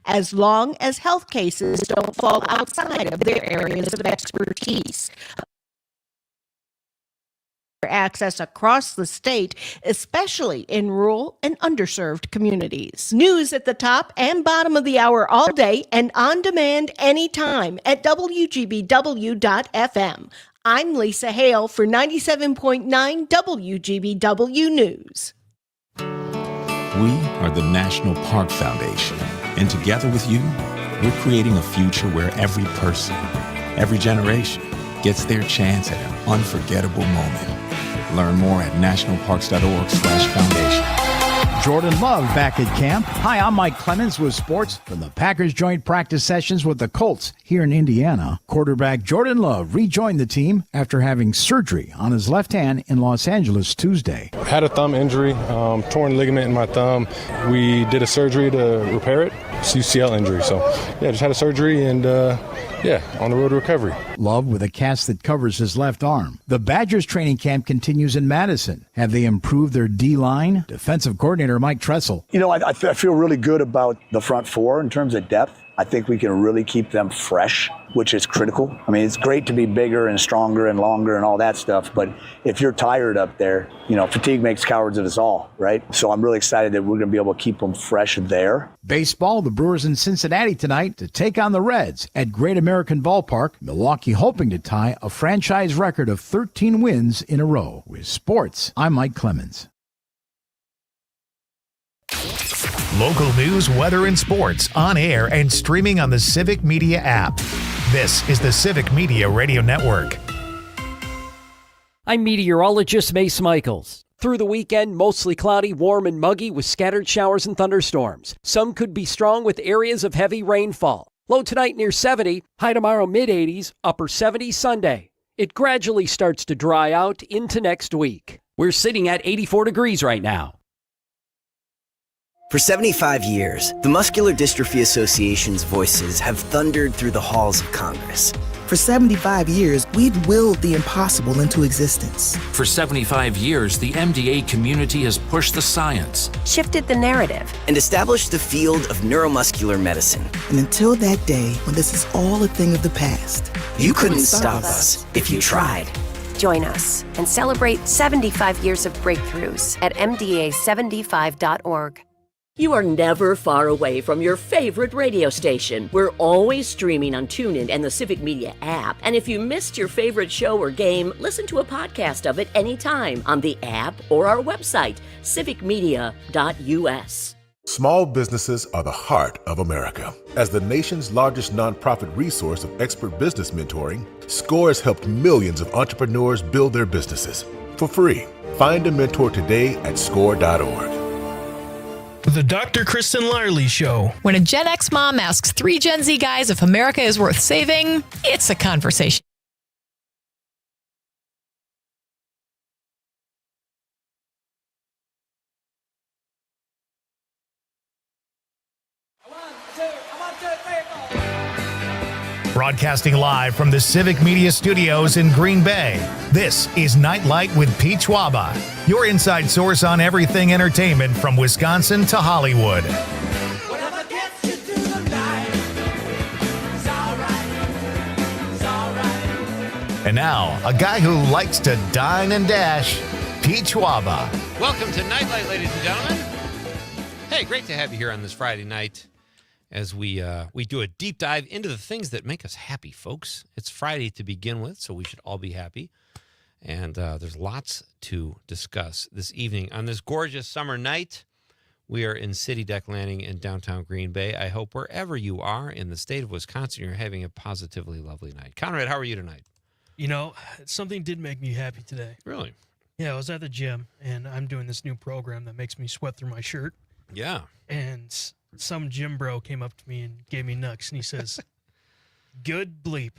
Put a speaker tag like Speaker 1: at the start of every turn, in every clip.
Speaker 1: as long as health cases don't fall outside of their areas of expertise. Access across the state, especially in rural and underserved communities. News at the top and bottom of the hour all day and on demand anytime at WGBW.FM. I'm Lisa Hale for 97.9 WGBW News.
Speaker 2: We are the National Park Foundation, and together with you, we're creating a future where every person, every generation gets their chance at an unforgettable moment. Learn more at nationalparks.org/foundation.
Speaker 3: Jordan Love back at camp. Hi, I'm Mike Clemens with sports from the Packers joint practice sessions with the Colts here in Indiana. Quarterback Jordan Love rejoined the team after having surgery on his left hand in Los Angeles Tuesday.
Speaker 4: Had a thumb injury, torn ligament in my thumb. We did a surgery to repair it. It's UCL injury. So, just had a surgery and, on the road to recovery.
Speaker 3: Love with a cast that covers his left arm. The Badgers training camp continues in Madison. Have they improved their D-line? Defensive coordinator Mike Tressel.
Speaker 5: I feel really good about the front four in terms of depth. I think we can really keep them fresh, which is critical. I mean, it's great to be bigger and stronger and longer and all that stuff, but if you're tired up there, fatigue makes cowards of us all, right? So I'm really excited that we're going to be able to keep them fresh there.
Speaker 3: Baseball, the Brewers in Cincinnati tonight to take on the Reds at Great American Ballpark. Milwaukee hoping to tie a franchise record of 13 wins in a row. With sports, I'm Mike Clemens.
Speaker 6: Local news, weather, and sports on air and streaming on the Civic Media app. This is the Civic Media Radio Network.
Speaker 7: I'm meteorologist Mace Michaels. Through the weekend, mostly cloudy, warm, and muggy with scattered showers and thunderstorms. Some could be strong with areas of heavy rainfall. Low tonight near 70, high tomorrow mid-80s, upper 70s Sunday. It gradually starts to dry out into next week. We're sitting at 84 degrees right now.
Speaker 8: For 75 years, the Muscular Dystrophy Association's voices have thundered through the halls of Congress.
Speaker 9: For 75 years, we've willed the impossible into existence.
Speaker 10: For 75 years, the MDA community has pushed the science,
Speaker 11: shifted the narrative,
Speaker 8: and established the field of neuromuscular medicine.
Speaker 9: And until that day when this is all a thing of the past,
Speaker 8: you couldn't stop us if you tried.
Speaker 11: Join us and celebrate 75 years of breakthroughs at MDA75.org.
Speaker 12: You are never far away from your favorite radio station. We're always streaming on TuneIn and the Civic Media app. And if you missed your favorite show or game, listen to a podcast of it anytime on the app or our website, civicmedia.us.
Speaker 13: Small businesses are the heart of America. As the nation's largest nonprofit resource of expert business mentoring, SCORE has helped millions of entrepreneurs build their businesses for free. Find a mentor today at score.org.
Speaker 14: The Dr. Kristen Larley Show.
Speaker 15: When a Gen X mom asks 3 Gen Z guys if America is worth saving, it's a conversation.
Speaker 6: Broadcasting live from the Civic Media Studios in Green Bay, this is Night Light with Pete Schwaba, your inside source on everything entertainment from Wisconsin to Hollywood. And now, a guy who likes to dine and dash, Pete Schwaba.
Speaker 16: Welcome to Night Light, ladies and gentlemen. Hey, great to have you here on this Friday night as we do a deep dive into the things that make us happy, folks. It's Friday to begin with, so we should all be happy. And there's lots to discuss this evening. On this gorgeous summer night, we are in City Deck Landing in downtown Green Bay. I hope wherever you are in the state of Wisconsin, you're having a positively lovely night. Conrad, how are you tonight?
Speaker 14: You know, something did make me happy today.
Speaker 16: Really?
Speaker 14: Yeah, I was at the gym, and I'm doing this new program that makes me sweat through my shirt.
Speaker 16: Yeah.
Speaker 14: And some gym bro came up to me and gave me nucks, and he says, good bleep.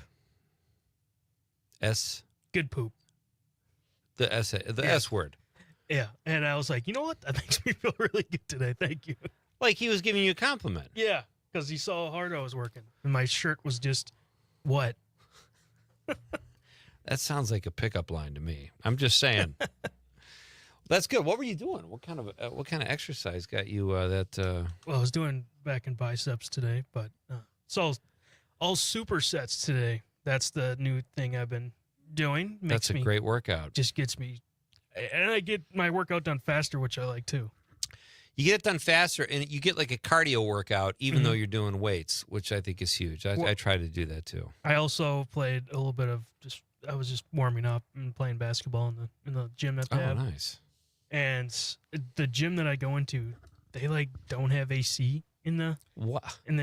Speaker 14: Good poop.
Speaker 16: The S word.
Speaker 14: Yeah, and I was like, you know what? That makes me feel really good today. Thank you.
Speaker 16: Like he was giving you a compliment.
Speaker 14: Yeah, because he saw how hard I was working, and my shirt was just wet.
Speaker 16: That sounds like a pickup line to me. I'm just saying. That's good. What were you doing? What kind of exercise got you that?
Speaker 14: Well, I was doing back and biceps today, but it's all supersets today. That's the new thing I've been doing.
Speaker 16: That's a great workout.
Speaker 14: Just gets me, and I get my workout done faster, which I like too.
Speaker 16: You get it done faster, and you get like a cardio workout, even though you're doing weights, which I think is huge. I try to do that too.
Speaker 14: I also played a little bit of I was just warming up and playing basketball in the gym that they have.
Speaker 16: Oh, nice.
Speaker 14: And the gym that I go into, they like don't have AC in the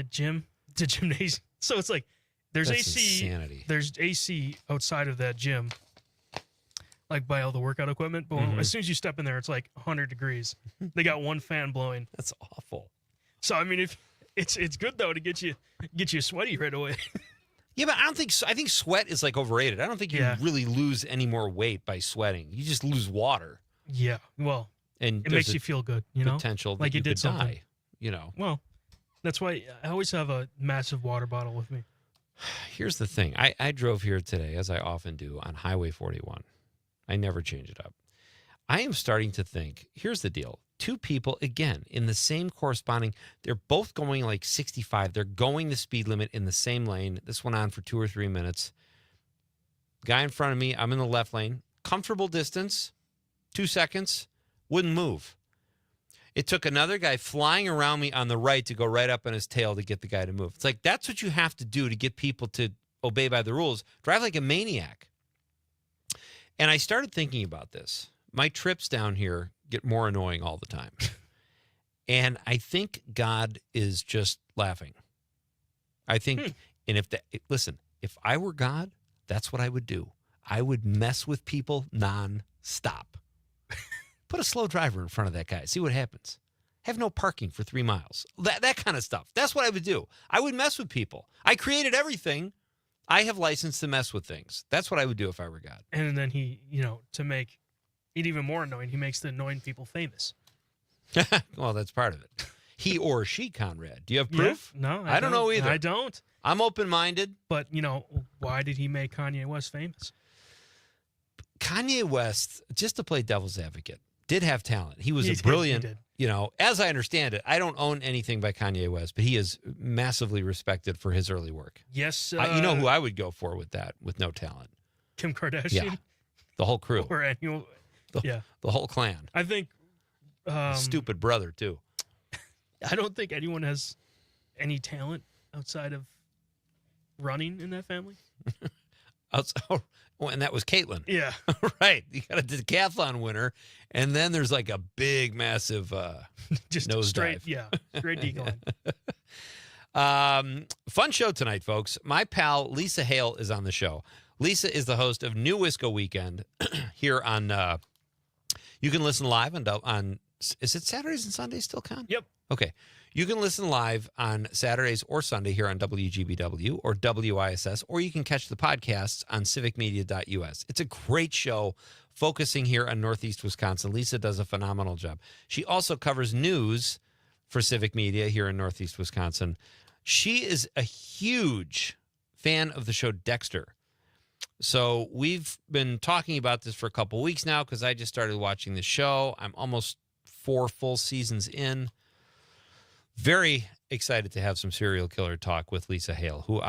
Speaker 14: gym, the gymnasium. So it's like there's
Speaker 16: That's
Speaker 14: AC.
Speaker 16: insanity.
Speaker 14: There's AC outside of that gym, like by all the workout equipment. But as soon as you step in there, it's like 100 degrees. They got one fan blowing.
Speaker 16: That's awful.
Speaker 14: So I mean, if it's good though to get you sweaty right away.
Speaker 16: Yeah, but I think sweat is like overrated. I don't think you really lose any more weight by sweating. You just lose water.
Speaker 14: Yeah, well,
Speaker 16: and
Speaker 14: it makes you feel good, you know?
Speaker 16: Potential that
Speaker 14: like you did
Speaker 16: could
Speaker 14: something.
Speaker 16: die, you know.
Speaker 14: Well, that's why I always have a massive water bottle with me.
Speaker 16: Here's the thing. I drove here today, as I often do, on Highway 41. I never change it up. I am starting to think, here's the deal. Two people, again, in the same corresponding, they're both going like 65. They're going the speed limit in the same lane. This went on for 2 or 3 minutes. Guy in front of me, I'm in the left lane. Comfortable distance. 2 seconds, wouldn't move. It took another guy flying around me on the right to go right up on his tail to get the guy to move. It's like, that's what you have to do to get people to obey by the rules. Drive like a maniac. And I started thinking about this. My trips down here get more annoying all the time. And I think God is just laughing. I think, and listen, if I were God, that's what I would do. I would mess with people non-stop. Put a slow driver in front of that guy. See what happens. Have no parking for 3 miles. That kind of stuff. That's what I would do. I would mess with people. I created everything. I have license to mess with things. That's what I would do if I were God.
Speaker 14: And then he, to make it even more annoying, he makes the annoying people famous.
Speaker 16: Well, that's part of it. He or she, Conrad. Do you have proof?
Speaker 14: Yeah, no,
Speaker 16: I don't know either.
Speaker 14: I don't.
Speaker 16: I'm open-minded.
Speaker 14: But, why did he make Kanye West famous?
Speaker 16: Kanye West, just to play devil's advocate, did have talent. He was a brilliant, as I understand it, I don't own anything by Kanye West, but he is massively respected for his early work.
Speaker 14: Yes.
Speaker 16: You know who I would go for with that, with no talent?
Speaker 14: Kim Kardashian?
Speaker 16: Yeah. The whole crew.
Speaker 14: Or anyone.
Speaker 16: The whole clan.
Speaker 14: I think.
Speaker 16: Stupid brother, too.
Speaker 14: I don't think anyone has any talent outside of running in that family.
Speaker 16: And that was Caitlin.
Speaker 14: Yeah.
Speaker 16: Right. You got a decathlon winner, and then there's like a big, massive
Speaker 14: just
Speaker 16: nose
Speaker 14: straight,
Speaker 16: dive.
Speaker 14: Yeah, straight decline.
Speaker 16: Fun show tonight, folks. My pal Lisa Hale is on the show. Lisa is the host of New Wisco Weekend here on. You can listen live on. Is it Saturdays and Sundays still, Con?
Speaker 14: Yep.
Speaker 16: Okay. You can listen live on Saturdays or Sunday here on WGBW or WISS, or you can catch the podcasts on civicmedia.us. It's a great show focusing here on Northeast Wisconsin. Lisa does a phenomenal job. She also covers news for Civic Media here in Northeast Wisconsin. She is a huge fan of the show Dexter. So we've been talking about this for a couple weeks now because I just started watching the show. I'm almost 4 full seasons in. Very excited to have some serial killer talk with Lisa Hale, when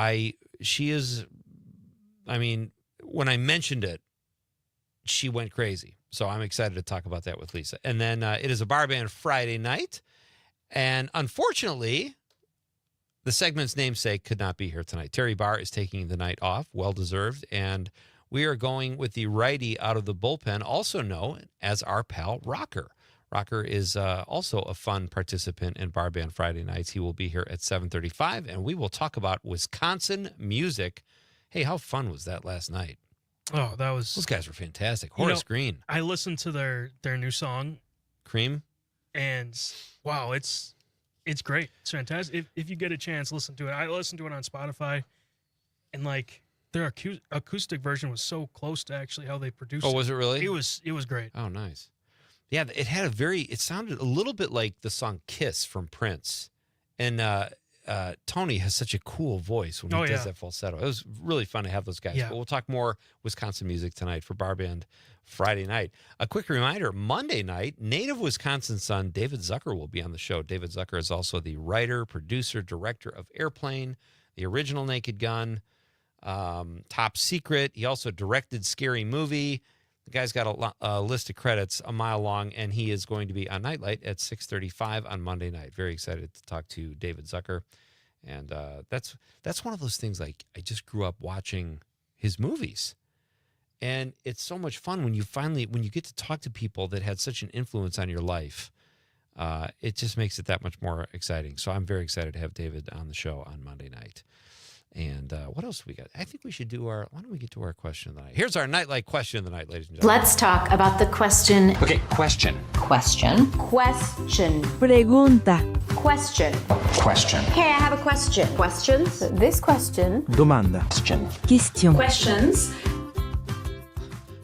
Speaker 16: I mentioned it, she went crazy. So I'm excited to talk about that with Lisa. And then it is a bar band Friday night. And unfortunately, the segment's namesake could not be here tonight. Terry Barr is taking the night off, well-deserved. And we are going with the righty out of the bullpen, also known as our pal Rocker. Rocker is also a fun participant in Bar Band Friday nights. He will be here at 7:35, and we will talk about Wisconsin music. Hey, how fun was that last night?
Speaker 14: Oh, those
Speaker 16: guys were fantastic. Horace Green.
Speaker 14: I listened to their new song,
Speaker 16: Cream,
Speaker 14: and wow, it's great. It's fantastic. If you get a chance, listen to it. I listened to it on Spotify, and their acoustic version was so close to actually how they produced it.
Speaker 16: Oh, was it really?
Speaker 14: It was great.
Speaker 16: Oh, nice. Yeah, it sounded a little bit like the song Kiss from Prince. And Tony has such a cool voice when he does that falsetto. It was really fun to have those guys.
Speaker 14: Yeah.
Speaker 16: But we'll talk more Wisconsin music tonight for Bar Band Friday night. A quick reminder, Monday night, native Wisconsin son David Zucker will be on the show. David Zucker is also the writer, producer, director of Airplane, the original Naked Gun, Top Secret. He also directed Scary Movie. The guy's got a list of credits a mile long, and he is going to be on Nightlight at 6:35 on Monday night. Very excited to talk to David Zucker. And that's one of those things, like, I just grew up watching his movies. And it's so much fun when you get to talk to people that had such an influence on your life. It just makes it that much more exciting. So I'm very excited to have David on the show on Monday night. And what else do we got? I think we should do why don't we get to our question of the night? Here's our Nightlight question of the night, ladies and gentlemen.
Speaker 17: Let's talk about the question.
Speaker 18: Okay, question.
Speaker 17: Question.
Speaker 19: Question. Pregunta.
Speaker 17: Question.
Speaker 18: Question.
Speaker 17: Hey, I have a question. Questions?
Speaker 19: This question.
Speaker 18: Domanda. Question.
Speaker 19: Question.
Speaker 17: Questions.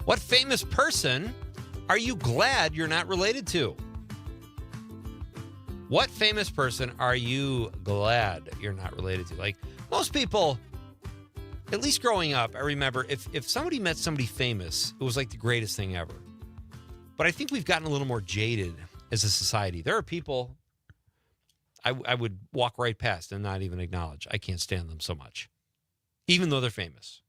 Speaker 16: What famous person are you glad you're not related to? What famous person are you glad you're not related to? Like, most people, at least growing up, I remember if somebody met somebody famous, it was like the greatest thing ever. But I think we've gotten a little more jaded as a society. There are people I would walk right past and not even acknowledge. I can't stand them so much, even though they're famous.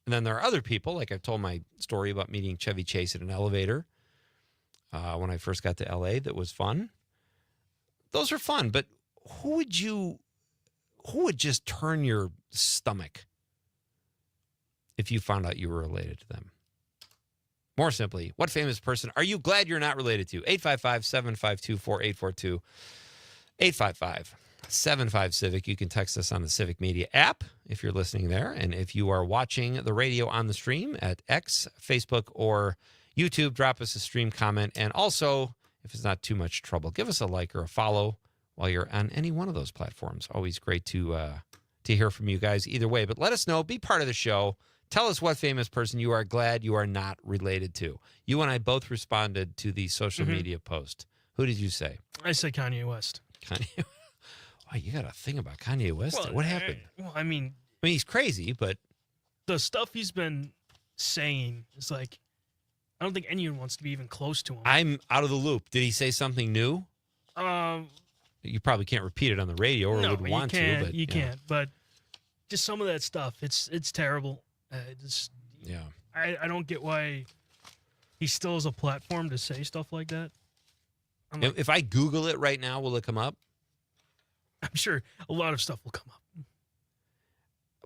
Speaker 16: And then there are other people, like I've told my story about meeting Chevy Chase in an elevator when I first got to LA. That was fun. Those are fun, but who would just turn your stomach if you found out you were related to them? More simply, what famous person are you glad you're not related to? 855-752-4842. 855-75-CIVIC. You can text us on the Civic Media app if you're listening there. And if you are watching the radio on the stream at X, Facebook, or YouTube, drop us a stream comment. And also, if it's not too much trouble, give us a like or a follow while you're on any one of those platforms. Always great to hear from you guys either way. But let us know. Be part of the show. Tell us what famous person you are glad you are not related to. You and I both responded to the social media post. Who did you say?
Speaker 14: I said Kanye West.
Speaker 16: Kanye. Wow, you got a thing about Kanye West?
Speaker 14: Well,
Speaker 16: what happened?
Speaker 14: I mean,
Speaker 16: he's crazy, but
Speaker 14: the stuff he's been saying is like, I don't think anyone wants to be even close to him.
Speaker 16: I'm out of the loop. Did he say something new? You probably can't repeat it on the radio, or would want to. But
Speaker 14: you can't. But just some of that stuff, it's terrible. I don't get why he still has a platform to say stuff like that.
Speaker 16: If I Google it right now, will it come up?
Speaker 14: I'm sure a lot of stuff will come up.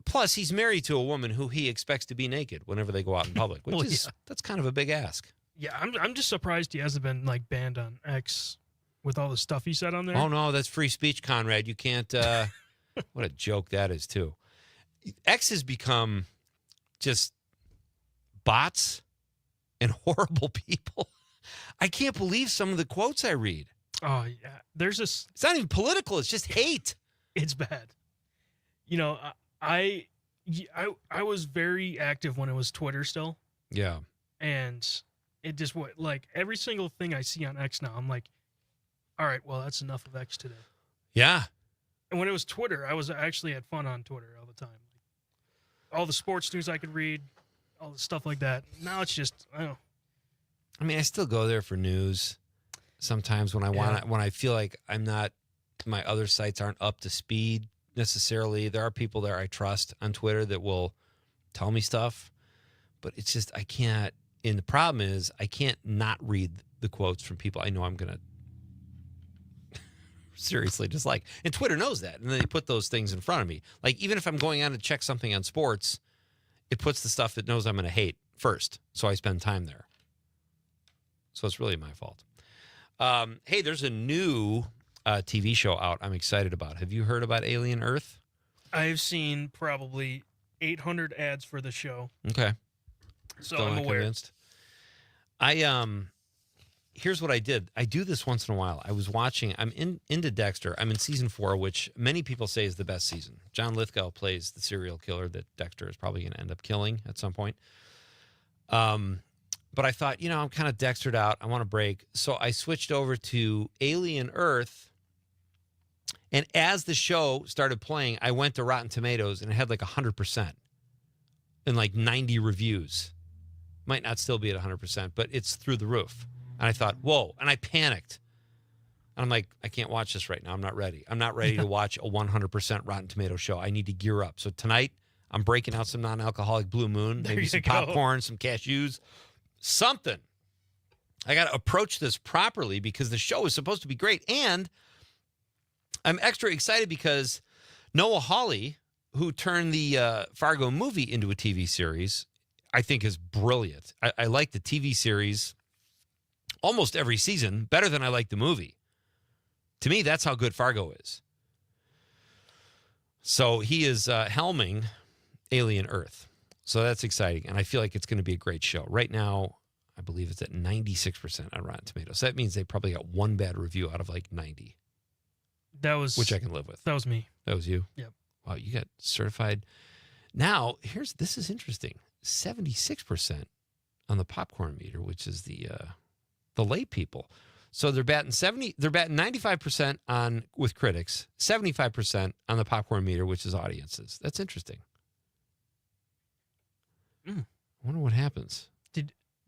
Speaker 16: Plus, he's married to a woman who he expects to be naked whenever they go out in public, which that's kind of a big ask.
Speaker 14: Yeah, I'm just surprised he hasn't been like banned on X with all the stuff he said on there.
Speaker 16: Oh no, that's free speech, Conrad. You can't. What a joke that is too. X has become just bots and horrible people. I can't believe some of the quotes I read.
Speaker 14: Oh yeah, there's this.
Speaker 16: It's not even political. It's just hate.
Speaker 14: It's bad. You know, I was very active when it was Twitter still.
Speaker 16: Yeah.
Speaker 14: And it just like every single thing I see on X now, I'm like, all right, well, that's enough of X today.
Speaker 16: Yeah.
Speaker 14: And when it was Twitter, I actually had fun on Twitter all the time. All the sports news I could read, all the stuff like that. Now it's just, I don't know.
Speaker 16: I mean, I still go there for news sometimes when I feel like my other sites aren't up to speed necessarily. There are people there I trust on Twitter that will tell me stuff, but it's just, I can't. And the problem is I can't not read the quotes from people I know I'm going to seriously dislike. And Twitter knows that. And then they put those things in front of me. Like, even if I'm going on to check something on sports, it puts the stuff that knows I'm going to hate first. So I spend time there. So it's really my fault. Hey, there's a new TV show out I'm excited about. Have you heard about Alien Earth?
Speaker 14: I've seen probably 800 ads for the show.
Speaker 16: Okay.
Speaker 14: So
Speaker 16: Still
Speaker 14: I'm
Speaker 16: not
Speaker 14: aware.
Speaker 16: Convinced. Here's what I did. I do this once in a while. I was watching, I'm into Dexter. I'm in season 4, which many people say is the best season. John Lithgow plays the serial killer that Dexter is probably going to end up killing at some point. But I thought, I'm kind of Dextered out. I want a break. So I switched over to Alien Earth. And as the show started playing, I went to Rotten Tomatoes and it had like 100% and like 90 reviews. Might not still be at 100%, but it's through the roof. And I thought, whoa. And I panicked. And I'm like, I can't watch this right now. I'm not ready. I'm not ready to watch a 100% Rotten Tomato show. I need to gear up. So tonight, I'm breaking out some non-alcoholic Blue Moon, maybe some popcorn, some cashews, something. I got to approach this properly because the show is supposed to be great. And I'm extra excited because Noah Hawley, who turned the Fargo movie into a TV series, I think is brilliant. I like the TV series almost every season better than I like the movie. To me, that's how good Fargo is. So he is helming Alien Earth. So that's exciting. And I feel like it's going to be a great show. Right now, I believe it's at 96% on Rotten Tomatoes. So that means they probably got one bad review out of like 90. Which I can live with.
Speaker 14: That was me.
Speaker 16: That was you?
Speaker 14: Yep.
Speaker 16: Wow, you got certified. Now, this is interesting. 76% on the popcorn meter, which is the lay people. So they're batting 95% on with critics, 75% on the popcorn meter, which is audiences. That's interesting. I wonder what happens.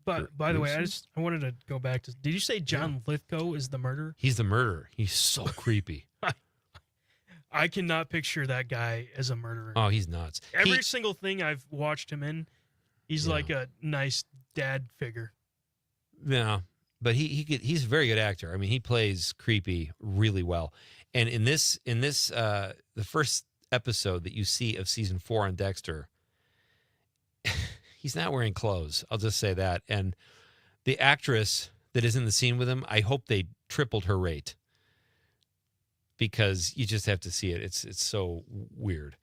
Speaker 14: By the way, I wanted to go back to. Did you say John Lithgow is the murderer?
Speaker 16: He's the murderer. He's so creepy.
Speaker 14: I cannot picture that guy as a murderer.
Speaker 16: Oh, he's nuts.
Speaker 14: Every single thing I've watched him in, he's like a nice dad figure.
Speaker 16: Yeah, but he's a very good actor. I mean, he plays creepy really well. And in this the first episode that you see of season 4 on Dexter, he's not wearing clothes. I'll just say that. And the actress that is in the scene with him, I hope they tripled her rate because you just have to see it. It's so weird.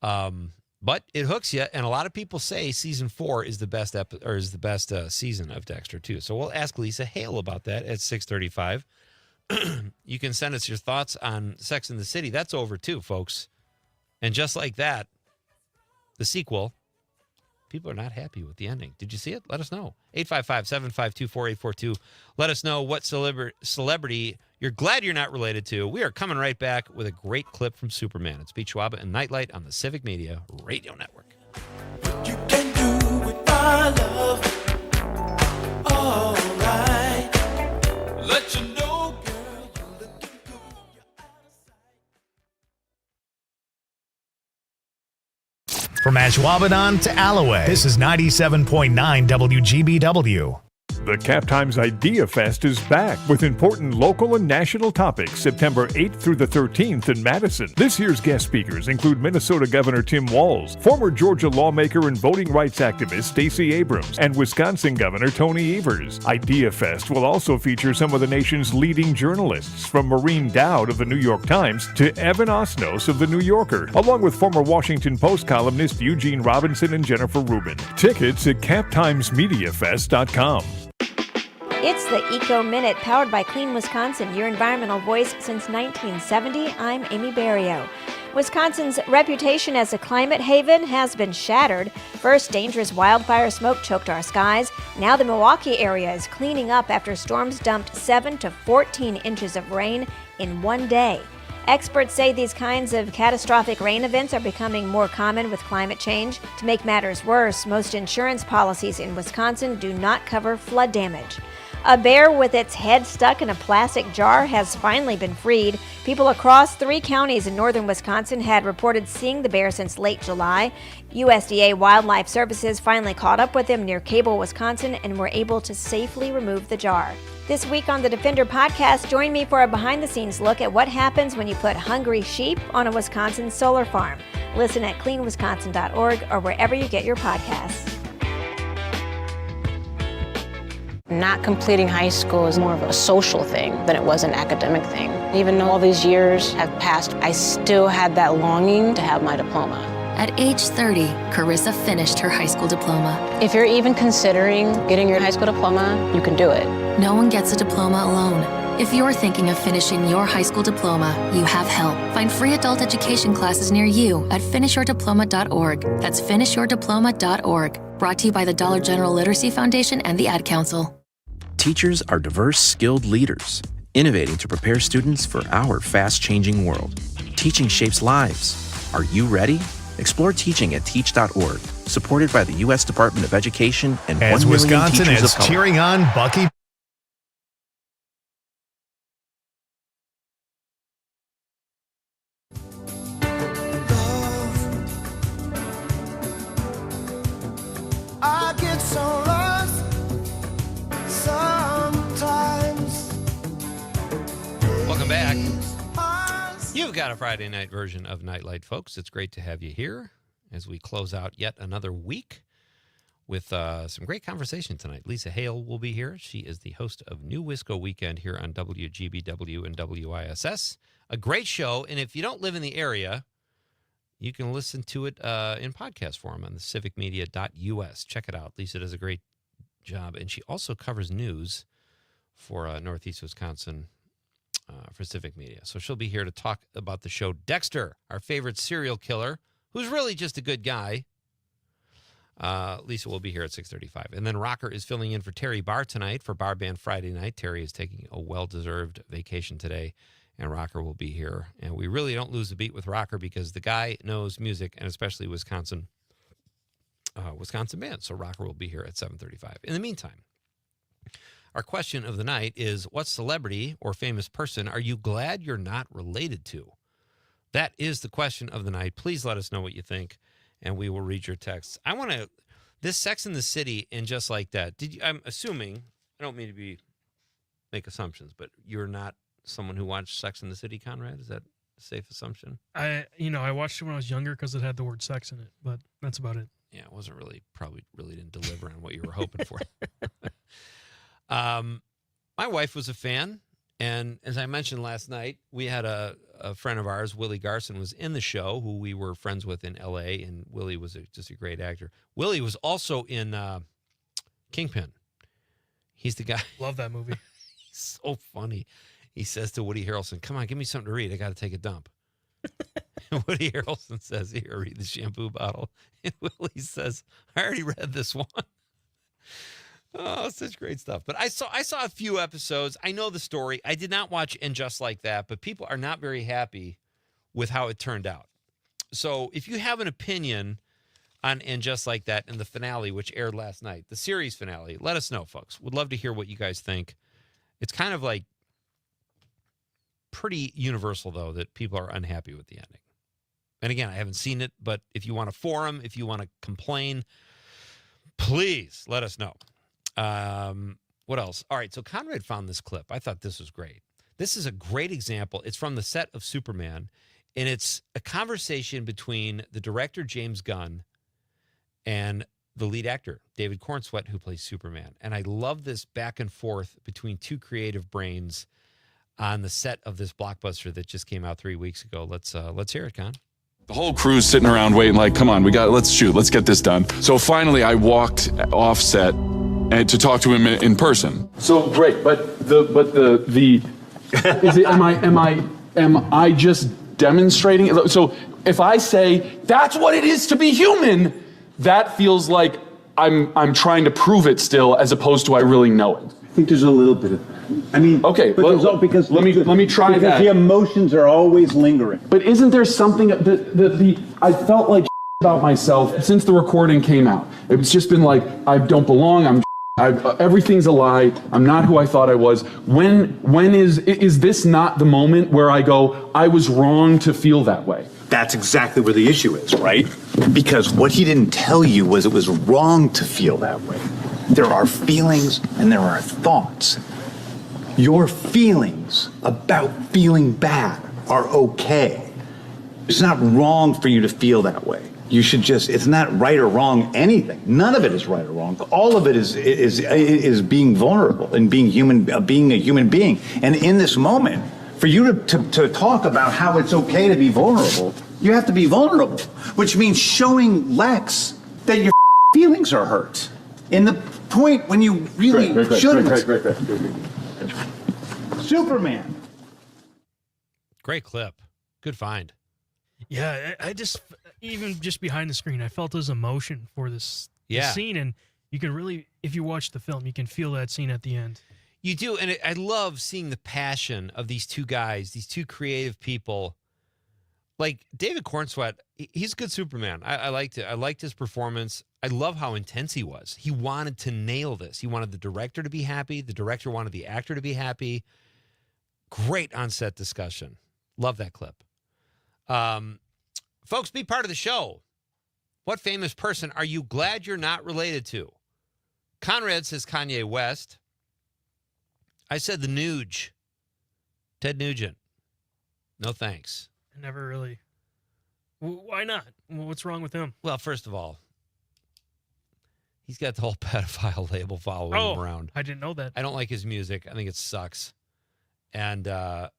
Speaker 16: But it hooks you, and a lot of people say season 4 is the best season of Dexter too. So we'll ask Lisa Hale about that at 6:35. You can send us your thoughts on Sex and the City. That's over too, folks. And just like that, the sequel. People are not happy with the ending. Did you see it? Let us know. 855-752-4842. Let us know what celebrity you're glad you're not related to. We are coming right back with a great clip from Superman. It's Pete Schwaba and Nightlight on the Civic Media Radio Network.
Speaker 20: You can do with my love. All right. Let you know, girl, you're looking good. You're out of sight.
Speaker 6: From Ashwaubenon to Alloway, this is 97.9 WGBW.
Speaker 21: The Cap Times Idea Fest is back with important local and national topics September 8th through the 13th in Madison. This year's guest speakers include Minnesota Governor Tim Walz, former Georgia lawmaker and voting rights activist Stacey Abrams, and Wisconsin Governor Tony Evers. Idea Fest will also feature some of the nation's leading journalists, from Maureen Dowd of the New York Times to Evan Osnos of the New Yorker, along with former Washington Post columnist Eugene Robinson and Jennifer Rubin. Tickets at captimesmediafest.com.
Speaker 22: It's the Eco Minute, powered by Clean Wisconsin, your environmental voice since 1970. I'm Amy Barrio. Wisconsin's reputation as a climate haven has been shattered. First, dangerous wildfire smoke choked our skies. Now the Milwaukee area is cleaning up after storms dumped 7 to 14 inches of rain in one day. Experts say these kinds of catastrophic rain events are becoming more common with climate change. To make matters worse, most insurance policies in Wisconsin do not cover flood damage. A bear with its head stuck in a plastic jar has finally been freed. People across 3 counties in northern Wisconsin had reported seeing the bear since late July. USDA Wildlife Services finally caught up with him near Cable, Wisconsin, and were able to safely remove the jar. This week on the Defender podcast, join me for a behind-the-scenes look at what happens when you put hungry sheep on a Wisconsin solar farm. Listen at cleanwisconsin.org or wherever you get your podcasts.
Speaker 23: Not completing high school is more of a social thing than it was an academic thing. Even though all these years have passed, I still had that longing to have my diploma.
Speaker 24: At age 30, Carissa finished her high school diploma.
Speaker 23: If you're even considering getting your high school diploma, you can do it.
Speaker 24: No one gets a diploma alone. If you're thinking of finishing your high school diploma, you have help. Find free adult education classes near you at finishyourdiploma.org. That's finishyourdiploma.org. Brought to you by the Dollar General Literacy Foundation and the Ad Council.
Speaker 25: Teachers are diverse, skilled leaders.
Speaker 1: innovating to prepare students for our fast-changing world. Teaching shapes lives. Are you ready? Explore teaching at teach.org, supported by the U.S. Department of Education and
Speaker 6: As
Speaker 1: 1 million
Speaker 6: Wisconsin
Speaker 1: teachers
Speaker 6: is
Speaker 1: of color.
Speaker 6: cheering on Bucky.
Speaker 20: I get so lost sometimes.
Speaker 16: Welcome back. You've got a Friday night version of Nightlight, folks. It's great to have you here as we close out yet another week with some great conversation tonight. Lisa Hale will be here. She is the host of New Wisco Weekend here on WGBW and WISS. A great show, and if you don't live in the area, you can listen to it in podcast form on the civicmedia.us. Check it out. Lisa does a great job, and she also covers news for Northeast Wisconsin for Civic Media. So she'll be here to talk about the show Dexter, our favorite serial killer, who's really just a good guy. Lisa will be here at 6:35. And then Rocker is filling in for Terry Barr tonight for Bar Band Friday night. Terry is taking a well-deserved vacation today, and Rocker will be here. And we really don't lose a beat with Rocker because the guy knows music, and especially Wisconsin bands. So Rocker will be here at 7:35. In the meantime, our question of the night is, what celebrity or famous person are you glad you're not related to? That is the question of the night. Please let us know what you think, and we will read your texts. I want to, this Sex and the City and Just Like That, I'm assuming, I don't mean to make assumptions, but you're not someone who watched Sex and the City, Conrad? Is that a safe assumption?
Speaker 14: I watched it when I was younger because it had the word sex in it, but that's about it.
Speaker 16: Yeah, it wasn't probably didn't deliver on what you were hoping for. My wife was a fan, and as I mentioned last night, we had a friend of ours, Willie Garson, was in the show, who we were friends with in L.A., and Willie was just a great actor. Willie was also in Kingpin. He's the guy.
Speaker 14: Love that movie.
Speaker 16: He's so funny. He says to Woody Harrelson, "Come on, give me something to read. I got to take a dump." And Woody Harrelson says, "Here, read the shampoo bottle." And Willie says, "I already read this one." Oh, such great stuff. But I saw a few episodes. I know the story. I did not watch And Just Like That, but people are not very happy with how it turned out. So if you have an opinion on And Just Like That in the finale, which aired last night, the series finale, let us know, folks. Would love to hear what you guys think. It's kind of like pretty universal, though, that people are unhappy with the ending. And again, I haven't seen it, but if you want to forum, if you want to complain, please let us know. What else? All right, so Conrad found this clip. I thought this was great. This is a great example. It's from the set of Superman, and it's a conversation between the director, James Gunn, and the lead actor, David Cornsweet, who plays Superman. And I love this back and forth between two creative brains on the set of this blockbuster that just came out 3 weeks ago. Let's hear it, Con.
Speaker 2: The whole crew's sitting around waiting like, come on, let's shoot, let's get this done. So finally I walked off set and to talk to him in person. So great, but am I just demonstrating? So if I say that's what it is to be human, that feels like I'm trying to prove it still, as opposed to I really know it.
Speaker 4: I think there's a little bit of that. I mean,
Speaker 2: okay,
Speaker 4: because
Speaker 2: let me try
Speaker 4: because
Speaker 2: that.
Speaker 4: The emotions are always lingering.
Speaker 2: But isn't there something I felt like about myself since the recording came out? It's just been like, I don't belong. Everything's a lie. I'm not who I thought I was. When is this not the moment where I go, I was wrong to feel that way?
Speaker 4: That's exactly where the issue is, right? Because what he didn't tell you was it was wrong to feel that way. There are feelings and there are thoughts. Your feelings about feeling bad are okay. It's not wrong for you to feel that way. You should it's not right or wrong anything. None of it is right or wrong. All of it is being vulnerable and being a human being. And in this moment, for you to talk about how it's okay to be vulnerable, you have to be vulnerable, which means showing Lex that your feelings are hurt. In the point when you really shouldn't. Great. Superman.
Speaker 16: Great clip. Good find.
Speaker 14: Yeah, I just, even just behind the screen, I felt his emotion for this scene, and you can really, if you watch the film, you can feel that scene at the end.
Speaker 16: You do, and I love seeing the passion of these two guys, these two creative people. Like David Cornsweet, he's a good Superman. I liked it. I liked his performance. I love how intense he was. He wanted to nail this. He wanted the director to be happy. The director wanted the actor to be happy. Great on-set discussion. Love that clip. Folks, be part of the show. What famous person are you glad you're not related to? Conrad says Kanye West. I said the Nuge. Ted Nugent. No thanks.
Speaker 14: Never really. Why not? What's wrong with him?
Speaker 16: Well, first of all, he's got the whole pedophile label following him around.
Speaker 14: I didn't know that.
Speaker 16: I don't like his music. I think it sucks. And, I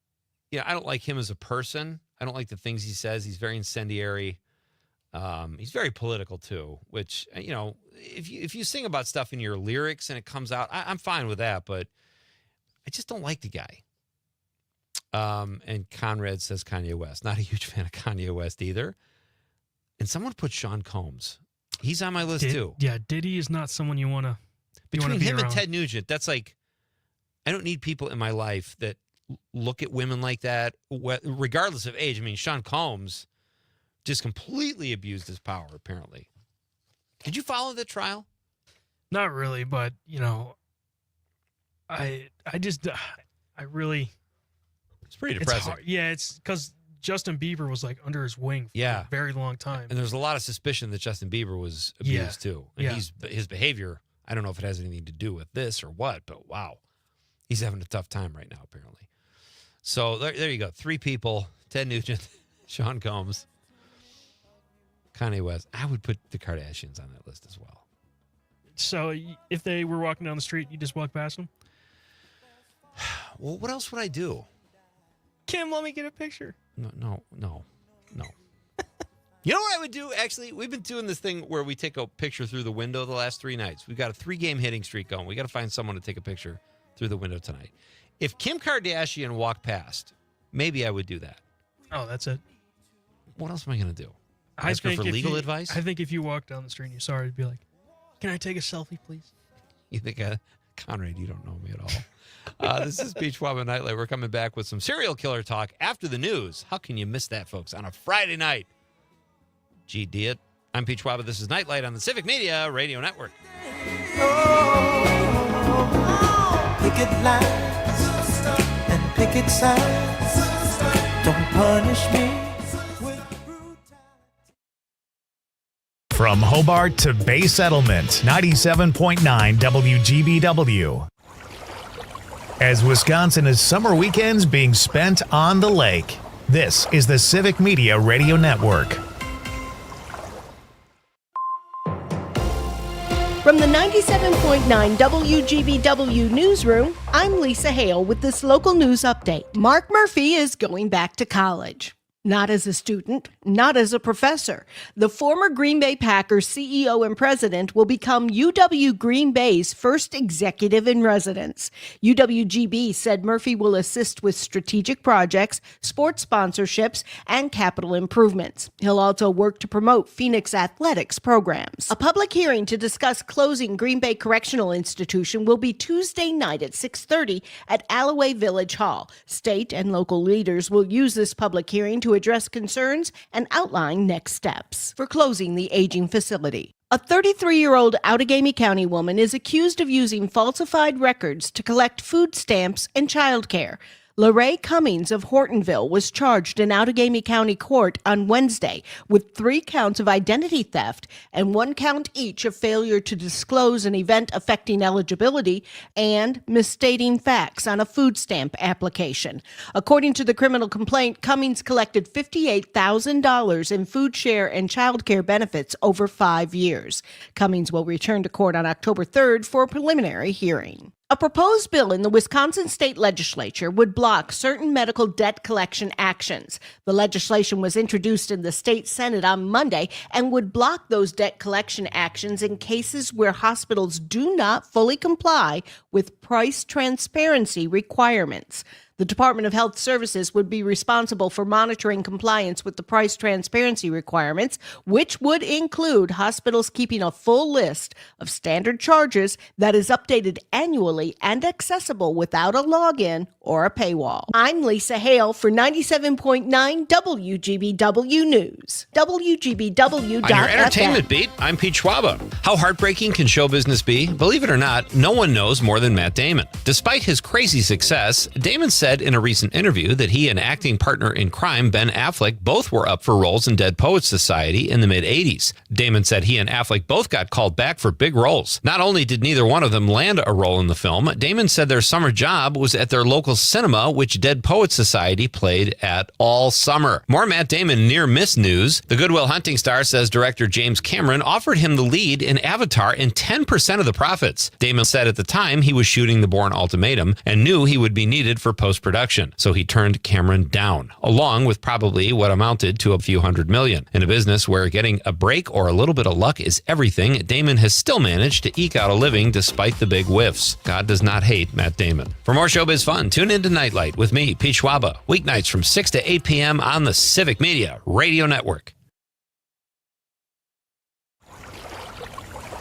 Speaker 16: don't like him as a person. I don't like the things he says. He's very incendiary. He's very political, too, which, if you sing about stuff in your lyrics and it comes out, I'm fine with that, but I just don't like the guy. And Conrad says Kanye West. Not a huge fan of Kanye West either. And someone put Sean Combs. He's on my list, too.
Speaker 14: Yeah, Diddy is not someone you want to
Speaker 16: Between him
Speaker 14: around.
Speaker 16: and Ted Nugent, that's like, I don't need people in my life that look at women like that, regardless of age. I mean, Sean Combs just completely abused his power, apparently. Did you follow the trial?
Speaker 14: Not really, but, I really...
Speaker 16: It's pretty depressing.
Speaker 14: Hard. Yeah, it's because Justin Bieber was like under his wing for a very long time.
Speaker 16: And there's a lot of suspicion that Justin Bieber was abused too. And his behavior, I don't know if it has anything to do with this or what, but wow. He's having a tough time right now, apparently. So there you go. 3 people, Ted Nugent, Sean Combs, Kanye West. I would put the Kardashians on that list as well.
Speaker 14: So if they were walking down the street, you just walk past them?
Speaker 16: Well, what else would I do?
Speaker 14: Kim, let me get a picture.
Speaker 16: No. You know what I would do? Actually, we've been doing this thing where we take a picture through the window the last 3 nights. We've got a 3-game hitting streak going. We got to find someone to take a picture through the window tonight. If Kim Kardashian walked past, maybe I would do that.
Speaker 14: Oh, that's it.
Speaker 16: What else am I going to do? Ask her for legal advice?
Speaker 14: I think if you walk down the street and you saw her, you'd be like, can I take a selfie, please?
Speaker 16: You think, Conrad, you don't know me at all. This is Peach Schwaba Nightlight. We're coming back with some serial killer talk after the news. How can you miss that, folks, on a Friday night? Gee, did it. I'm Peach Schwaba. This is Nightlight on the Civic Media Radio Network.
Speaker 20: Picket lines and picket signs. Don't punish me.
Speaker 6: From Hobart to Bay Settlement, 97.9 WGBW. As Wisconsin is summer weekends being spent on the lake, this is the Civic Media Radio Network.
Speaker 3: From the 97.9 WGBW newsroom, I'm Lisa Hale with this local news update. Mark Murphy is going back to college. Not as a student, not as a professor. The former Green Bay Packers CEO and president will become UW Green Bay's first executive in residence. UWGB said Murphy will assist with strategic projects, sports sponsorships, and capital improvements. He'll also work to promote Phoenix athletics programs. A public hearing to discuss closing Green Bay Correctional Institution will be Tuesday night at 6:30 at Alloway Village Hall. State and local leaders will use this public hearing to address concerns and outline next steps for closing the aging facility. A 33-year-old Outagamie County woman is accused of using falsified records to collect food stamps and childcare. LaRae Cummings of Hortonville was charged in Outagamie County Court on Wednesday with 3 counts of identity theft and 1 count each of failure to disclose an event affecting eligibility and misstating facts on a food stamp application. According to the criminal complaint, Cummings collected $58,000 in food share and child care benefits over 5 years. Cummings will return to court on October 3rd for a preliminary hearing. A proposed bill in the Wisconsin state legislature would block certain medical debt collection actions. The legislation was introduced in the state Senate on Monday and would block those debt collection actions in cases where hospitals do not fully comply with price transparency requirements. The Department of Health Services would be responsible for monitoring compliance with the price transparency requirements, which would include hospitals keeping a full list of standard charges that is updated annually and accessible without a login or a paywall. I'm Lisa Hale for 97.9 WGBW News. WGBW.FM.
Speaker 16: On your entertainment beat, I'm Pete Schwaba. How heartbreaking can show business be? Believe it or not, no one knows more than Matt Damon. Despite his crazy success, Damon said in a recent interview that he and acting partner in crime Ben Affleck both were up for roles in Dead Poets Society in the mid-'80s. Damon said he and Affleck both got called back for big roles. Not only did neither one of them land a role in the film, Damon said their summer job was at their local cinema, which Dead Poets Society played at all summer. More Matt Damon near-miss news. The Good Will Hunting star says director James Cameron offered him the lead in Avatar and 10% of the profits. Damon said at the time he was shooting The Bourne Ultimatum and knew he would be needed for post-production, so he turned Cameron down, along with probably what amounted to a few $100 million. In a business where getting a break or a little bit of luck is everything, Damon has still managed to eke out a living despite the big whiffs. God does not hate Matt Damon. For more showbiz fun, tune in to Nightlight with me, Pete Schwaba, weeknights from 6 to 8 p.m. on the Civic Media Radio Network.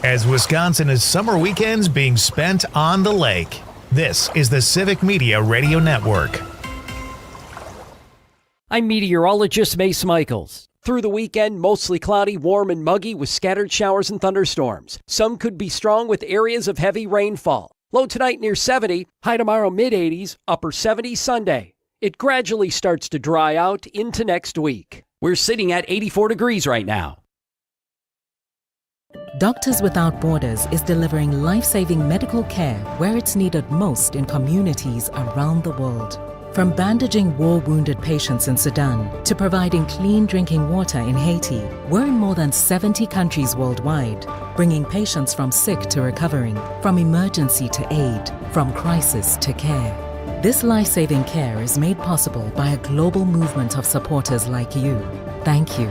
Speaker 6: As Wisconsin is summer weekends being spent on the lake, this is the Civic Media Radio Network.
Speaker 5: I'm meteorologist Mace Michaels. Through the weekend, mostly cloudy, warm, and muggy with scattered showers and thunderstorms. Some could be strong with areas of heavy rainfall. Low tonight near 70, high tomorrow mid-80s, upper 70s Sunday. It gradually starts to dry out into next week. We're sitting at 84 degrees right now.
Speaker 7: Doctors Without Borders is delivering life-saving medical care where it's needed most in communities around the world. From bandaging war-wounded patients in Sudan to providing clean drinking water in Haiti, we're in more than 70 countries worldwide, bringing patients from sick to recovering, from emergency to aid, from crisis to care. This life-saving care is made possible by a global movement of supporters like you. Thank you.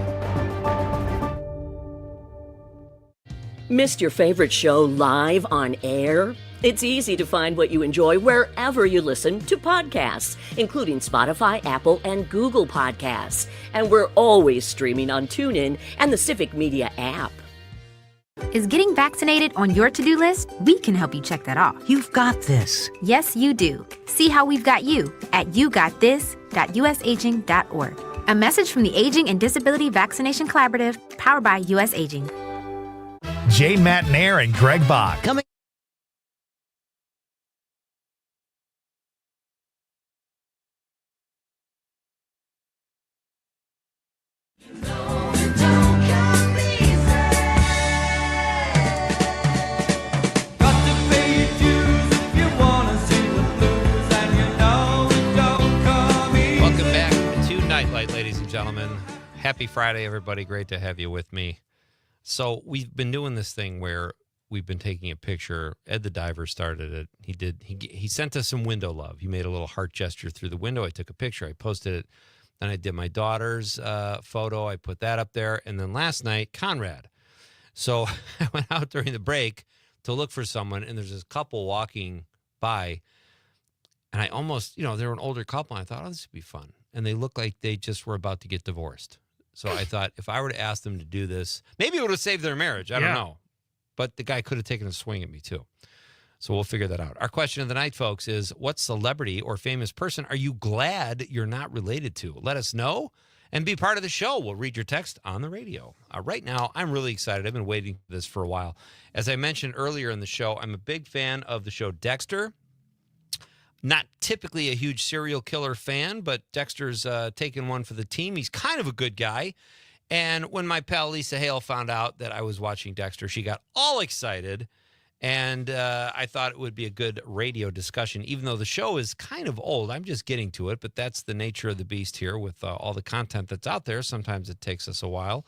Speaker 12: Missed your favorite show live on air? It's easy to find what you enjoy wherever you listen to podcasts, including Spotify, Apple, and Google Podcasts. And we're always streaming on TuneIn and the Civic Media app.
Speaker 9: Is getting vaccinated on your to-do list? We can help you check that off. You've got this. Yes, you do. See how we've got you at yougotthis.usaging.org. A message from the Aging and Disability Vaccination Collaborative, powered by US Aging.
Speaker 6: Jay Matnair and Greg Bach.
Speaker 10: Coming.
Speaker 16: Welcome back to Nightlight, ladies and gentlemen. Happy Friday, everybody. Great to have you with me. So we've been doing this thing where we've been taking a picture. Ed the Diver started it. He sent us some window love. He made a little heart gesture through the window. I took a picture. I posted it. Then I did my daughter's photo. I put that up there. And then last night, Conrad. So I went out during the break to look for someone, and there's this couple walking by. And I almost, they were an older couple, and I thought, this would be fun. And they looked like they just were about to get divorced. So I thought if I were to ask them to do this, maybe it would have saved their marriage. I don't know. But the guy could have taken a swing at me too. So we'll figure that out. Our question of the night, folks, is what celebrity or famous person are you glad you're not related to? Let us know and be part of the show. We'll read your text on the radio. Right now, I'm really excited. I've been waiting for this for a while. As I mentioned earlier in the show, I'm a big fan of the show Dexter. Not typically a huge serial killer fan, but Dexter's taken one for the team. He's kind of a good guy. And when my pal Lisa Hale found out that I was watching Dexter, she got all excited. And I thought it would be a good radio discussion, even though the show is kind of old. I'm just getting to it, but that's the nature of the beast here with all the content that's out there. Sometimes it takes us a while.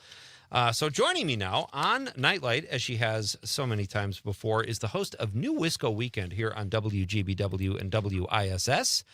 Speaker 16: So joining me now on Nightlight, as she has so many times before, is the host of New Wisco Weekend here on WGBW and WISS.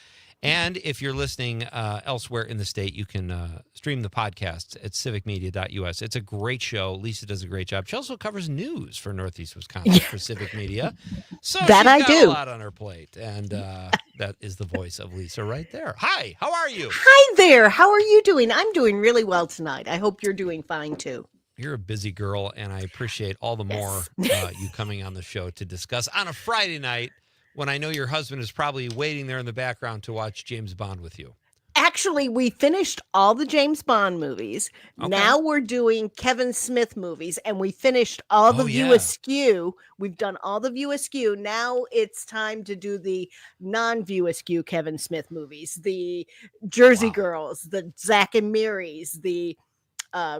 Speaker 16: And if you're listening elsewhere in the state, you can stream the podcast at civicmedia.us. It's a great show. Lisa does a great job. She also covers news for Northeast Wisconsin for Civic Media. So
Speaker 3: That
Speaker 16: she's
Speaker 3: I
Speaker 16: got
Speaker 3: do.
Speaker 16: a lot on her plate. And that is the voice of Lisa right there. Hi, how are you?
Speaker 3: Hi there. How are you doing? I'm doing really well tonight. I hope you're doing fine too.
Speaker 16: You're a busy girl, and I appreciate all the more you coming on the show to discuss on a Friday night when I know your husband is probably waiting there in the background to watch James Bond with you.
Speaker 3: Actually, we finished all the James Bond movies.
Speaker 16: Okay.
Speaker 3: Now we're doing Kevin Smith movies, and we finished all the View Askew. We've done all the View Askew. Now it's time to do the non-View Askew Kevin Smith movies, the Jersey Girls, the Zack and Miris, the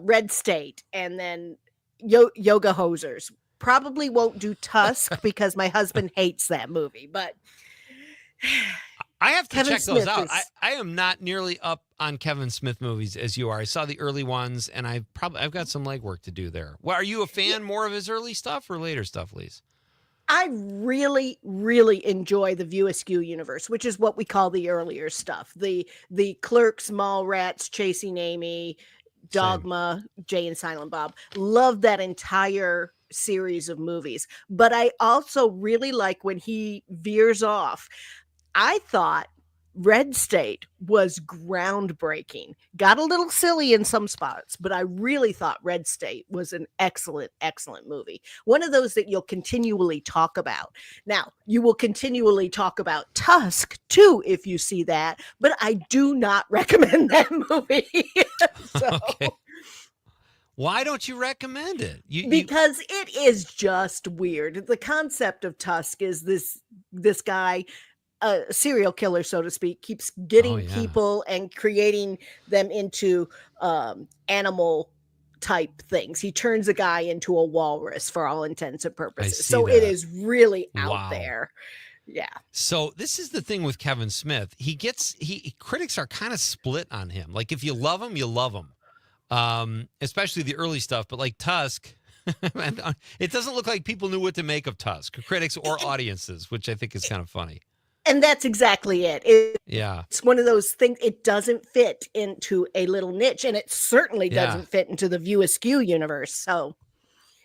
Speaker 3: Red State, and then Yoga Hosers. Probably won't do Tusk because my husband hates that movie, but
Speaker 16: I have to
Speaker 3: Kevin
Speaker 16: check those
Speaker 3: Smith
Speaker 16: out.
Speaker 3: is-
Speaker 16: I am not nearly up on Kevin Smith movies as you are. I saw the early ones, and I've got some legwork to do there. Well, are you a fan more of his early stuff or later stuff, Lise?
Speaker 3: I really, really enjoy the View Askew universe, which is what we call the earlier stuff. The Clerks, Mallrats, Chasing Amy, Dogma, Jay and Silent Bob. Love that entire series of movies. But I also really like when he veers off. I thought Red State was groundbreaking. Got a little silly in some spots, but I really thought Red State was an excellent, excellent movie. One of those that you'll continually talk about. Now, you will continually talk about Tusk too if you see that, but I do not recommend that movie.
Speaker 16: Okay. Why don't you recommend it?
Speaker 3: Because it is just weird. The concept of Tusk is this guy, a serial killer, so to speak, keeps getting people and creating them into animal type things. He turns a guy into a walrus for all intents and purposes. So it is really out there. Yeah.
Speaker 16: So this is the thing with Kevin Smith. Critics are kind of split on him. Like if you love him, you love him. Especially the early stuff, but like Tusk, it doesn't look like people knew what to make of Tusk, critics or audiences, which I think is kind of funny.
Speaker 3: And that's exactly it. It's one of those things, it doesn't fit into a little niche, and it certainly doesn't fit into the View Askew universe. So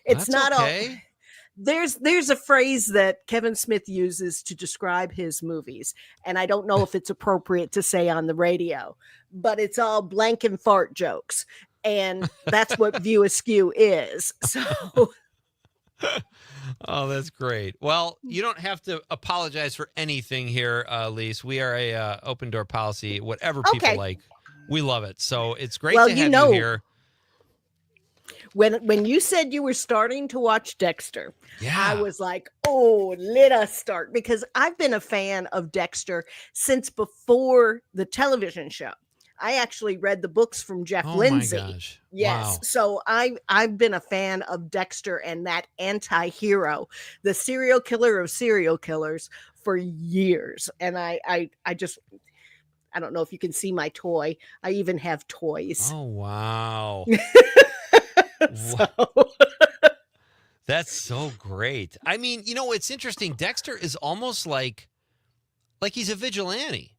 Speaker 3: it's
Speaker 16: That's
Speaker 3: not
Speaker 16: okay.
Speaker 3: all. There's a phrase that Kevin Smith uses to describe his movies, and I don't know if it's appropriate to say on the radio, but it's all blank and fart jokes. And that's what View Askew is. So
Speaker 16: Oh, that's great. Well, you don't have to apologize for anything here, Lise. We are a open door policy. Whatever people like, we love it. So it's great to have you here.
Speaker 3: When you said you were starting to watch Dexter, I was like, oh, let us start, because I've been a fan of Dexter since before the television show. I actually read the books from Jeff Lindsay.
Speaker 16: My gosh.
Speaker 3: Yes.
Speaker 16: Wow.
Speaker 3: So I've been a fan of Dexter and that anti-hero, the serial killer of serial killers, for years. And I don't know if you can see my toy. I even have toys.
Speaker 16: Oh, wow. That's so great. I mean, it's interesting. Dexter is almost like he's a vigilante.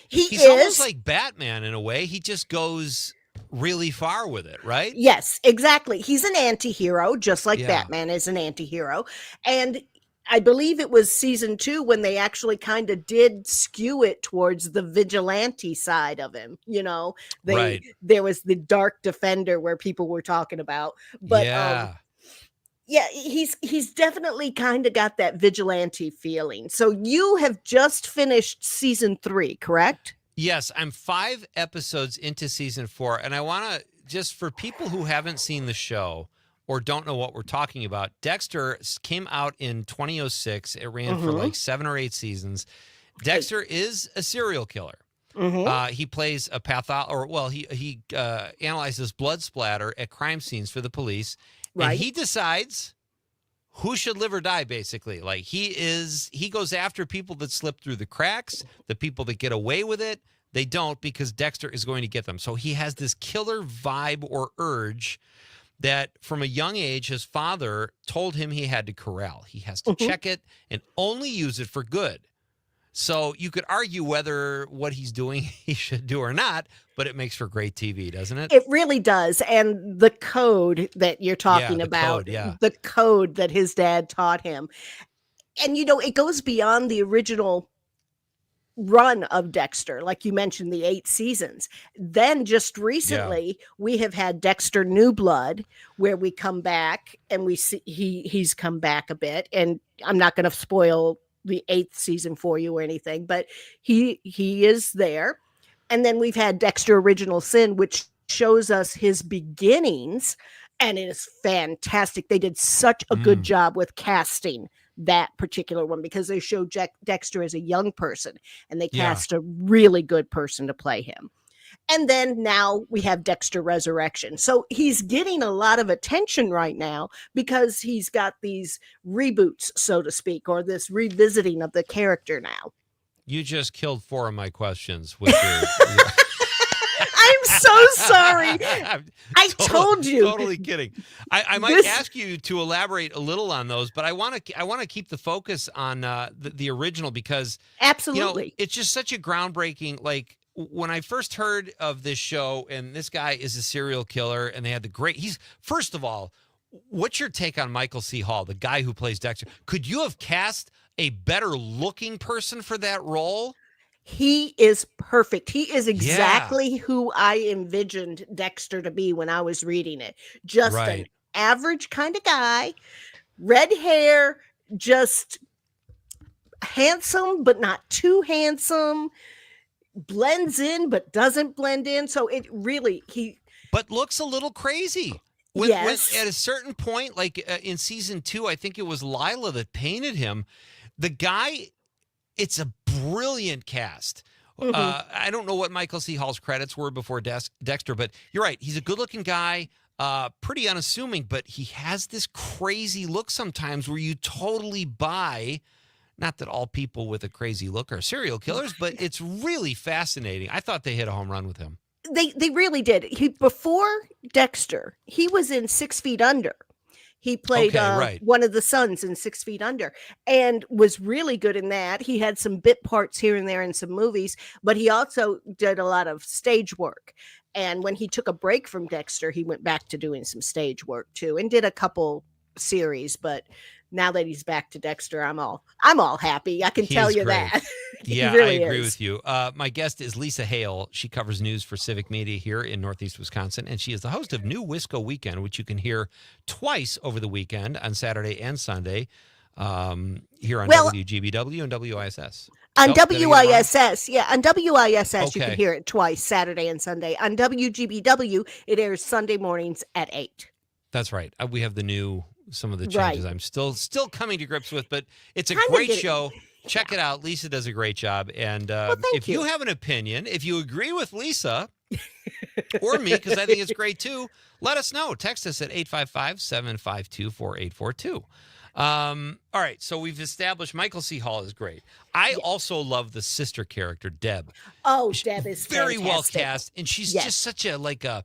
Speaker 16: He's almost like Batman in a way. He just goes really far with it, right?
Speaker 3: Yes, exactly. He's an anti-hero, just like Batman is an anti-hero. And I believe it was season 2 when they actually kind of did skew it towards the vigilante side of him. There was the Dark Defender where people were talking about, but he's definitely kind of got that vigilante feeling. So you have just finished season 3, correct?
Speaker 16: Yes, I'm 5 episodes into season 4, and I want to, just for people who haven't seen the show or don't know what we're talking about, Dexter came out in 2006. It ran for like 7 or 8 seasons. Dexter is a serial killer. He plays a he analyzes blood splatter at crime scenes for the police. Right. And he decides who should live or die, basically. Like he goes after people that slip through the cracks, the people that get away with it. They don't, because Dexter is going to get them. So he has this killer vibe or urge that from a young age, his father told him he had to corral. He has to check it and only use it for good. So you could argue whether what he's doing he should do or not, but it makes for great TV, doesn't it?
Speaker 3: It really does. And the code that you're talking about, the code that his dad taught him. And, it goes beyond the original run of Dexter, like you mentioned, the 8 seasons. Then just recently, we have had Dexter New Blood, where we come back and we see he's come back a bit. And I'm not going to spoil the 8th season for you or anything, but he is there. And then we've had Dexter Original Sin, which shows us his beginnings, and it is fantastic. They did such a good job with casting that particular one, because they show Dexter as a young person, and they cast a really good person to play him. And then now we have Dexter Resurrection. So he's getting a lot of attention right now because he's got these reboots, so to speak, or this revisiting of the character now.
Speaker 16: You just killed 4 of my questions with your
Speaker 3: I'm so sorry. I told you.
Speaker 16: Totally kidding. I might ask you to elaborate a little on those, but I want to keep the focus on the original, because
Speaker 3: absolutely,
Speaker 16: it's just such a groundbreaking. Like, when I first heard of this show, and this guy is a serial killer, and they had first of all, what's your take on Michael C. Hall, the guy who plays Dexter? Could you have cast a better looking person for that role?
Speaker 3: He is perfect. He is exactly who I envisioned Dexter to be when I was reading it. Just an average kind of guy, red hair, just handsome, but not too handsome, blends in, but doesn't blend in. So it really,
Speaker 16: but looks a little crazy. When at a certain point, like in season 2, I think it was Lila that painted him. The guy, it's a brilliant cast. I don't know what Michael C. Hall's credits were before Dexter, but you're right. He's a good-looking guy, pretty unassuming, but he has this crazy look sometimes where you totally buy. Not that all people with a crazy look are serial killers, but it's really fascinating. I thought they hit a home run with him.
Speaker 3: They really did. Before Dexter, he was in 6 Feet Under. He played one of the sons in 6 Feet Under, and was really good in that. He had some bit parts here and there in some movies, but he also did a lot of stage work. And when he took a break from Dexter, he went back to doing some stage work too, and did a couple series. But now that he's back to Dexter, I'm all happy. I can tell you that.
Speaker 16: Yeah,
Speaker 3: really
Speaker 16: I agree
Speaker 3: is.
Speaker 16: with you. My guest is Lisa Hale. She covers news for Civic Media here in Northeast Wisconsin, and she is the host of New Wisco Weekend, which you can hear twice over the weekend on Saturday and Sunday here on WGBW and WISS.
Speaker 3: On WISS, on WISS, you can hear it twice, Saturday and Sunday. On WGBW, it airs Sunday mornings at 8.
Speaker 16: That's right. We have some of the changes I'm still coming to grips with, but it's a great show. Check it out. Lisa does a great job. And if you have an opinion, if you agree with Lisa or me, because I think it's great too, let us know. Text us at 855-752-4842. All right, so we've established Michael C. Hall is great. I also love the sister character, Deb.
Speaker 3: Oh, Deb is
Speaker 16: very
Speaker 3: fantastic.
Speaker 16: well cast, and she's just such a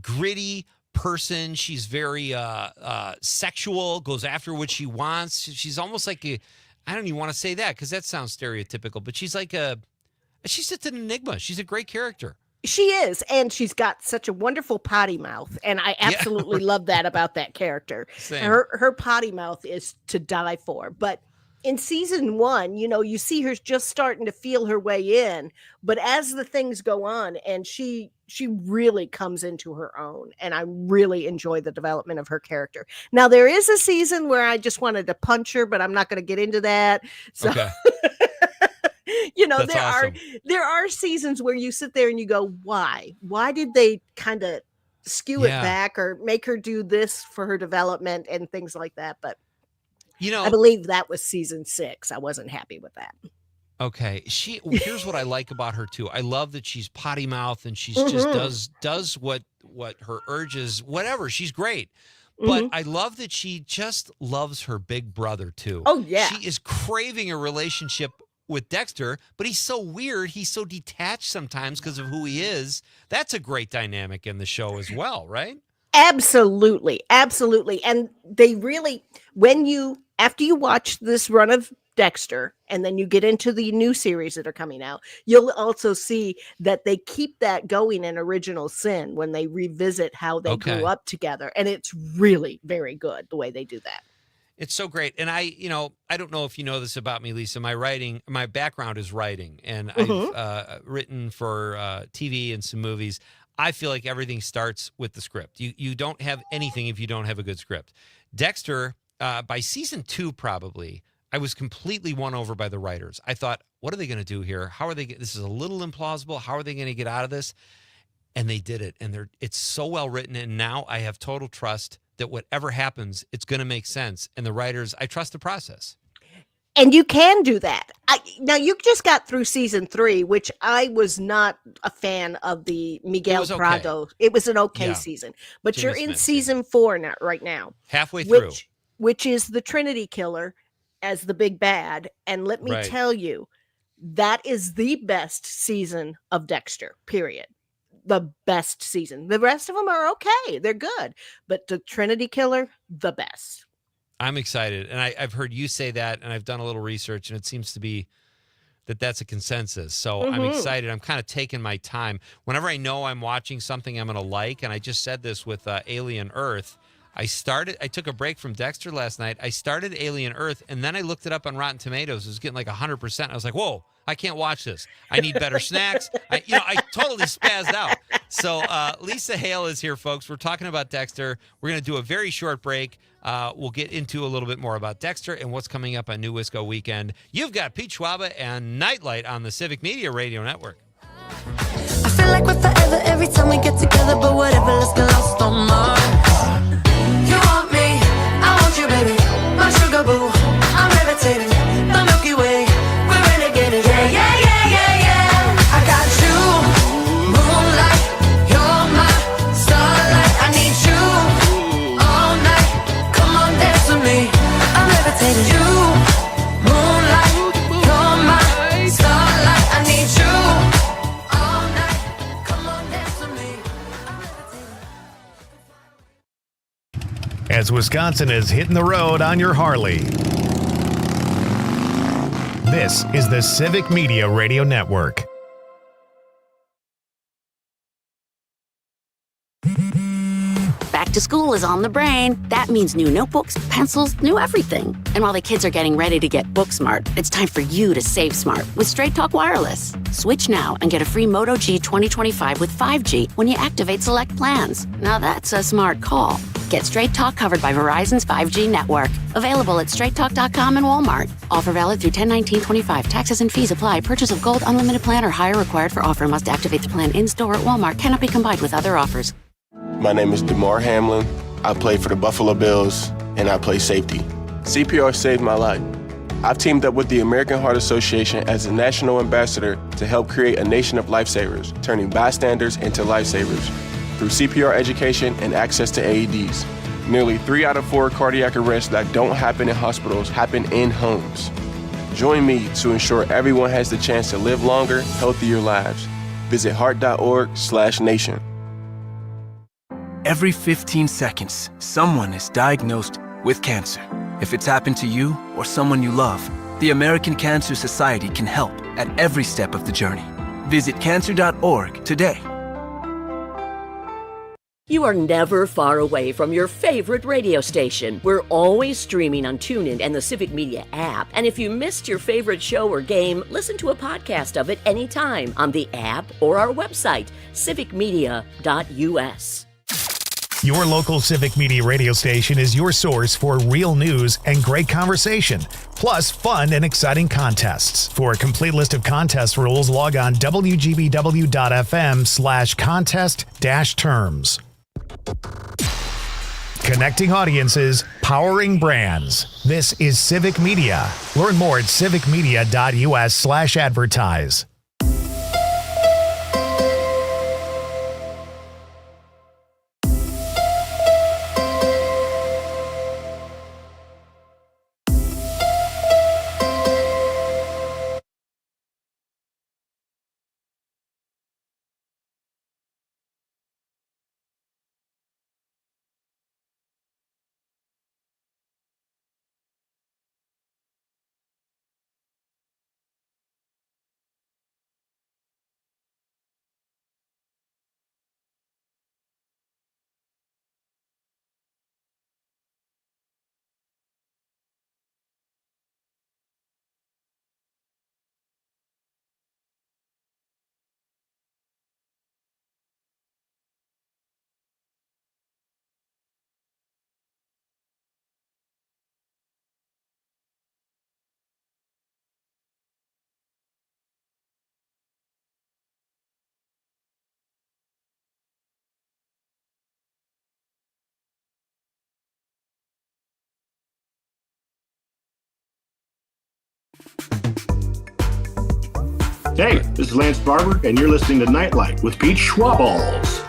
Speaker 16: gritty person. She's very sexual, goes after what she wants. She's almost like I don't even want to say that because that sounds stereotypical, but she's she's just an enigma. She's a great character.
Speaker 3: She is, and she's got such a wonderful potty mouth, and I absolutely love that about that character.
Speaker 16: Same.
Speaker 3: Her potty mouth is to die for. But in season 1, you see her just starting to feel her way in, but as the things go on, and she really comes into her own, and I really enjoy the development of her character. Now, there is a season where I just wanted to punch her, but I'm not going to get into that. So.
Speaker 16: Okay.
Speaker 3: That's awesome. There are seasons where you sit there and you go, why did they kind of skew it back or make her do this for her development and things like that? But I believe that was season 6. I wasn't happy with that.
Speaker 16: Okay. Here's what I like about her too. I love that she's potty mouth and she's just does what her urges, whatever. She's great. But I love that she just loves her big brother too.
Speaker 3: Oh yeah.
Speaker 16: She is craving a relationship with Dexter, but he's so weird. He's so detached sometimes because of who he is. That's a great dynamic in the show as well, right?
Speaker 3: Absolutely. Absolutely. And they really, after you watch this run of Dexter, and then you get into the new series that are coming out, you'll also see that they keep that going in Original Sin when they revisit how they grew up together. And it's really very good the way they do that.
Speaker 16: It's so great. And I don't know if you know this about me, Lisa. My background is writing, and I've written for TV and some movies. I feel like everything starts with the script. You don't have anything if you don't have a good script. Dexter, by season 2, probably, I was completely won over by the writers. I thought, what are they going to do here? How are they? This is a little implausible. How are they going to get out of this? And they did it. And it's so well written. And now I have total trust that whatever happens, it's going to make sense. And the writers, I trust the process.
Speaker 3: And you can do that. Now, you just got through season 3, which I was not a fan of the Miguel Prado. It was an okay season. But
Speaker 16: Jimmy
Speaker 3: you're in
Speaker 16: Smith,
Speaker 3: season 4 now, right now.
Speaker 16: Halfway through.
Speaker 3: Which is the Trinity Killer as the big bad. And let me tell you, that is the best season of Dexter, period. The best season. The rest of them are okay. They're good. But the Trinity Killer, the best.
Speaker 16: I'm excited. And I've heard you say that, and I've done a little research, and it seems to be that's a consensus. So I'm excited. I'm kind of taking my time. Whenever I know I'm watching something I'm going to like, and I just said this with Alien Earth, I took a break from Dexter last night. I started Alien Earth, and then I looked it up on Rotten Tomatoes. It was getting like 100%. I was like, whoa, I can't watch this. I need better snacks. I totally spazzed out. So Lisa Hale is here, folks. We're talking about Dexter. We're going to do a very short break. We'll get into a little bit more about Dexter and what's coming up on New Wisco Weekend. You've got Pete Schwaba and Nite on the Civic Media Radio Network.
Speaker 20: I feel like we're forever every time we get together, but whatever, let's get lost on Mars. You want me, I want you, baby. My sugar boo, I'm levitating. The Milky Way, we're renegading. Yeah, yeah, yeah, yeah, yeah. I got you, moonlight. You're my starlight. I need you all night. Come on, dance with me. I'm levitating. You, moonlight. You're my starlight. I need you all night. Come on, dance with me.
Speaker 6: As Wisconsin is hitting the road on your Harley. This is the Civic Media Radio Network.
Speaker 8: Back to school is on the brain. That means new notebooks, pencils, new everything. And while the kids are getting ready to get book smart, it's time for you to save smart with Straight Talk Wireless. Switch now and get a free Moto G 2025 with 5G when you activate select plans. Now that's a smart call. Get Straight Talk covered by Verizon's 5G network. Available at straighttalk.com and Walmart. Offer valid through 10/19/25. Taxes and fees apply. Purchase of Gold Unlimited plan or higher required for offer. Must activate the plan in-store at Walmart. Cannot be combined with other offers.
Speaker 10: My name is DeMar Hamlin. I play for the Buffalo Bills, and I play safety. CPR saved my life. I've teamed up with the American Heart Association as a national ambassador to help create a nation of lifesavers, turning bystanders into lifesavers through CPR education and access to AEDs. Nearly 3 out of 4 cardiac arrests that don't happen in hospitals happen in homes. Join me to ensure everyone has the chance to live longer, healthier lives. Visit heart.org/nation.
Speaker 11: Every 15 seconds, someone is diagnosed with cancer. If it's happened to you or someone you love, the American Cancer Society can help at every step of the journey. Visit cancer.org today.
Speaker 12: You are never far away from your favorite radio station. We're always streaming on TuneIn and the Civic Media app. And if you missed your favorite show or game, listen to a podcast of it anytime on the app or our website, civicmedia.us.
Speaker 6: Your local Civic Media radio station is your source for real news and great conversation, plus fun and exciting contests. For a complete list of contest rules, log on wgbw.fm/contest-terms. Connecting audiences, powering brands. This is Civic Media. Learn more at civicmedia.us/advertise.
Speaker 13: Hey, this is Lance Barber, and you're listening to Nightlight with Pete Schwaballs.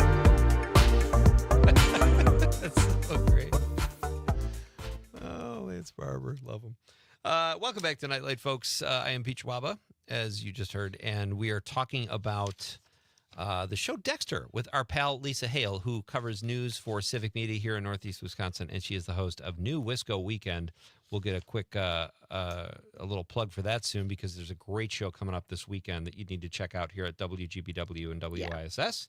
Speaker 16: That's so great. Oh, Lance Barber. Love him. Welcome back to Nightlight, folks. I am Pete Schwaba, as you just heard, and we are talking about the show Dexter with our pal Lisa Hale, who covers news for Civic Media here in Northeast Wisconsin, and she is the host of New Wisco Weekend. We'll get a quick a little plug for that soon, because there's a great show coming up this weekend that you need to check out here at WGBW and WISS.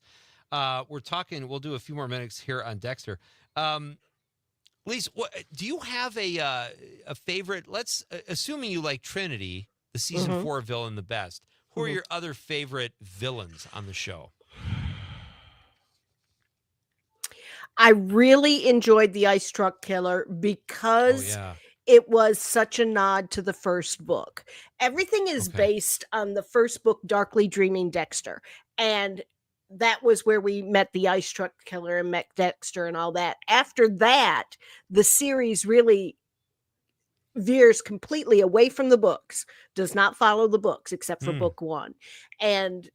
Speaker 16: We're talking. We'll do a few more minutes here on Dexter. Lisa, do you have a favorite? Assuming you like Trinity, the season 4 villain, the best. Who are your other favorite villains on the show?
Speaker 3: I really enjoyed the Ice Truck Killer because it was such a nod to the first book. Everything is based on the first book, Darkly Dreaming Dexter. And that was where we met the Ice Truck Killer and met Dexter and all that. After that, the series really veers completely away from the books, does not follow the books except for book 1. And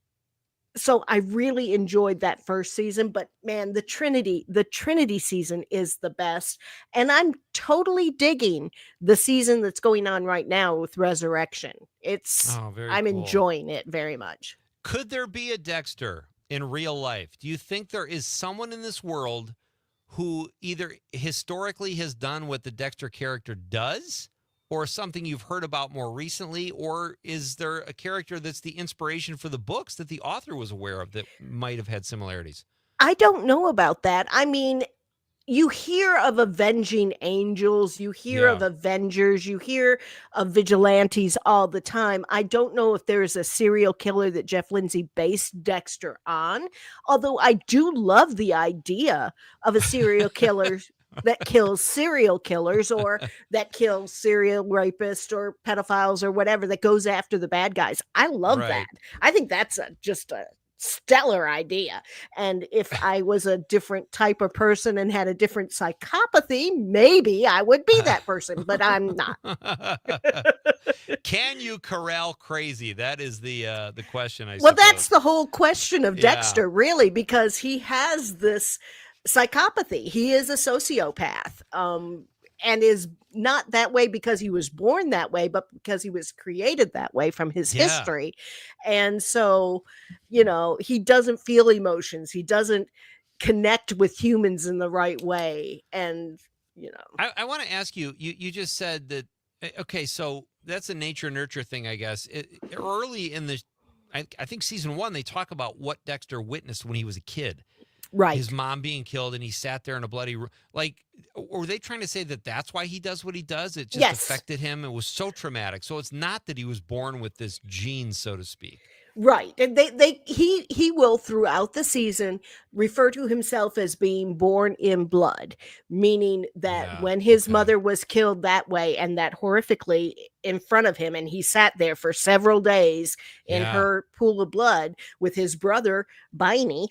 Speaker 3: so I really enjoyed that first season, but man, the Trinity season is the best. And I'm totally digging the season that's going on right now with Resurrection. I'm enjoying it very much.
Speaker 16: Could there be a Dexter in real life? Do you think there is someone in this world who either historically has done what the Dexter character does, or something you've heard about more recently, or is there a character that's the inspiration for the books that the author was aware of that might have had similarities?
Speaker 3: I don't know about that. I mean, you hear of avenging angels, you hear of Avengers, you hear of vigilantes all the time. I don't know if there is a serial killer that Jeff Lindsay based Dexter on, although I do love the idea of a serial killer that kills serial killers, or that kills serial rapists or pedophiles or whatever, that goes after the bad guys. I love that. I think that's just a stellar idea. And if I was a different type of person and had a different psychopathy, maybe I would be that person, but I'm not.
Speaker 16: Can you corral crazy? That is the question, I
Speaker 3: Well,
Speaker 16: suppose.
Speaker 3: that's the whole question of Dexter, really, because he has this psychopathy. He is a sociopath, and is not that way because he was born that way, but because he was created that way from his history. And so, he doesn't feel emotions. He doesn't connect with humans in the right way. And,
Speaker 16: I want to ask you, you just said that, okay, so that's a nature nurture thing, I guess. Early in I think season 1, they talk about what Dexter witnessed when he was a kid.
Speaker 3: Right.
Speaker 16: His mom being killed, and he sat there in a bloody room. Like, were they trying to say that that's why he does what he does? It just affected him. It was so traumatic. So it's not that he was born with this gene, so to speak.
Speaker 3: Right. And he will throughout the season refer to himself as being born in blood, meaning that when his mother was killed that way and that horrifically in front of him, and he sat there for several days in her pool of blood with his brother, Biney,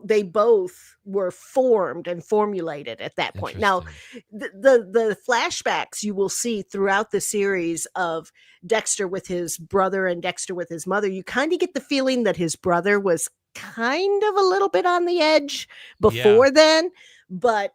Speaker 3: they both were formed and formulated at that point. Now, the flashbacks you will see throughout the series of Dexter with his brother and Dexter with his mother, you kind of get the feeling that his brother was kind of a little bit on the edge before then, but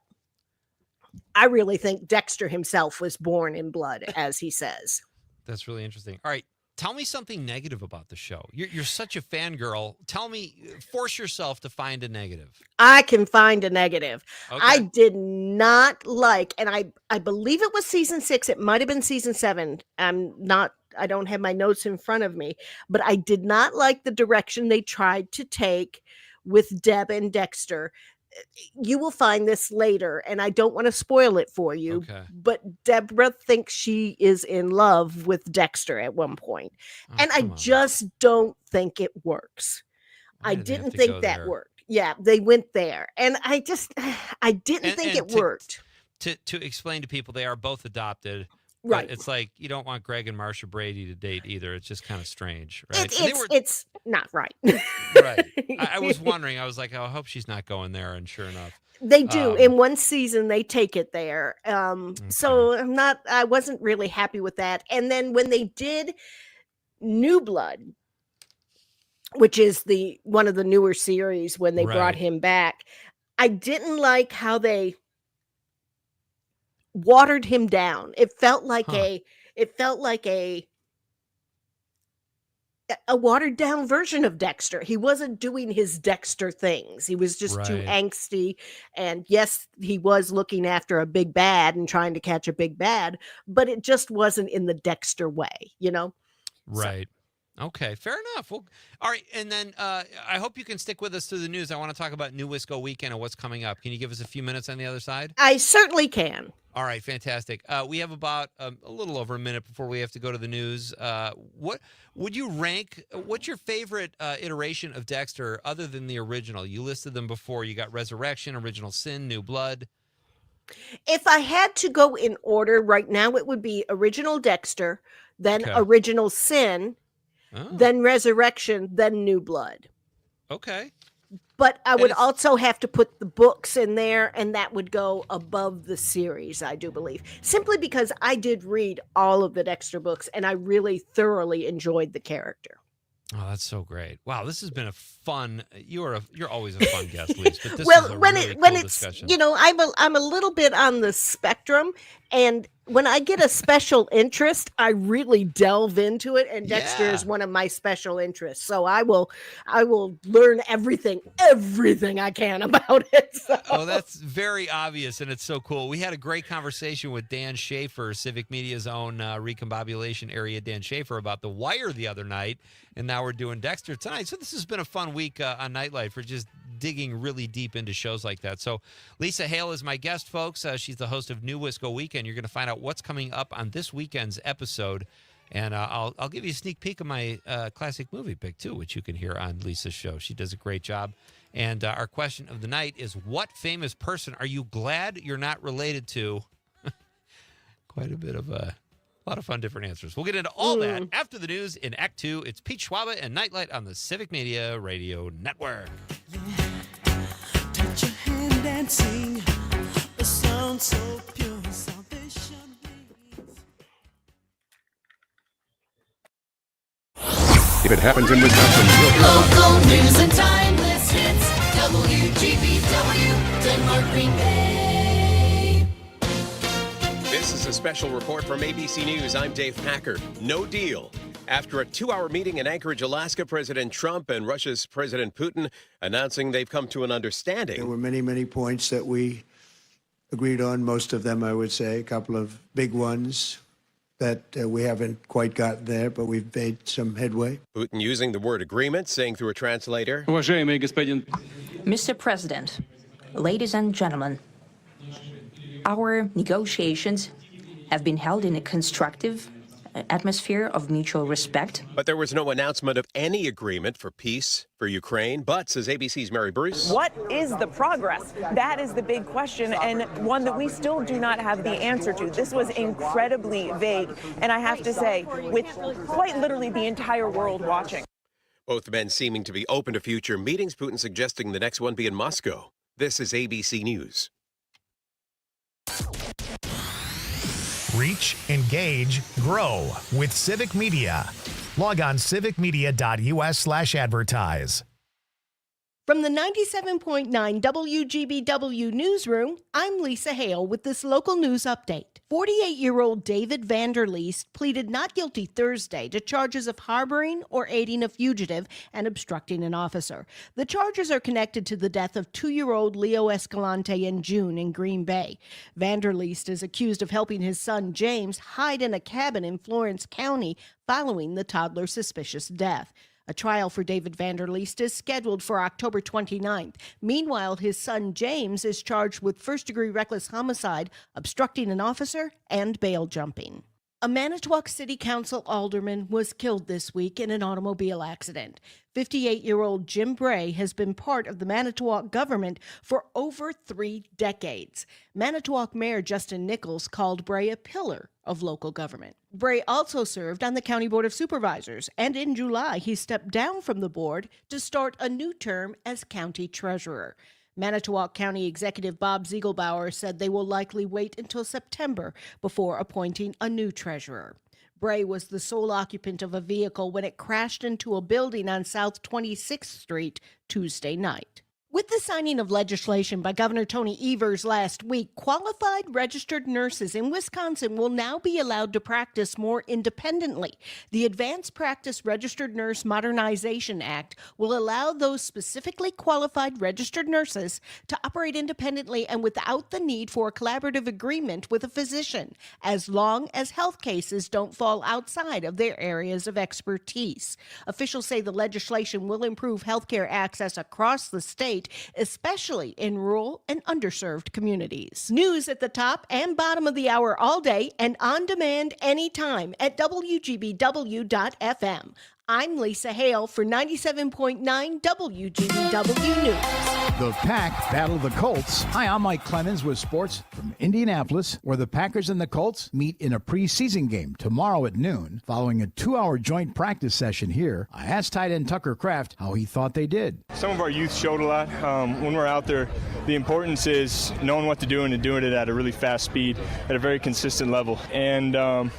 Speaker 3: I really think Dexter himself was born in blood, as he says.
Speaker 16: That's really interesting. All right. Tell me something negative about the show. You're such a fangirl. Tell me, force yourself to find a negative.
Speaker 3: I can find a negative.
Speaker 16: Okay.
Speaker 3: I did not like, and I believe it was season 6. It might have been season 7. I don't have my notes in front of me, but I did not like the direction they tried to take with Deb and Dexter. You will find this later, and I don't want to spoil it for you, but Deborah thinks she is in love with Dexter at one point. And I just don't think it works. I didn't think that worked. Yeah, they went there. And I didn't think it worked.
Speaker 16: To explain to people, they are both adopted.
Speaker 3: Right.
Speaker 16: It's like you don't want Greg and Marsha Brady to date either. It's just kind of strange, right?
Speaker 3: It's not right.
Speaker 16: Right. I was wondering. I was like, oh, I hope she's not going there. And sure enough,
Speaker 3: they do. In one season, they take it there. So I wasn't really happy with that. And then when they did New Blood, which is one of the newer series when they brought
Speaker 16: Right.
Speaker 3: him back, I didn't like how they watered him down. It felt like a watered down version of Dexter. He wasn't doing his Dexter things. He was just too
Speaker 16: Right.
Speaker 3: angsty. And yes, he was looking after a big bad and trying to catch a big bad, but it just wasn't in the Dexter way, you know?
Speaker 16: Right. Okay, fair enough. Well, all right, and then I hope you can stick with us through the news. I want to talk about New Wisco Weekend and what's coming up. Can you give us a few minutes on the other side?
Speaker 3: I certainly can.
Speaker 16: All right, fantastic. We have about a little over a minute before we have to go to the news. What would you rank? What's your favorite iteration of Dexter other than the original? You listed them before. You got Resurrection, Original Sin, New Blood.
Speaker 3: If I had to go in order right now, it would be Original Dexter, then
Speaker 16: Okay.
Speaker 3: Original Sin, then Resurrection, then New Blood.
Speaker 16: Okay.
Speaker 3: But I would also have to put the books in there, and that would go above the series, I do believe. Simply because I did read all of the Dexter books, and I really thoroughly enjoyed the character.
Speaker 16: Oh, that's so great! Wow, this has been a fun. You're always a fun guest, Lise. But this
Speaker 3: Well,
Speaker 16: is a
Speaker 3: when
Speaker 16: really
Speaker 3: it when
Speaker 16: cool
Speaker 3: it's
Speaker 16: discussion.
Speaker 3: I'm a little bit on the spectrum, and when I get a special interest, I really delve into it, and Dexter is one of my special interests. So I will learn everything I can about it. So.
Speaker 16: Oh, that's very obvious, and it's so cool. We had a great conversation with Dan Schaefer, Civic Media's own recombobulation area, Dan Schaefer, about The Wire the other night, and now we're doing Dexter tonight. So this has been a fun week on Nightlight for just digging really deep into shows like that. So Lisa Hale is my guest, folks. She's the host of New Wisco Weekend. You're going to find out what's coming up on this weekend's episode, and I'll give you a sneak peek of my classic movie pick, too, which you can hear on Lisa's show. She does a great job. And our question of the night is, what famous person are you glad you're not related to? Quite a bit of a lot of fun, different answers. We'll get into all that after the news in Act 2. It's Pete Schwaba and Nightlight on the Civic Media Radio Network.
Speaker 20: Touch your hand and sing a song so pure, salvation brings.
Speaker 15: If it happens in Wisconsin, we'll hear
Speaker 20: Local news and timeless hits. WGBW, Denmark, Green Bay.
Speaker 17: This is a special report from ABC News. I'm Dave Packard. No deal. After a 2-hour meeting in Anchorage, Alaska, President Trump and Russia's President Putin announcing they've come to an understanding.
Speaker 18: There were many, many points that we agreed on. Most of them, I would say, a couple of big ones that we haven't quite gotten there, but we've made some headway.
Speaker 17: Putin using the word agreement, saying through a translator.
Speaker 19: Mr. President, ladies and gentlemen, our negotiations have been held in a constructive atmosphere of mutual respect.
Speaker 17: But there was no announcement of any agreement for peace for Ukraine. But, says ABC's Mary Bruce.
Speaker 25: What is the progress? That is the big question, and one that we still do not have the answer to. This was incredibly vague, and I have to say, with quite literally the entire world watching.
Speaker 17: Both men seeming to be open to future meetings, Putin suggesting the next one be in Moscow. This is ABC News.
Speaker 6: Reach, engage, grow with Civic Media. Log on civicmedia.us/advertise.
Speaker 3: From the 97.9 WGBW Newsroom, I'm Lisa Hale with this local news update. 48-year-old David Vanderleest pleaded not guilty Thursday to charges of harboring or aiding a fugitive and obstructing an officer. The charges are connected to the death of 2-year-old Leo Escalante in June in Green Bay. Vanderleest is accused of helping his son James hide in a cabin in Florence County following the toddler's suspicious death. A trial for David Vanderleest is scheduled for October 29th. Meanwhile, his son James is charged with first-degree reckless homicide, obstructing an officer, and bail jumping. A Manitowoc City Council alderman was killed this week in an automobile accident. 58-year-old Jim Bray has been part of the Manitowoc government for over 3 decades. Manitowoc Mayor Justin Nichols called Bray a pillar of local government. Bray also served on the County Board of Supervisors, and in July he stepped down from the board to start a new term as county treasurer. Manitowoc County Executive Bob Ziegelbauer said they will likely wait until September before appointing a new treasurer. Bray was the sole occupant of a vehicle when it crashed into a building on South 26th Street Tuesday night. With the signing of legislation by Governor Tony Evers last week, qualified registered nurses in Wisconsin will now be allowed to practice more independently. The Advanced Practice Registered Nurse Modernization Act will allow those specifically qualified registered nurses to operate independently and without the need for a collaborative agreement with a physician, as long as health cases don't fall outside of their areas of expertise. Officials say the legislation will improve healthcare access across the state, especially in rural and underserved communities. News at the top and bottom of the hour all day and on demand anytime at WGBW.FM. I'm Lisa Hale for 97.9 WGBW News.
Speaker 1: The Pack battle the Colts. Hi, I'm Mike Clemens with sports from Indianapolis, where the Packers and the Colts meet in a preseason game tomorrow at noon. Following a 2-hour joint practice session here, I asked tight end Tucker Kraft how he thought they did.
Speaker 21: Some of our youth showed a lot. When we're out there, the importance is knowing what to do and doing it at a really fast speed at a very consistent level. And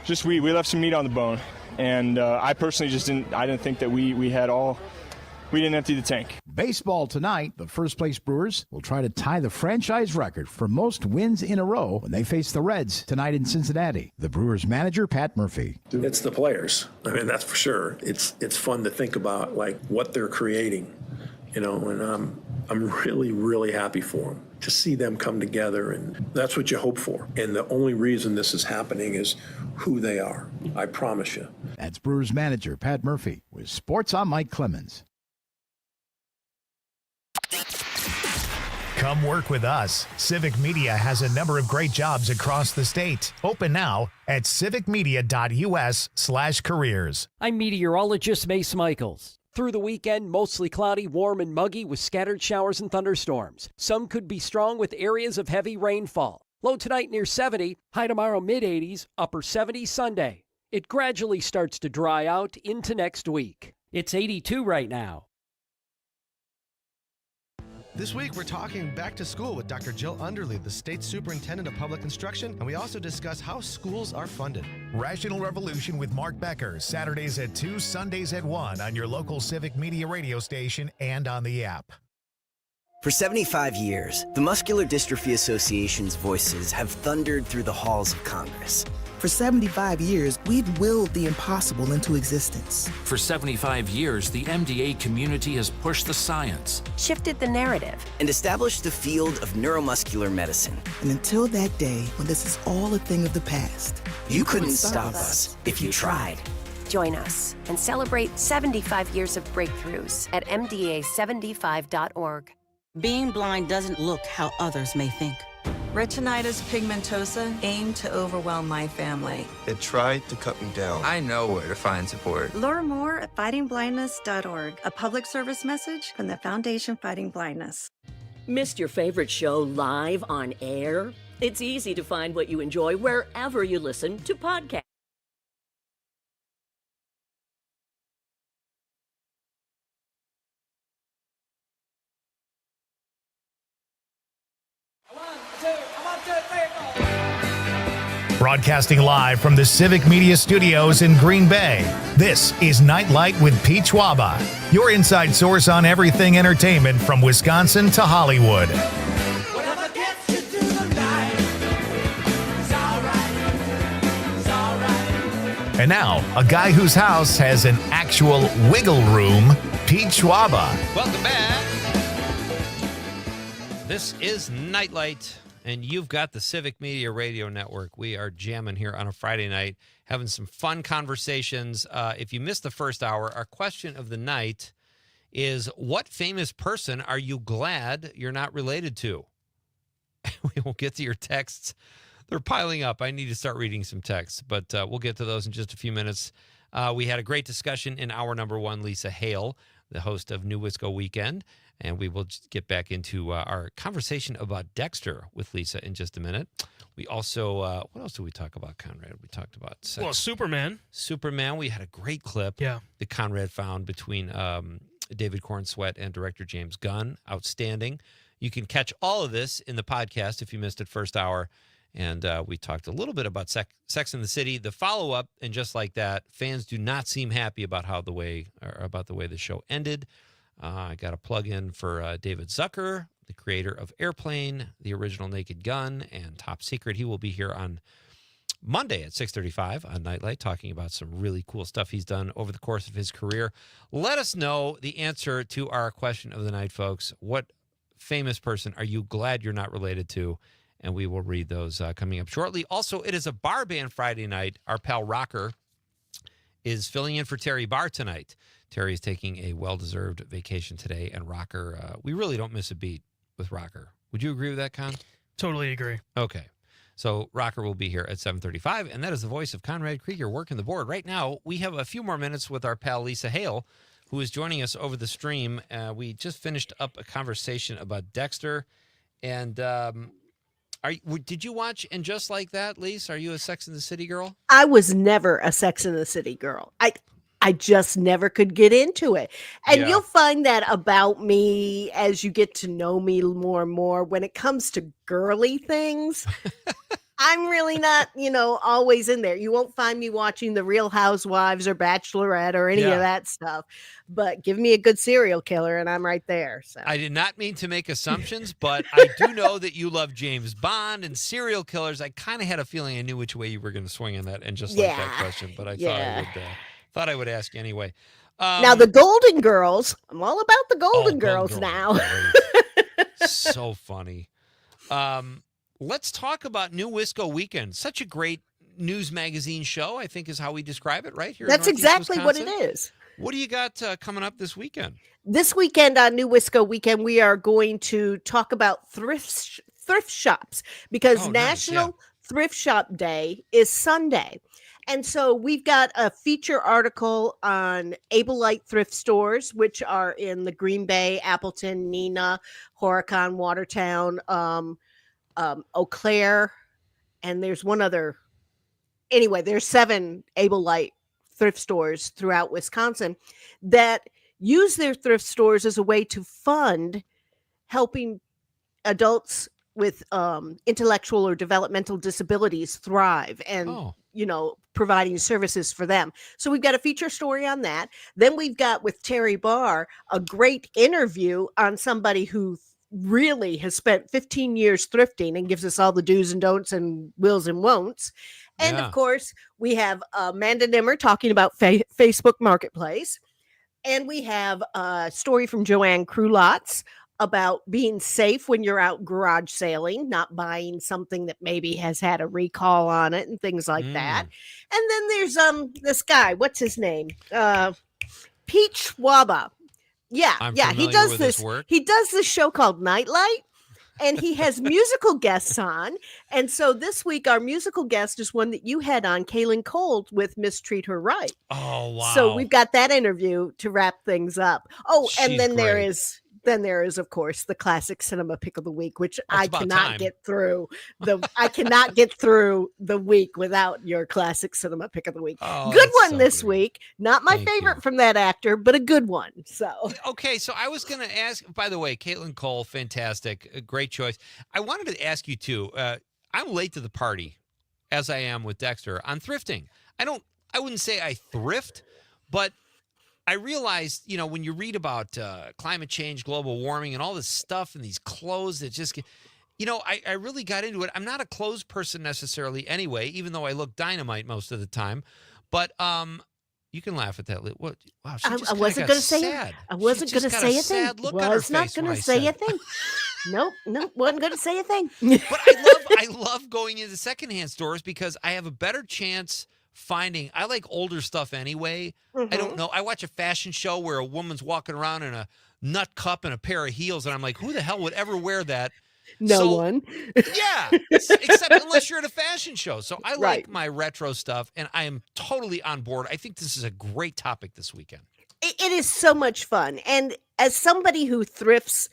Speaker 21: just we left some meat on the bone. And I personally just didn't think that we didn't empty the tank.
Speaker 1: Baseball tonight, the first-place Brewers will try to tie the franchise record for most wins in a row when they face the Reds tonight in Cincinnati. The Brewers manager, Pat Murphy.
Speaker 22: It's the players. I mean, that's for sure. It's fun to think about, like, what they're creating, and I'm really, really happy for them to see them come together, and that's what you hope for. And the only reason this is happening is who they are. I promise you.
Speaker 1: That's Brewers manager Pat Murphy. With sports, I'm Mike Clemens.
Speaker 6: Come work with us. Civic Media has a number of great jobs across the state. Open now at civicmedia.us/careers.
Speaker 5: I'm meteorologist Mace Michaels. Through the weekend, mostly cloudy, warm, and muggy with scattered showers and thunderstorms. Some could be strong with areas of heavy rainfall. Low tonight near 70, high tomorrow mid-80s, upper 70s Sunday. It gradually starts to dry out into next week. It's 82 right now.
Speaker 23: This week, we're talking back to school with Dr. Jill Underley, the state superintendent of public instruction, and we also discuss how schools are funded.
Speaker 6: Rational Revolution with Mark Becker, Saturdays at 2, Sundays at 1 on your local Civic Media radio station and on the app.
Speaker 24: For 75 years, the Muscular Dystrophy Association's voices have thundered through the halls of Congress.
Speaker 26: For 75 years, we've willed the impossible into existence.
Speaker 27: For 75 years, the MDA community has pushed the science,
Speaker 24: shifted the narrative, and established the field of neuromuscular medicine.
Speaker 26: And until that day, when this is all a thing of the past,
Speaker 24: you couldn't stop us if you tried.
Speaker 28: Join us and celebrate 75 years of breakthroughs at MDA75.org.
Speaker 29: Being blind doesn't look how others may think.
Speaker 30: Retinitis pigmentosa aimed to overwhelm my family.
Speaker 31: It tried to cut me down. I know where to find support.
Speaker 30: Learn more at fightingblindness.org, a public service message from the Foundation Fighting Blindness.
Speaker 12: Missed your favorite show live on air? It's easy to find what you enjoy wherever you listen to podcasts.
Speaker 6: Broadcasting live from the Civic Media Studios in Green Bay, this is Night Light with Pete Schwaba, your inside source on everything entertainment from Wisconsin to Hollywood. And now, a guy whose house has an actual wiggle room, Pete Schwaba.
Speaker 16: Welcome back. This is Night Light, and you've got the Civic Media Radio Network. We are jamming here on a Friday night, having some fun conversations. If you missed the first hour, our question of the night is, what famous person are you glad you're not related to? We will get to your texts. They're piling up. I need to start reading some texts, but we'll get to those in just a few minutes. We had a great discussion in hour number one. Lisa Hale, the host of New Wisco Weekend, and we will just get back into our conversation about Dexter with Lisa in just a minute. We also, what else did we talk about, Conrad? We talked about sex.
Speaker 14: Well, Superman.
Speaker 16: We had a great clip that Conrad found between David Corn Sweat and director James Gunn. Outstanding. You can catch all of this in the podcast if you missed it first hour. And we talked a little bit about Sex and the City. The follow-up, and just like that, fans do not seem happy about the way the show ended. I got a plug-in for David Zucker, the creator of Airplane, the original Naked Gun, and Top Secret. He will be here on Monday at 6:35 on Nightlight, talking about some really cool stuff he's done over the course of his career. Let us know the answer to our question of the night, folks. What famous person are you glad you're not related to? And we will read those coming up shortly. Also, it is a bar band Friday night. Our pal Rocker is filling in for Terry Barr tonight. Terry is taking a well-deserved vacation today, and Rocker, we really don't miss a beat with Rocker. Would you agree with that, Con?
Speaker 14: Totally agree.
Speaker 16: Okay. So Rocker will be here at 7:35, and that is the voice of Conrad Krieger working the board. Right now, we have a few more minutes with our pal Lisa Hale, who is joining us over the stream. We just finished up a conversation about Dexter, and did you watch And Just Like That, Lisa? Are you a Sex and the City girl?
Speaker 3: I was never a Sex and the City girl. I just never could get into it. And
Speaker 16: Yeah.
Speaker 3: you'll find that about me as you get to know me more and more. When it comes to girly things, I'm really not, always in there. You won't find me watching The Real Housewives or Bachelorette or any
Speaker 16: Yeah.
Speaker 3: of that stuff. But give me a good serial killer and I'm right there. So
Speaker 16: I did not mean to make assumptions, but I do know that you love James Bond and serial killers. I kind of had a feeling I knew which way you were going to swing on that, and just like that question. But I thought I would ask anyway.
Speaker 3: Now the Golden Girls, I'm all about the Golden Girls now.
Speaker 16: So funny. Let's talk about New Wisco Weekend. Such a great news magazine show, I think is how we describe it right here.
Speaker 3: That's
Speaker 16: in Northeast
Speaker 3: exactly what it
Speaker 16: Wisconsin.
Speaker 3: is.
Speaker 16: What do you got coming up this weekend?
Speaker 3: This weekend on New Wisco Weekend, we are going to talk about thrift shops because National Thrift Shop Day is Sunday. And so we've got a feature article on Able-Lite thrift stores, which are in the Green Bay, Appleton, Neenah, Horicon, Watertown, Eau Claire, and there's one other. Anyway, there's 7 Able-Lite thrift stores throughout Wisconsin that use their thrift stores as a way to fund helping adults with intellectual or developmental disabilities thrive and, providing services for them. So we've got a feature story on that. Then we've got with Terry Barr, a great interview on somebody who really has spent 15 years thrifting and gives us all the do's and don'ts and wills and won'ts. And of course, we have Amanda Nimmer talking about Facebook Marketplace. And we have a story from Joanne Krulotz about being safe when you're out garage sailing, not buying something that maybe has had a recall on it and things like that. And then there's this guy, what's his name? Pete Schwaba. Yeah, he does this. He does this show called Nightlight, and he has musical guests on. And so this week, our musical guest is one that you had on, Kaylin Cole with Mistreat Her Right.
Speaker 16: Oh, wow.
Speaker 3: So we've got that interview to wrap things up. Oh, and
Speaker 16: She's
Speaker 3: then
Speaker 16: great.
Speaker 3: there is, of course, the classic cinema pick of the week, which I
Speaker 16: about
Speaker 3: cannot
Speaker 16: time.
Speaker 3: get through. I cannot get through the week without your classic cinema pick of the week.
Speaker 16: Oh,
Speaker 3: good
Speaker 16: that's
Speaker 3: one
Speaker 16: so
Speaker 3: this
Speaker 16: great.
Speaker 3: week. Not my
Speaker 16: Thank
Speaker 3: favorite
Speaker 16: you.
Speaker 3: from that actor, but a good one. So
Speaker 16: Okay, so I was going to ask, by the way, Caitlin Cole, fantastic, a great choice. I wanted to ask you too, I'm late to the party, as I am with Dexter, on thrifting. I wouldn't say I thrift, but I realized, when you read about climate change, global warming, and all this stuff and these clothes that just get, I really got into it. I'm not a clothes person necessarily anyway, even though I look dynamite most of the time. But you can laugh at that. What? Wow, she just
Speaker 3: I wasn't
Speaker 16: going to
Speaker 3: say it. I wasn't going to say a thing. Was not going to say a thing. Nope, wasn't going to say a thing.
Speaker 16: But I love going into secondhand stores because I have a better chance finding. I like older stuff anyway. I don't know. I watch a fashion show where a woman's walking around in a nut cup and a pair of heels, and I'm like, who the hell would ever wear that?
Speaker 3: No one.
Speaker 16: Yeah, except unless you're at a fashion show. So I like my retro stuff, and I am totally on board. I think this is a great topic this weekend.
Speaker 3: It is so much fun. And as somebody who thrifts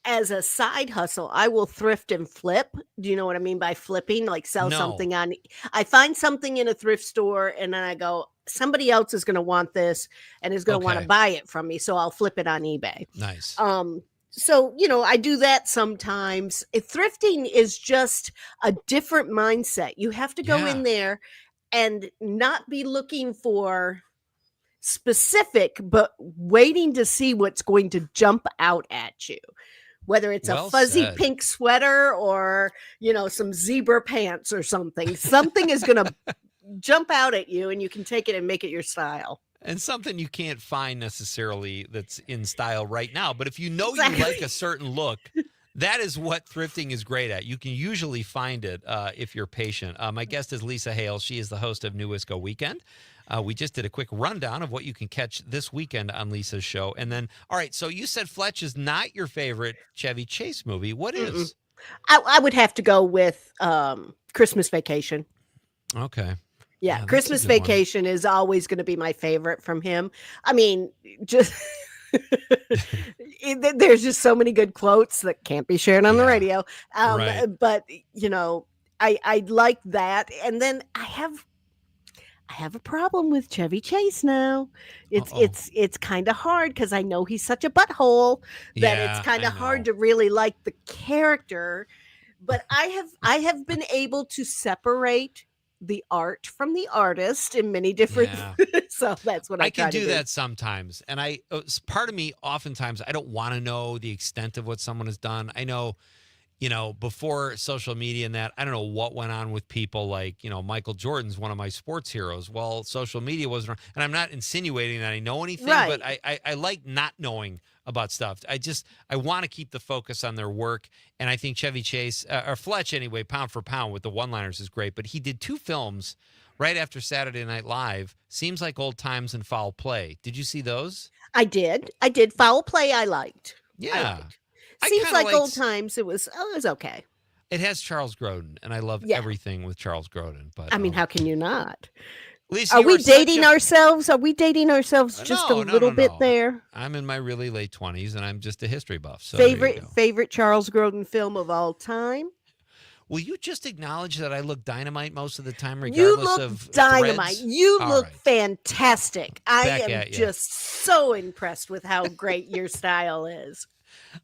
Speaker 3: as a side hustle, I will thrift and flip. Do you know what I mean by flipping? Like sell something on. I find something in a thrift store and then I go, somebody else is going to want this and is going to want to buy it from me. So I'll flip it on eBay.
Speaker 16: Nice.
Speaker 3: So, I do that sometimes. Thrifting is just a different mindset. You have to go in there and not be looking for specific, but waiting to see what's going to jump out at you. Whether it's
Speaker 16: Well
Speaker 3: a fuzzy
Speaker 16: said.
Speaker 3: pink sweater or, some zebra pants or something. Something is going to jump out at you, and you can take it and make it your style.
Speaker 16: And something you can't find necessarily that's in style right now. But if you know you
Speaker 3: Exactly.
Speaker 16: like a certain look, that is what thrifting is great at. You can usually find it if you're patient. My guest is Lisa Hale. She is the host of New Wisco Weekend. We just did a quick rundown of what you can catch this weekend on Lisa's show. And then, all right, so you said Fletch is not your favorite Chevy Chase movie. What is?
Speaker 3: I would have to go with Christmas Vacation.
Speaker 16: Okay.
Speaker 3: Yeah,
Speaker 16: that's a
Speaker 3: Christmas
Speaker 16: good one.
Speaker 3: Vacation is always going to be my favorite from him. I mean, just there's just so many good quotes that can't be shared on the radio.
Speaker 16: Right.
Speaker 3: But I like that, and then I have a problem with Chevy Chase now. It's kind of hard because I know he's such a butthole that
Speaker 16: Yeah,
Speaker 3: it's kind
Speaker 16: I
Speaker 3: of hard to really like the character. But I have been able to separate the art from the artist in many different. So that's what I
Speaker 16: can
Speaker 3: try to
Speaker 16: do that sometimes. And part of me, oftentimes, I don't want to know the extent of what someone has done. I know, before social media and that, I don't know what went on with people like, Michael Jordan's one of my sports heroes. Well, social media wasn't around. And I'm not insinuating that I know anything, but I like not knowing about stuff. I want to keep the focus on their work. And I think Chevy Chase, or Fletch anyway, pound for pound with the one-liners is great. But he did 2 films right after Saturday Night Live, Seems Like Old Times and Foul Play. Did you see those?
Speaker 3: I did. Foul Play I liked.
Speaker 16: Yeah.
Speaker 3: Seems Like Old Times. It was okay.
Speaker 16: It has Charles Grodin, and I love everything with Charles Grodin. But
Speaker 3: I mean, how can you not?
Speaker 16: Lisa,
Speaker 3: Are we dating ourselves? Are we dating ourselves just a little bit there?
Speaker 16: I'm in my really late 20s, and I'm just a history buff. So
Speaker 3: favorite Charles Grodin film of all time?
Speaker 16: Will you just acknowledge that I look dynamite most of the time,
Speaker 3: You
Speaker 16: regardless
Speaker 3: look
Speaker 16: of
Speaker 3: dynamite.
Speaker 16: threads?
Speaker 3: You
Speaker 16: All
Speaker 3: look
Speaker 16: right.
Speaker 3: fantastic. I
Speaker 16: Back
Speaker 3: am
Speaker 16: at ya.
Speaker 3: just so impressed with how great your style is.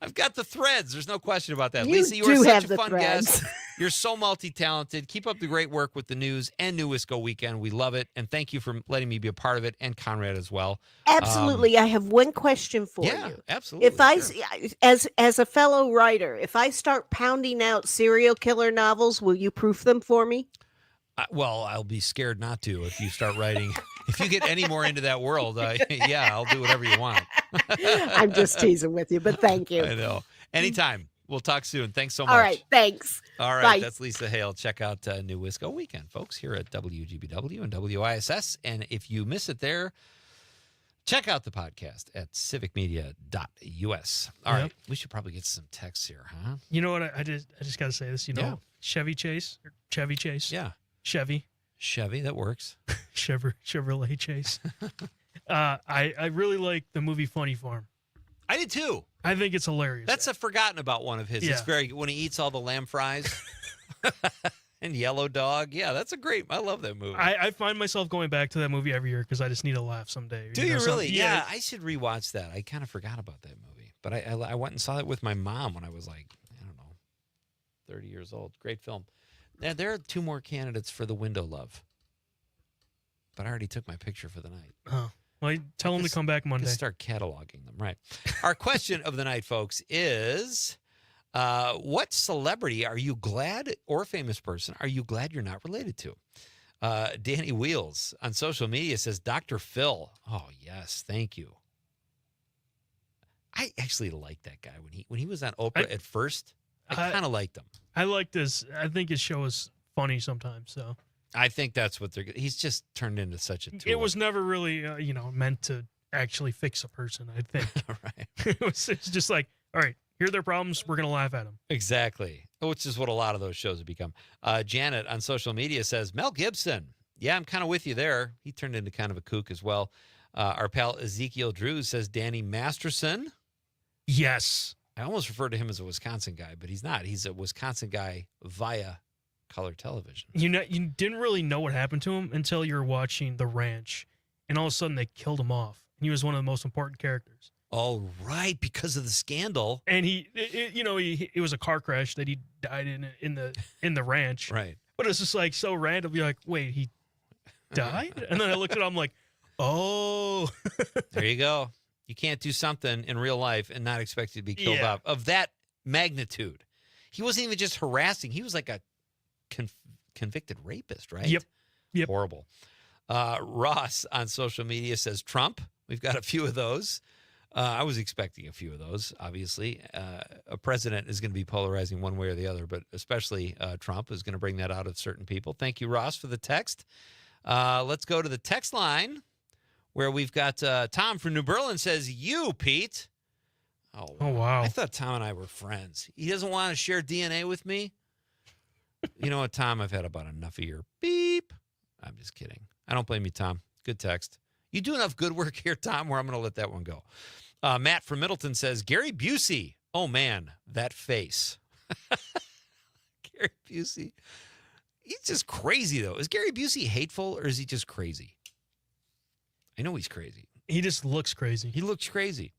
Speaker 16: I've got the threads. There's no question about that.
Speaker 3: You
Speaker 16: Lisa, you
Speaker 3: do
Speaker 16: are
Speaker 3: have
Speaker 16: such a
Speaker 3: the
Speaker 16: fun
Speaker 3: threads.
Speaker 16: guest. You're so multi-talented. Keep up the great work with the news and New Wisco Weekend. We love it. And thank you for letting me be a part of it, and Conrad as well.
Speaker 3: Absolutely. I have one question for you.
Speaker 16: Absolutely.
Speaker 3: If as a fellow writer, if I start pounding out serial killer novels, will you proof them for me?
Speaker 16: Well, I'll be scared not to if you start writing. If you get any more into that world, I'll do whatever you want.
Speaker 3: I'm just teasing with you, but thank you.
Speaker 16: I know. Anytime. We'll talk soon. Thanks so much.
Speaker 3: All right. Thanks.
Speaker 16: All right.
Speaker 3: Bye.
Speaker 16: That's Lisa Hale. Check out New Wisco Weekend, folks, here at WGBW and WISS. And if you miss it there, check out the podcast at civicmedia.us. All right. We should probably get some texts here, huh?
Speaker 14: You know what? I just got to say this. Chevy Chase.
Speaker 16: Yeah.
Speaker 14: Chevy,
Speaker 16: that works.
Speaker 14: Chevrolet Chase. I really like the movie Funny Farm.
Speaker 16: I did too.
Speaker 14: I think it's hilarious.
Speaker 16: That's a forgotten about one of his.
Speaker 14: Yeah.
Speaker 16: It's very when he eats all the lamb fries and Yellow Dog. Yeah, that's a great. I love that movie.
Speaker 14: I find myself going back to that movie every year because I just need a laugh someday.
Speaker 16: Do you really?
Speaker 14: So,
Speaker 16: Yeah, I should rewatch that. I kind of forgot about that movie, but I went and saw it with my mom when I was like, I don't know, 30 years old. Great film. Yeah, there are 2 more candidates for the Window Love, but I already took my picture for the night.
Speaker 14: Oh. Well, tell them to come back Monday.
Speaker 16: Start cataloging them, right? Our question of the night, folks, is what celebrity are you glad, or famous person, are you glad you're not related to? Danny Wheels on social media says Dr. Phil. Oh, yes. Thank you. I actually liked that guy when he was on Oprah at first. I kind of liked him.
Speaker 14: I like this. I think his show is funny sometimes. So
Speaker 16: I think that's what he's just turned into such a tool.
Speaker 14: It was never really, meant to actually fix a person, I think.
Speaker 16: Right.
Speaker 14: It's just like, all right, here are their problems. We're going to laugh at them.
Speaker 16: Exactly. Which is what a lot of those shows have become. Janet on social media says, Mel Gibson. Yeah, I'm kind of with you there. He turned into kind of a kook as well. Our pal Ezekiel Drews says Danny Masterson.
Speaker 14: Yes.
Speaker 16: I almost refer to him as a Wisconsin guy, but he's not. He's a Wisconsin guy via color television.
Speaker 14: You didn't really know what happened to him until you were watching The Ranch, and all of a sudden they killed him off. And he was one of the most important characters.
Speaker 16: Oh, right, because of the scandal.
Speaker 14: And it was a car crash that he died in the ranch.
Speaker 16: Right.
Speaker 14: But it's just like so random. You're like, wait, he died? And then I looked at it, I'm like, oh.
Speaker 16: There you go. You can't do something in real life and not expect it to be killed off of that magnitude. He wasn't even just harassing. He was like a convicted rapist, right?
Speaker 14: Yep.
Speaker 16: Horrible. Ross on social media says Trump. We've got a few of those. I was expecting a few of those, obviously. A president is going to be polarizing one way or the other, but especially Trump is going to bring that out of certain people. Thank you, Ross, for the text. Let's go to the text line where we've got Tom from New Berlin says, you, Pete. Oh,
Speaker 14: wow.
Speaker 16: I thought Tom and I were friends. He doesn't want to share DNA with me. You know what, Tom? I've had about enough of your beep. I'm just kidding. I don't blame you, Tom. Good text. You do enough good work here, Tom, where I'm going to let that one go. Matt from Middleton says, Gary Busey. Oh, man, that face. Gary Busey. He's just crazy, though. Is Gary Busey hateful, or is he just crazy? I know he's crazy.
Speaker 14: He just looks crazy.
Speaker 16: He looks crazy.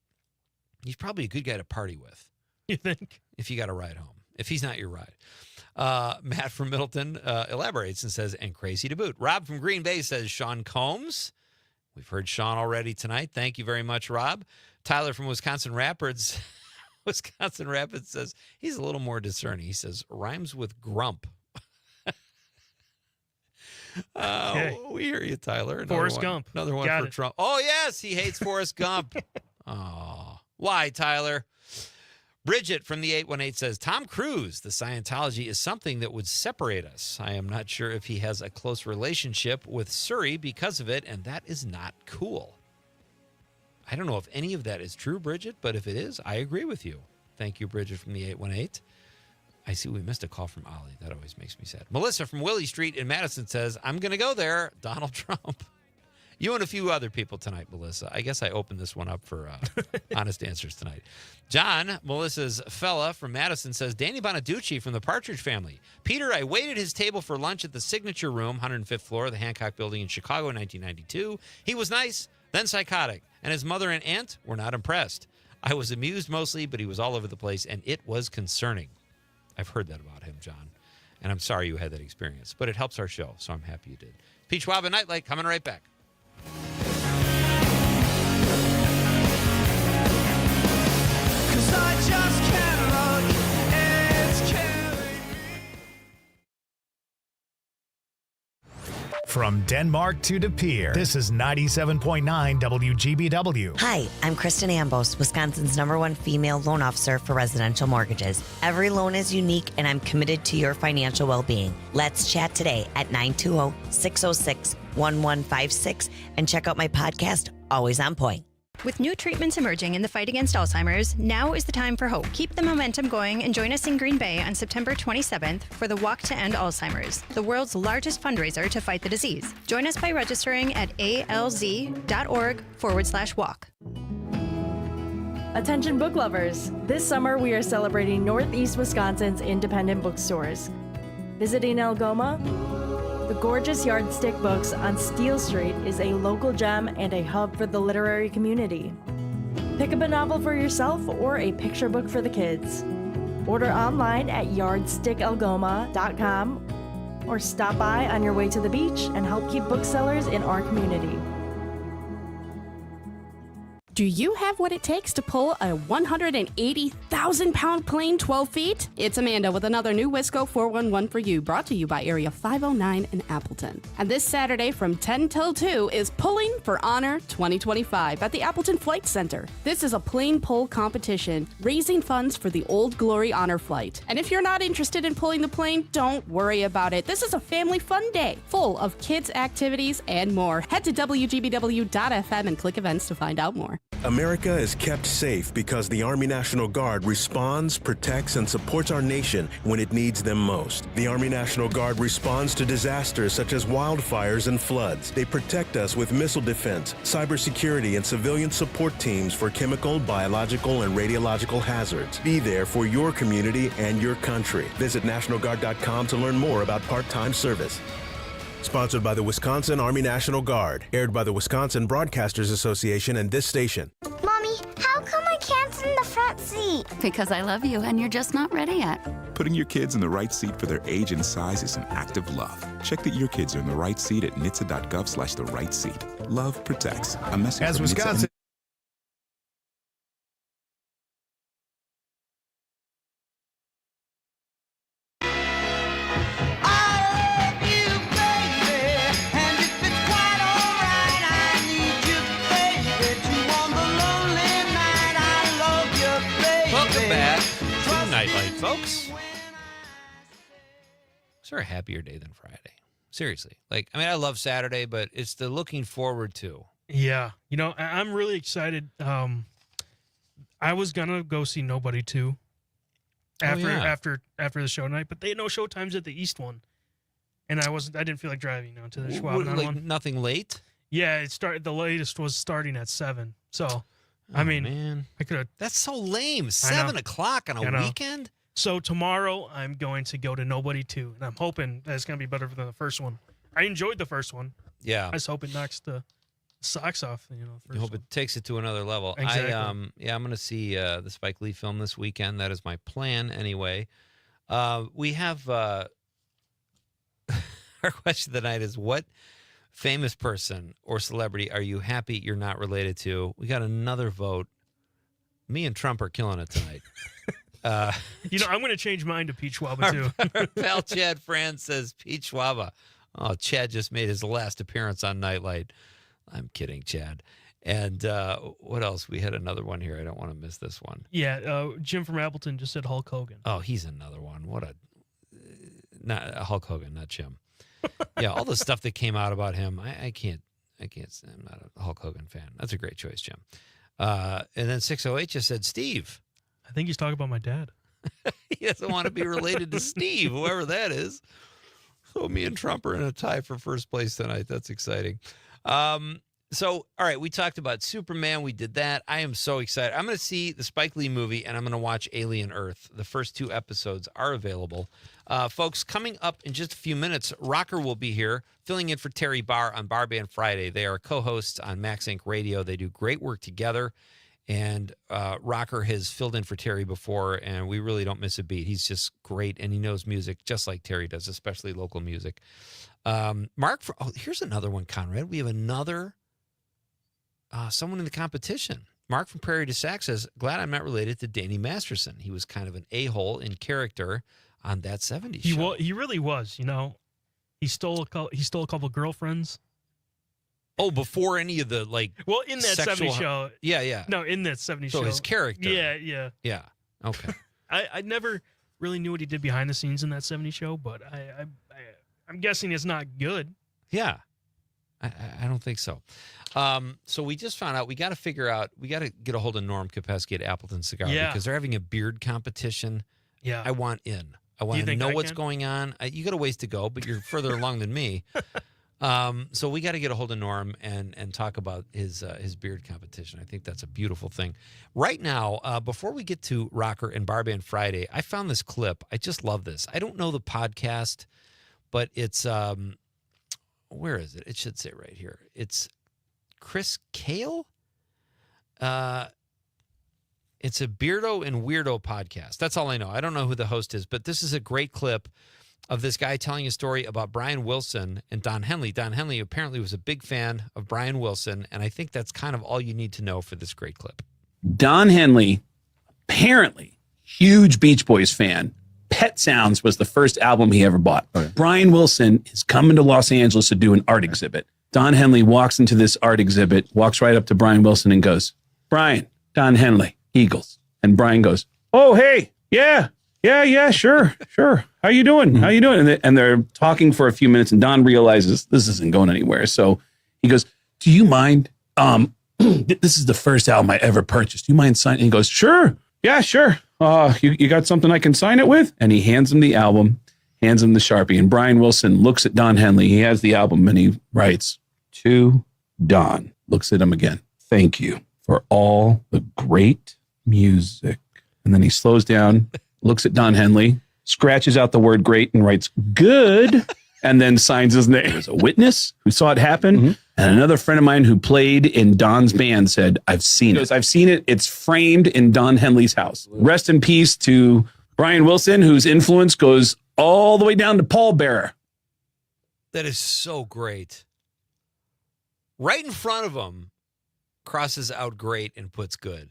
Speaker 16: He's probably a good guy to party with.
Speaker 14: You think?
Speaker 16: If you got a ride home. If he's not your ride. Matt from Middleton elaborates and says, and crazy to boot. Rob from Green Bay says, Sean Combs. We've heard Sean already tonight. Thank you very much, Rob. Tyler from Wisconsin Rapids says, he's a little more discerning. He says, rhymes with grump.
Speaker 14: Okay.
Speaker 16: We hear you, Tyler.
Speaker 14: Forrest Gump.
Speaker 16: Another one for Trump. Oh, yes, he hates Forrest Gump. Oh, why, Tyler? Bridget from the 818 says, Tom Cruise, the Scientology is something that would separate us. I am not sure if he has a close relationship with Suri because of it, and that is not cool. I don't know if any of that is true, Bridget, but if it is, I agree with you. Thank you, Bridget from the 818. I see we missed a call from Ollie. That always makes me sad. Melissa from Willie Street in Madison says, I'm going to go there, Donald Trump. You and a few other people tonight, Melissa. I guess I opened this one up for honest answers tonight. John, Melissa's fella from Madison, says, Danny Bonaducci from the Partridge Family. Peter, I waited his table for lunch at the Signature Room, 105th floor of the Hancock Building in Chicago in 1992. He was nice, then psychotic, and his mother and aunt were not impressed. I was amused mostly, but he was all over the place, and it was concerning. I've heard that about him, John, and I'm sorry you had that experience, but it helps our show, so I'm happy you did. Pete Schwaba, Nightlight, coming right back.
Speaker 6: From Denmark to De Pere, this is 97.9 WGBW.
Speaker 2: Hi, I'm Kristen Ambos, Wisconsin's #1 female loan officer for residential mortgages. Every loan is unique, and I'm committed to your financial well-being. Let's chat today at 920-606-1156 and check out my podcast, Always On Point.
Speaker 4: With new treatments emerging in the fight against Alzheimer's, now is the time for hope. Keep the momentum going and join us in Green Bay on September 27th for the Walk to End Alzheimer's, the world's largest fundraiser to fight the disease. Join us by registering at alz.org/walk.
Speaker 7: Attention book lovers! This summer we are celebrating Northeast Wisconsin's independent bookstores. Visiting Algoma? The gorgeous Yardstick Books on Steel Street is a local gem and a hub for the literary community. Pick up a novel for yourself or a picture book for the kids. Order online at yardstickalgoma.com or stop by on your way to the beach and help keep booksellers in our community.
Speaker 8: Do you have what it takes to pull a 180,000-pound plane 12 feet? It's Amanda with another new Wisco 411 for you, brought to you by Area 509 in Appleton. And this Saturday from 10 till 2 is Pulling for Honor 2025 at the Appleton Flight Center. This is a plane pull competition, raising funds for the Old Glory Honor Flight. And if you're not interested in pulling the plane, don't worry about it. This is a family fun day, full of kids' activities and more. Head to WGBW.FM and click events to find out more.
Speaker 9: America is kept safe because the Army National Guard responds, protects, and supports our nation when it needs them most. The Army National Guard responds to disasters such as wildfires and floods. They protect us with missile defense, cybersecurity, and civilian support teams for chemical, biological, and radiological hazards. Be there for your community and your country. Visit NationalGuard.com to learn more about part-time service. Sponsored by the Wisconsin Army National Guard. Aired by the Wisconsin Broadcasters Association and this station.
Speaker 10: Mommy, how come me. Because I love you and you're just not ready yet.
Speaker 11: Putting your kids in the right seat for their age and size is an act of love. Check that your kids are in the right seat at nhtsa.gov/the right seat. Love protects. A message
Speaker 6: As
Speaker 11: from
Speaker 6: Wisconsin.
Speaker 16: Welcome back to Nightlight, folks. Is there a happier day than Friday? Seriously. Like, I mean, I love Saturday, but it's the looking forward to.
Speaker 14: Yeah. You know, I'm really excited. I was going to go see Nobody 2 after the show night, but they had no show times at the East one. And I didn't feel like driving to the Schwaba one.
Speaker 16: Nothing late?
Speaker 14: Yeah, the latest was starting at 7. So, I mean,
Speaker 16: man.
Speaker 14: I could have.
Speaker 16: That's so lame. 7 o'clock on a weekend?
Speaker 14: So tomorrow I'm going to go to Nobody 2, and I'm hoping that it's going to be better than the first one. I enjoyed the first one.
Speaker 16: Yeah.
Speaker 14: I just hope it knocks the socks off.
Speaker 16: I hope it takes it to another level.
Speaker 14: Exactly.
Speaker 16: I'm going to see the Spike Lee film this weekend. That is my plan anyway. We have our question tonight is, what famous person or celebrity are you happy you're not related to? We got another vote. Me and Trump are killing it tonight.
Speaker 14: I'm going to change mine to Pete Schwaba, too.
Speaker 16: Our pal Chad Franz says Pete Schwaba. Oh, Chad just made his last appearance on Nightlight. I'm kidding, Chad. And what else? We had another one here. I don't want to miss this one.
Speaker 14: Yeah, Jim from Appleton just said Hulk Hogan.
Speaker 16: Oh, he's another one. Not Hulk Hogan, not Jim. Yeah, all the stuff that came out about him, I can't. I'm not a Hulk Hogan fan. That's a great choice, Jim. And then 608 just said Steve.
Speaker 14: I think he's talking about my dad.
Speaker 16: He doesn't want to be related to Steve, whoever that is. So me and Trump are in a tie for first place tonight. That's exciting. So, all right, we talked about Superman. We did that. I am so excited. I'm going to see the Spike Lee movie, and I'm going to watch Alien Earth. The first 2 episodes are available. Folks, coming up in just a few minutes, Rocker will be here, filling in for Terry Barr on Bar Band Friday. They are co-hosts on Max Inc. Radio. They do great work together. And Rocker has filled in for Terry before, and we really don't miss a beat. He's just great, and he knows music just like Terry does, especially local music. Here's another one, Conrad. We have another someone in the competition. Mark from Prairie du Sac says, glad I'm not related to Danny Masterson. He was kind of an a-hole in character on That 70s Show.
Speaker 14: He really was, He stole a couple girlfriends.
Speaker 16: Oh, before any of the,
Speaker 14: in that
Speaker 16: sexual...
Speaker 14: 70s show.
Speaker 16: Yeah.
Speaker 14: No, in that 70s show.
Speaker 16: So his character.
Speaker 14: Yeah.
Speaker 16: Yeah. Okay.
Speaker 14: I never really knew what he did behind the scenes in that 70s show, but I'm guessing it's not good.
Speaker 16: Yeah. I don't think so. So we just found out we got to get a hold of Norm Kopesky at Appleton Cigar because they're having a beard competition.
Speaker 14: Yeah.
Speaker 16: I want in. I want to know what's going on. You got a ways to go, but you're further along than me. So we got to get a hold of Norm and talk about his beard competition. I think that's a beautiful thing. Right now, before we get to Rocker and Bar Band Friday, I found this clip. I just love this. I don't know the podcast, but it's where is it? It should say right here. It's Chris Kale. It's a Beardo and Weirdo podcast. That's all I know. I don't know who the host is, but this is a great clip of this guy telling a story about Brian Wilson and Don Henley. Don Henley apparently was a big fan of Brian Wilson, and I think that's kind of all you need to know for this great clip.
Speaker 13: Don Henley, apparently, huge Beach Boys fan. Pet Sounds was the first album he ever bought. Okay. Brian Wilson is coming to Los Angeles to do an art exhibit. Don Henley walks into this art exhibit, walks right up to Brian Wilson and goes, Brian, Don Henley, Eagles. And Brian goes, oh, hey, yeah, sure. How you doing? And they're talking for a few minutes, and Don realizes this isn't going anywhere. So he goes, do you mind? This is the first album I ever purchased. Do you mind signing? And he goes, sure. Yeah, sure. You got something I can sign it with? And he hands him the album, hands him the Sharpie. And Brian Wilson looks at Don Henley. He has the album and he writes, to Don, looks at him again. Thank you for all the great music. And then he slows down, looks at Don Henley, scratches out the word great and writes good, and then signs his name as a witness who saw it happen. Mm-hmm. And another friend of mine who played in Don's band said, I've seen it. I've seen it. It's framed in Don Henley's house. Rest in peace to Brian Wilson, whose influence goes all the way down to Paul Bearer.
Speaker 16: That is so great. Right in front of him, crosses out great and puts good.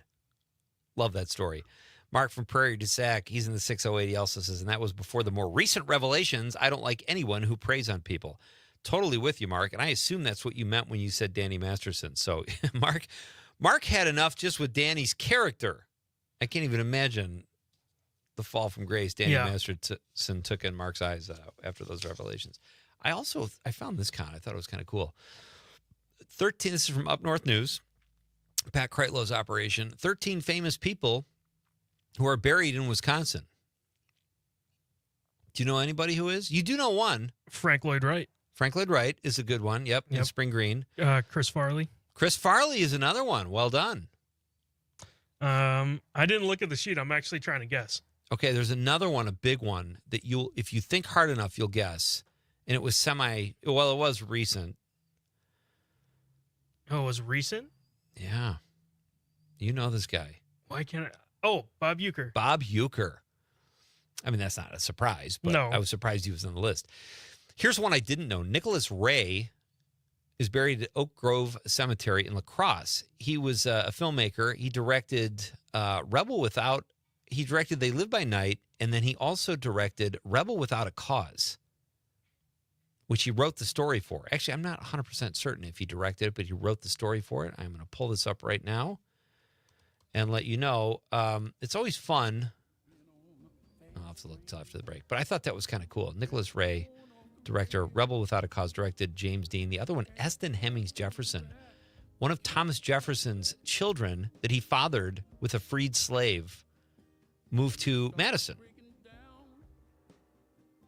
Speaker 16: Love that story. Mark from Prairie du Sac, he's in the 608. He also says, and that was before the more recent revelations. I don't like anyone who preys on people. Totally with you, Mark. And I assume that's what you meant when you said Danny Masterson. So, Mark had enough just with Danny's character. I can't even imagine the fall from grace Danny Masterson took in Mark's eyes after those revelations. I found this count. I thought it was kind of cool. 13, this is from Up North News, Pat Kreitlow's operation. 13 famous people who are buried in Wisconsin. Do you know anybody who is? You do know one.
Speaker 14: Frank Lloyd Wright.
Speaker 16: Frank Lloyd Wright is a good one. Yep. In Spring Green.
Speaker 14: Chris Farley.
Speaker 16: Chris Farley is another one. Well done.
Speaker 14: I didn't look at the sheet. I'm actually trying to guess.
Speaker 16: Okay, there's another one, a big one, that if you think hard enough, you'll guess. And it was it was recent.
Speaker 14: Oh, it was recent?
Speaker 16: Yeah. You know this guy.
Speaker 14: Why can't I? Oh, Bob Uecker.
Speaker 16: Bob Uecker. I mean, that's not a surprise, but
Speaker 14: no.
Speaker 16: I was surprised he was on the list. Here's one I didn't know. Nicholas Ray is buried at Oak Grove Cemetery in La Crosse. He was a filmmaker. He directed He directed They Live by Night, and then he also directed Rebel Without a Cause, which he wrote the story for. Actually, I'm not 100% certain if he directed it, but he wrote the story for it. I'm going to pull this up right now and let you know. It's always fun. I'll have to look until after the break. But I thought that was kind of cool. Nicholas Ray, director, Rebel Without a Cause, directed James Dean. The other one, Eston Hemmings Jefferson, one of Thomas Jefferson's children that he fathered with a freed slave, moved to Madison.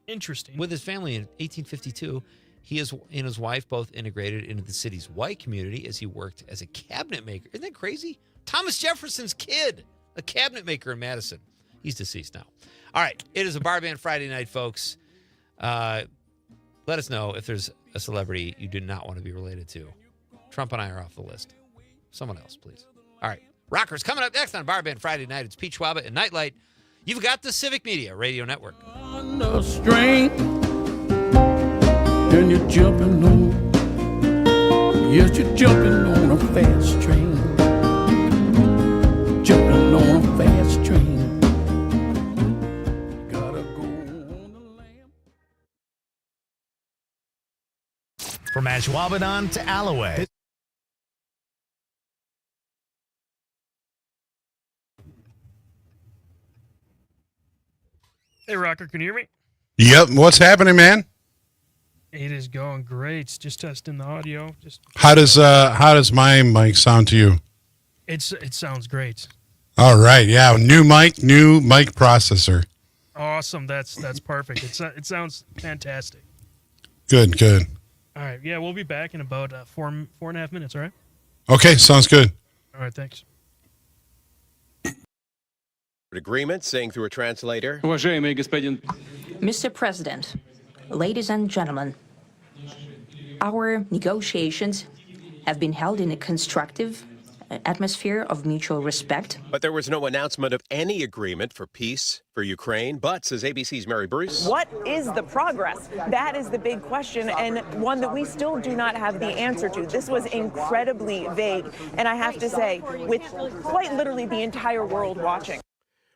Speaker 14: Interesting.
Speaker 16: With his family in 1852, he and his wife both integrated into the city's white community as he worked as a cabinet maker. Isn't that crazy? Thomas Jefferson's kid, a cabinet maker in Madison. He's deceased now. All right, it is a Bar Band Friday night, folks. Let us know if there's a celebrity you do not want to be related to. Trump and I are off the list. Someone else, please. All right, Rockers coming up next on Bar Band Friday night. It's Pete Schwaba and Nite Lite. You've got the Civic Media Radio Network.
Speaker 1: On the string, and you're jumping on. Yes, you're jumping on a fast train. Jumping on a fast train. Gotta go on the lamb.
Speaker 6: From Ashwaubenon to Alloway.
Speaker 14: Hey, Rocker, can you hear me?
Speaker 5: Yep. What's happening, man?
Speaker 14: It is going great. Just testing the audio.
Speaker 5: How does my mic sound to you?
Speaker 14: It sounds great.
Speaker 5: All right. Yeah. New mic processor.
Speaker 14: Awesome. That's perfect. It sounds fantastic.
Speaker 5: Good.
Speaker 14: All right. Yeah, we'll be back in about 4.5 minutes. All right.
Speaker 5: Okay. Sounds good.
Speaker 14: All right. Thanks.
Speaker 15: Agreement, saying through a translator.
Speaker 17: Mr. President, ladies and gentlemen, our negotiations have been held in a constructive atmosphere of mutual respect.
Speaker 15: But there was no announcement of any agreement for peace for Ukraine. But, says ABC's Mary Bruce,
Speaker 18: what is the progress? That is the big question, and one that we still do not have the answer to. This was incredibly vague, and I have to say, with quite literally the entire world watching.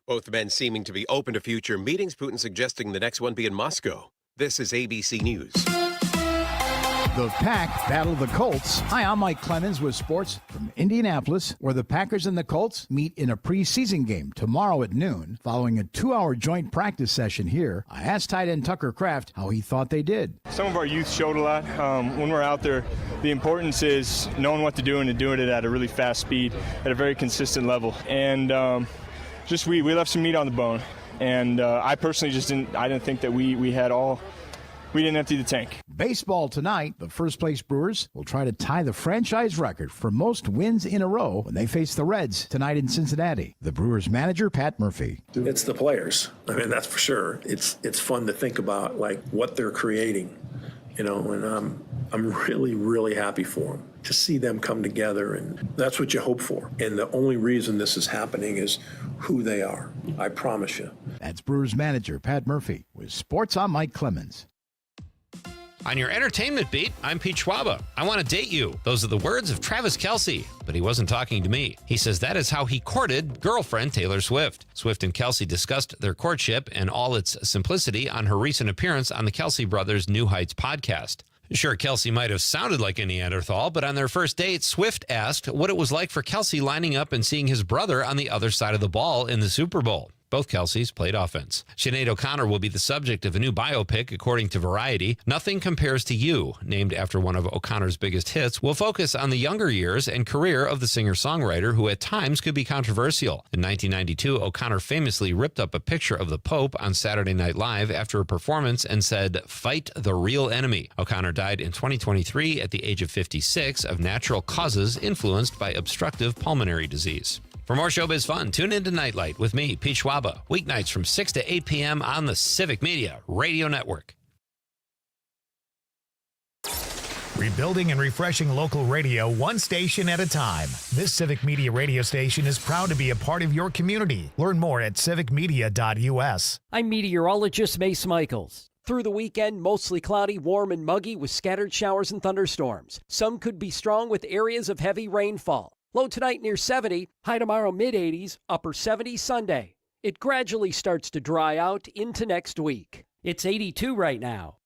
Speaker 15: Both men seeming to be open to future meetings, Putin suggesting the next one be in Moscow. This is ABC News.
Speaker 19: The Pack battle the Colts. Hi, I'm Mike Clemens with sports from Indianapolis, where the Packers and the Colts meet in a preseason game tomorrow at noon. Following a 2-hour joint practice session here, I asked tight end Tucker Kraft how he thought they did.
Speaker 20: Some of our youth showed a lot. When we're out there, the importance is knowing what to do and doing it at a really fast speed at a very consistent level. And we left some meat on the bone, and I personally didn't think that we didn't empty the tank.
Speaker 19: Baseball tonight, the first-place Brewers will try to tie the franchise record for most wins in a row when they face the Reds tonight in Cincinnati. The Brewers manager, Pat Murphy.
Speaker 21: It's the players. I mean, that's for sure. It's fun to think about, like, what they're creating, and I'm really, really happy for them to see them come together, and that's what you hope for. And the only reason this is happening is who they are. I promise you.
Speaker 19: That's Brewers manager Pat Murphy with Sports on Mike Clemens.
Speaker 16: On your entertainment beat, I'm Pete Schwaba. I want to date you. Those are the words of Travis Kelce, but he wasn't talking to me. He says that is how he courted girlfriend Taylor Swift. Swift and Kelce discussed their courtship and all its simplicity on her recent appearance on the Kelce Brothers' New Heights podcast. Sure, Kelce might have sounded like a Neanderthal, but on their first date, Swift asked what it was like for Kelce lining up and seeing his brother on the other side of the ball in the Super Bowl. Both Kelces played offense. Sinead O'Connor will be the subject of a new biopic, according to Variety. Nothing Compares to You, named after one of O'Connor's biggest hits, will focus on the younger years and career of the singer-songwriter, who at times could be controversial. In 1992, O'Connor famously ripped up a picture of the Pope on Saturday Night Live after a performance and said, "Fight the real enemy." O'Connor died in 2023 at the age of 56 of natural causes influenced by obstructive pulmonary disease. For more showbiz fun, tune into Nightlight with me, Pete Schwaba, weeknights from 6 to 8 p.m. on the Civic Media Radio Network.
Speaker 6: Rebuilding and refreshing local radio one station at a time. This Civic Media radio station is proud to be a part of your community. Learn more at civicmedia.us.
Speaker 12: I'm meteorologist Mace Michaels. Through the weekend, mostly cloudy, warm, and muggy with scattered showers and thunderstorms. Some could be strong with areas of heavy rainfall. Low tonight near 70, high tomorrow mid-80s, upper 70s Sunday. It gradually starts to dry out into next week. It's 82 right now.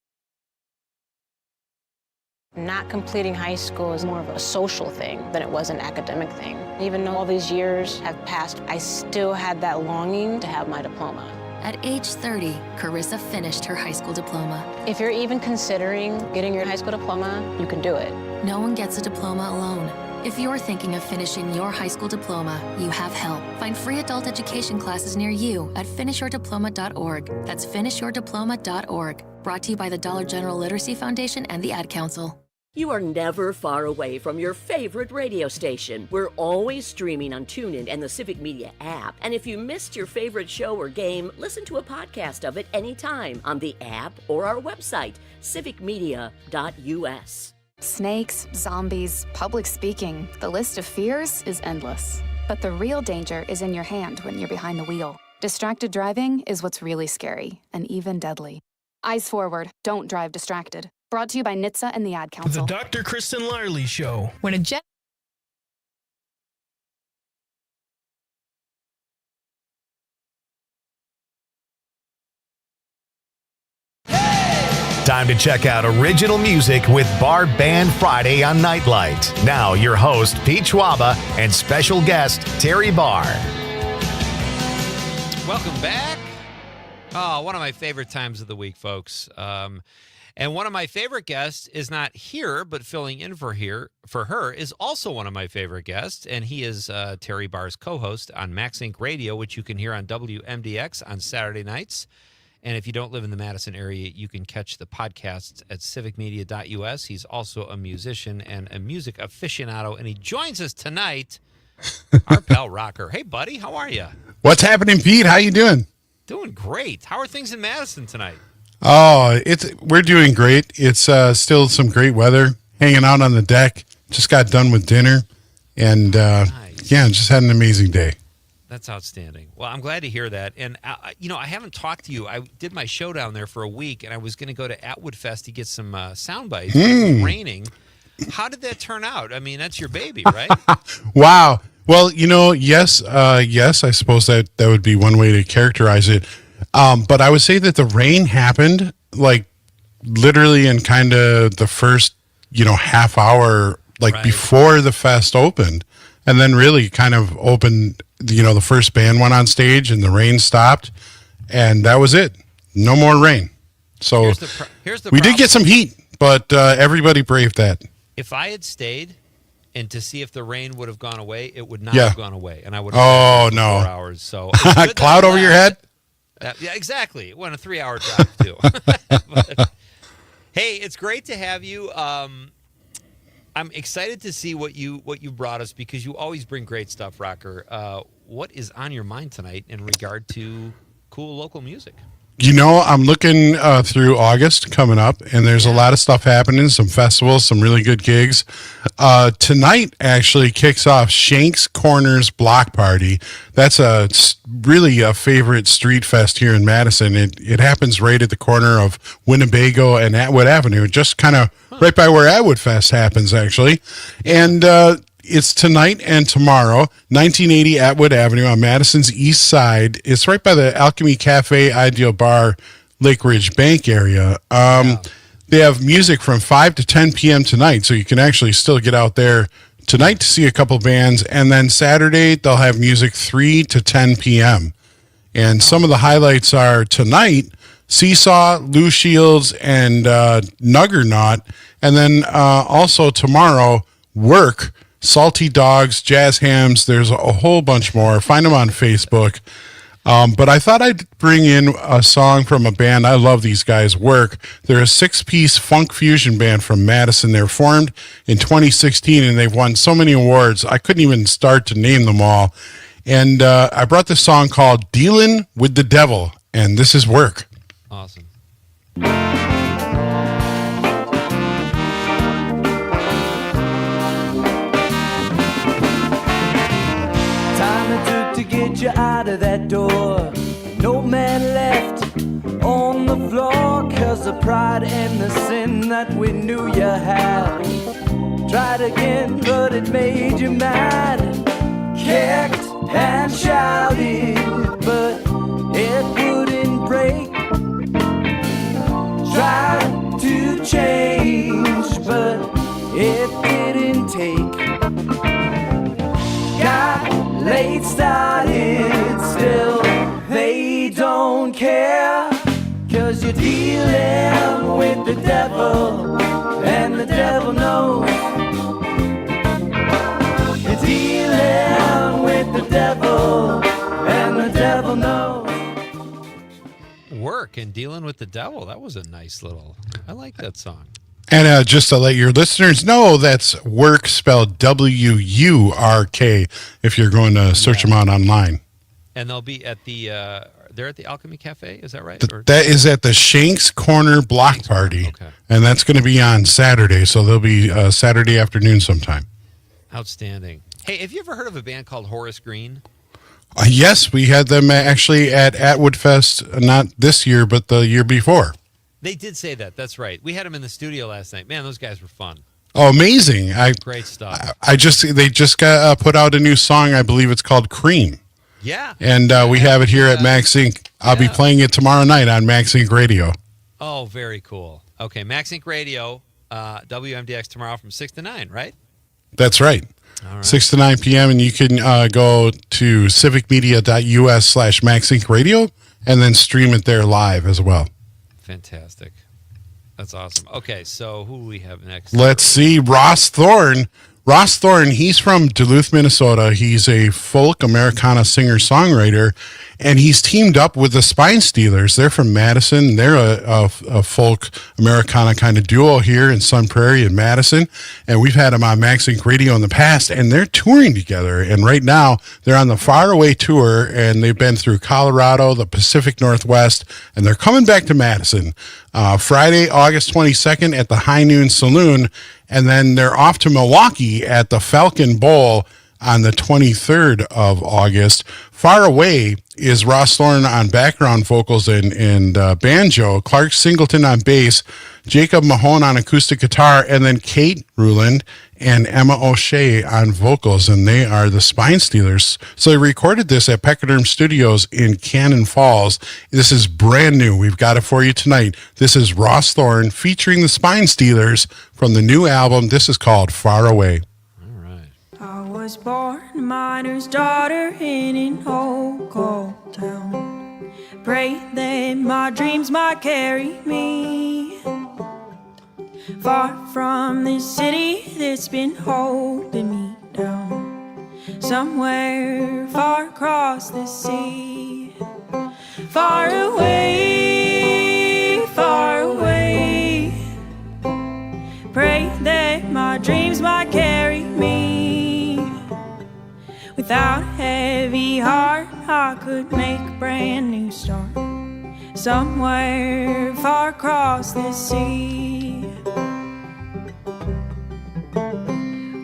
Speaker 22: Not completing high school is more of a social thing than it was an academic thing. Even though all these years have passed, I still had that longing to have my diploma.
Speaker 10: At age 30, Carissa finished her high school diploma.
Speaker 22: If you're even considering getting your high school diploma, you can do it.
Speaker 10: No one gets a diploma alone. If you're thinking of finishing your high school diploma, you have help. Find free adult education classes near you at finishyourdiploma.org. That's finishyourdiploma.org. Brought to you by the Dollar General Literacy Foundation and the Ad Council.
Speaker 23: You are never far away from your favorite radio station. We're always streaming on TuneIn and the Civic Media app. And if you missed your favorite show or game, listen to a podcast of it anytime on the app or our website, civicmedia.us.
Speaker 24: Snakes, zombies, public speaking, the list of fears is endless. But the real danger is in your hand when you're behind the wheel. Distracted driving is what's really scary and even deadly. Eyes forward, don't drive distracted. Brought to you by NHTSA and the Ad Council.
Speaker 14: The Dr. Kristen Larley Show.
Speaker 25: When a jet
Speaker 6: Time to check out original music with Bar Band Friday on Nightlight. Now, your host, Pete Schwaba, and special guest, Terry Barr.
Speaker 16: Welcome back. Oh, one of my favorite times of the week, folks. And one of my favorite guests is not here, but filling in for her is also one of my favorite guests, and he is Terry Barr's co-host on Max Inc. Radio, which you can hear on WMDX on Saturday nights. And if you don't live in the Madison area, you can catch the podcasts at civicmedia.us. He's also a musician and a music aficionado, and he joins us tonight, our pal Rocker. Hey, buddy, how are you?
Speaker 5: What's happening, Pete? How you doing?
Speaker 16: Doing great. How are things in Madison tonight?
Speaker 5: Oh, we're doing great. It's still some great weather. Hanging out on the deck. Just got done with dinner, and
Speaker 16: nice.
Speaker 5: Yeah, just had an amazing day.
Speaker 16: That's outstanding. Well, I'm glad to hear that. And, I haven't talked to you. I did my show down there for a week, and I was going to go to Atwood Fest to get some sound bites. It was raining. How did that turn out? I mean, that's your baby, right?
Speaker 5: Wow. Well, yes, I suppose that would be one way to characterize it. But I would say that the rain happened, like, literally in kind of the first, half hour, like, right before the fest opened. And then really kind of opened, the first band went on stage and the rain stopped, and that was it. No more rain. So
Speaker 16: here's the
Speaker 5: we
Speaker 16: problem.
Speaker 5: did get some heat, but everybody braved that.
Speaker 16: If I had stayed and to see if the rain would have gone away, it would not
Speaker 5: Yeah.
Speaker 16: have gone away, and I would have been
Speaker 5: no
Speaker 16: 4 hours. So it's good
Speaker 5: cloud
Speaker 16: that
Speaker 5: over your head.
Speaker 16: Yeah, exactly. It went a 3-hour drive too. But, hey, it's great to have you. I'm excited to see what you brought us, because you always bring great stuff, Rocker. What is on your mind tonight in regard to cool local music?
Speaker 5: You know, I'm looking through August coming up, and there's a lot of stuff happening, some festivals, some really good gigs. Tonight actually kicks off Shank's Corners Block Party. That's really a favorite street fest here in Madison. It happens right at the corner of Winnebago and Atwood Avenue, just kind of right by where Atwood Fest happens, actually. And it's tonight and tomorrow, 1980 Atwood Avenue on Madison's east side. It's right by the Alchemy Cafe, Ideal Bar, Lake Ridge Bank area. They have music from 5 to 10 p.m. tonight, so you can actually still get out there tonight to see a couple bands. And then Saturday, they'll have music 3 to 10 p.m. And some of the highlights are tonight, Seesaw, Lou Shields, and Nuggernaut. And then also tomorrow, Work, Salty Dogs, Jazz Hams. There's a whole bunch more. Find them on Facebook. But I thought I'd bring in a song from a band. I love these guys, Work. They're a 6-piece funk fusion band from Madison. They're formed in 2016, and they've won so many awards. I couldn't even start to name them all. And I brought this song called Dealin' with the Devil, and this is Work.
Speaker 16: Awesome.
Speaker 2: To get you out of that door, no man left on the floor, 'cause the pride and the sin that we knew you had. Tried again, but it made you mad. Kicked and shouted, but it wouldn't break. Tried to change, but it didn't take. Got late started, still they don't care, 'cause you're dealing with the devil, and the devil knows. You're dealing with the devil, and the devil knows.
Speaker 16: Work and Dealing with the Devil. That was a nice little, I like that song.
Speaker 5: And just to let your listeners know, that's Work spelled W-U-R-K if you're going to search them out online.
Speaker 16: And they'll be at the, they're at the Alchemy Cafe, is that right?
Speaker 5: That is at the Shank's Corner Block Party.
Speaker 16: Okay.
Speaker 5: And that's going to be on Saturday, so they'll be Saturday afternoon sometime.
Speaker 16: Outstanding. Hey, have you ever heard of a band called Horace Green?
Speaker 5: Yes, we had them actually at Atwood Fest, not this year, but the year before.
Speaker 16: They did say that. That's right. We had them in the studio last night. Man, those guys were fun.
Speaker 5: Oh, amazing.
Speaker 16: Great stuff.
Speaker 5: They just got put out a new song. I believe it's called Cream.
Speaker 16: Yeah.
Speaker 5: And we have it here at Max Inc. I'll be playing it tomorrow night on Max Inc. Radio.
Speaker 16: Oh, very cool. Okay, Max Inc. Radio, WMDX tomorrow from 6 to 9, right?
Speaker 5: That's right.
Speaker 16: All right.
Speaker 5: 6 to 9 p.m. And you can go to civicmedia.us/Max Inc. Radio and then stream it there live as well.
Speaker 16: Fantastic. That's awesome. Okay, so who do we have next?
Speaker 5: Let's see. Ross Thorne. Ross Thorne, he's from Duluth, Minnesota. He's a folk Americana singer-songwriter, and he's teamed up with the Spine Stealers. They're from Madison. They're a folk Americana kind of duo here in Sun Prairie and Madison, and we've had them on Max Inc. Radio in the past, and they're touring together. And right now, they're on the Faraway Tour, and they've been through Colorado, the Pacific Northwest, and they're coming back to Madison Friday, August 22nd at the High Noon Saloon, and then they're off to Milwaukee at the Falcon Bowl on the 23rd of August. Far Away is Ross Thorne on background vocals and banjo, Clark Singleton on bass, Jacob Mahone on acoustic guitar, and then Kate Ruland and Emma O'Shea on vocals, and they are the Spine Stealers. So they recorded this at Peckerderm Studios in Cannon Falls. This is brand new. We've got it for you tonight. This is Ross Thorne featuring the Spine Stealers from the new album. This is called Far Away.
Speaker 2: I was born a miner's daughter in an old coal town. Pray that my dreams might carry me far from this city that's been holding me down. Somewhere far across the sea, far away, far away. Pray that my dreams might carry me. Without a heavy heart, I could make a brand new start.
Speaker 3: somewhere far across this sea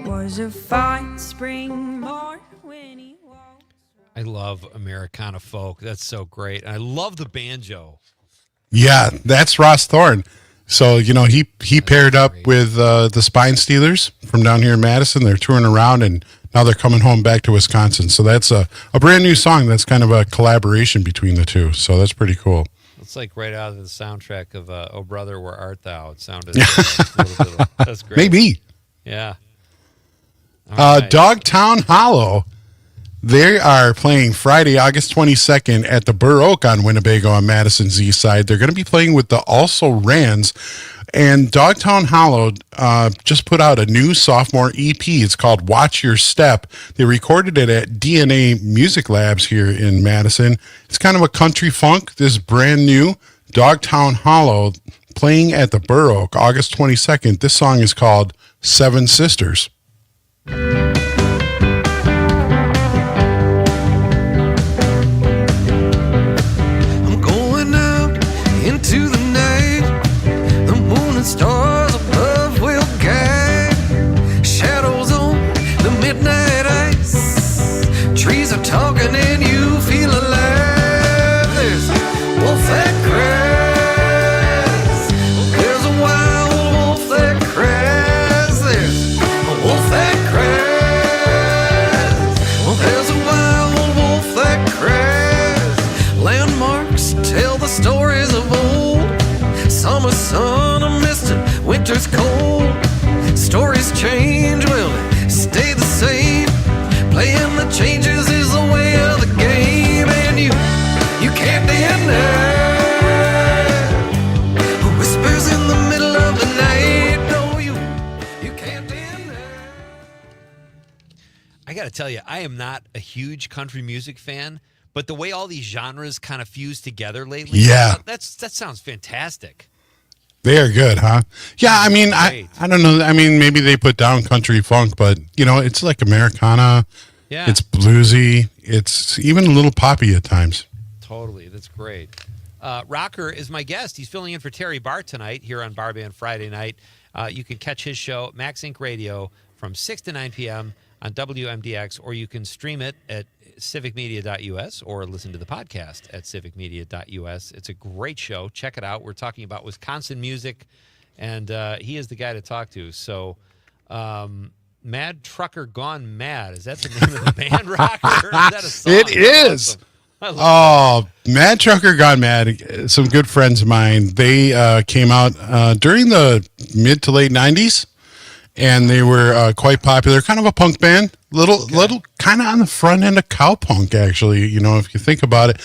Speaker 3: was a fine spring morning when he walked.
Speaker 16: I love Americana folk. That's so great. And I love the banjo.
Speaker 5: Yeah, that's Ross Thorne. So, you know, he paired up with the Spine Steelers from down here in Madison. They're touring around, and now they're coming home back to Wisconsin. So that's a brand new song. That's kind of a collaboration between the two. So that's pretty cool.
Speaker 16: It's like right out of the soundtrack of Oh Brother, Where Art Thou? It sounded a little bit. That's great.
Speaker 5: Maybe.
Speaker 16: Yeah. All right.
Speaker 5: Dogtown Hollow. They are playing Friday, August 22nd at the Burr Oak on Winnebago on Madison's east side. They're going to be playing with the Also Rans. And Dogtown Hollow just put out a new sophomore EP. It's called Watch Your Step. They recorded it at DNA Music Labs here in Madison. It's kind of a country funk. This is brand new. Dogtown Hollow playing at the Burr Oak, August 22nd. This song is called Seven Sisters.
Speaker 4: Into the night, the moon and stars above will guide. Shadows on the midnight ice. Trees are talking and you feel alive. There's a wolf that cries. There's a wild wolf that cries. There's a wolf that cries. There's a wild wolf that cries. Landmarks tell the stories of summer sun, a mist, and winter's cold. Stories change, will they stay the same? Playing the changes is the way of the game, and you can't deny who whispers in the middle of the night. No, you can't deny.
Speaker 16: I got to tell you, I am not a huge country music fan, but the way all these genres kind of fuse together lately,
Speaker 5: yeah,
Speaker 16: that sounds fantastic.
Speaker 5: They are good, huh? Yeah, I mean, I don't know. I mean, maybe they put down country funk, but, you know, it's like Americana.
Speaker 16: Yeah.
Speaker 5: It's bluesy. It's even a little poppy at times.
Speaker 16: Totally. That's great. Rocker is my guest. He's filling in for Terry Bart tonight here on Bar Band Friday night. You can catch his show, Max Inc. Radio, from 6 to 9 p.m. on WMDX, or you can stream it at civicmedia.us or listen to the podcast at civicmedia.us. It's a great show. Check it out. We're talking about Wisconsin music, and he is the guy to talk to. So, Mad Trucker Gone Mad. Is that the name of the band, Rocker? Is that a song?
Speaker 5: It is.
Speaker 16: Awesome.
Speaker 5: Mad Trucker Gone Mad. Some good friends of mine. They came out during the mid to late 90s. And they were quite popular, kind of a punk band, little kind of on the front end of cowpunk, actually, you know, if you think about it.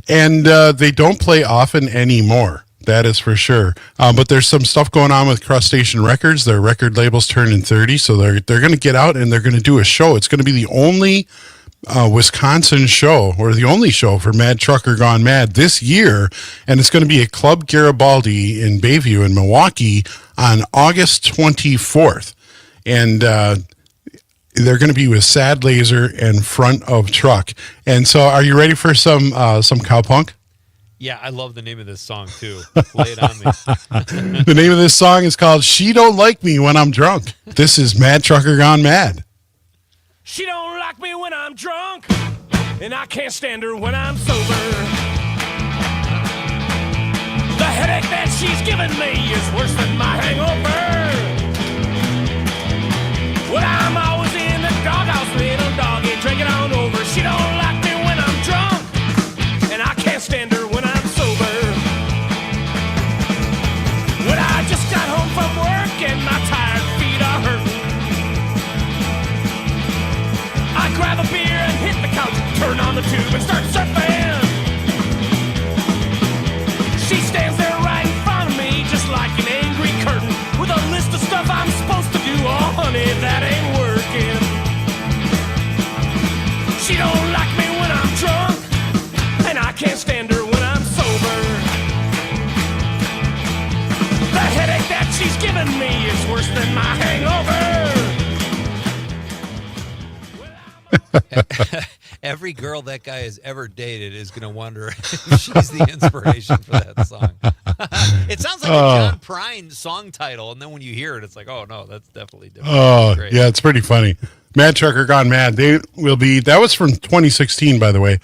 Speaker 5: And they don't play often anymore, that is for sure. But there's some stuff going on with Crustacean Records. Their record label's turning 30, so they're going to get out and they're going to do a show. It's going to be the only Wisconsin show, or the only show for Mad Trucker Gone Mad this year, and it's going to be at Club Garibaldi in Bayview in Milwaukee on August 24th. And they're going to be with Sad Laser and Front of Truck. And so are you ready for some cowpunk?
Speaker 16: Yeah, I love the name of this song, too. Lay it on me.
Speaker 5: The name of this song is called She Don't Like Me When I'm Drunk. This is Mad Trucker Gone Mad.
Speaker 7: She don't like me when I'm drunk, and I can't stand her when I'm sober. The headache that she's giving me is worse than my hangover. Well, I'm always in the doghouse, little doggy, drinking on over. She don't like me when I'm drunk, and I can't stand her when I'm sober. Well, I just got home from work, and my tired feet are hurting. I grab a beer and hit the couch, turn on the tube and start surfing. She stands there right in front of me, just like an angry curtain, with a list of stuff I'm supposed to do. Oh, honey, that ain't working. She don't like me when I'm drunk, and I can't stand her when I'm sober. The headache that she's giving me is worse than my hangover.
Speaker 16: Every girl that guy has ever dated is going to wonder if she's the inspiration for that song. It sounds like a John Prine song title, and then when you hear it, it's like, oh, no, that's definitely different.
Speaker 5: Oh,
Speaker 16: Great.
Speaker 5: yeah, it's pretty funny. Mad Trucker Gone Mad. They will be, that was from 2016, by the way.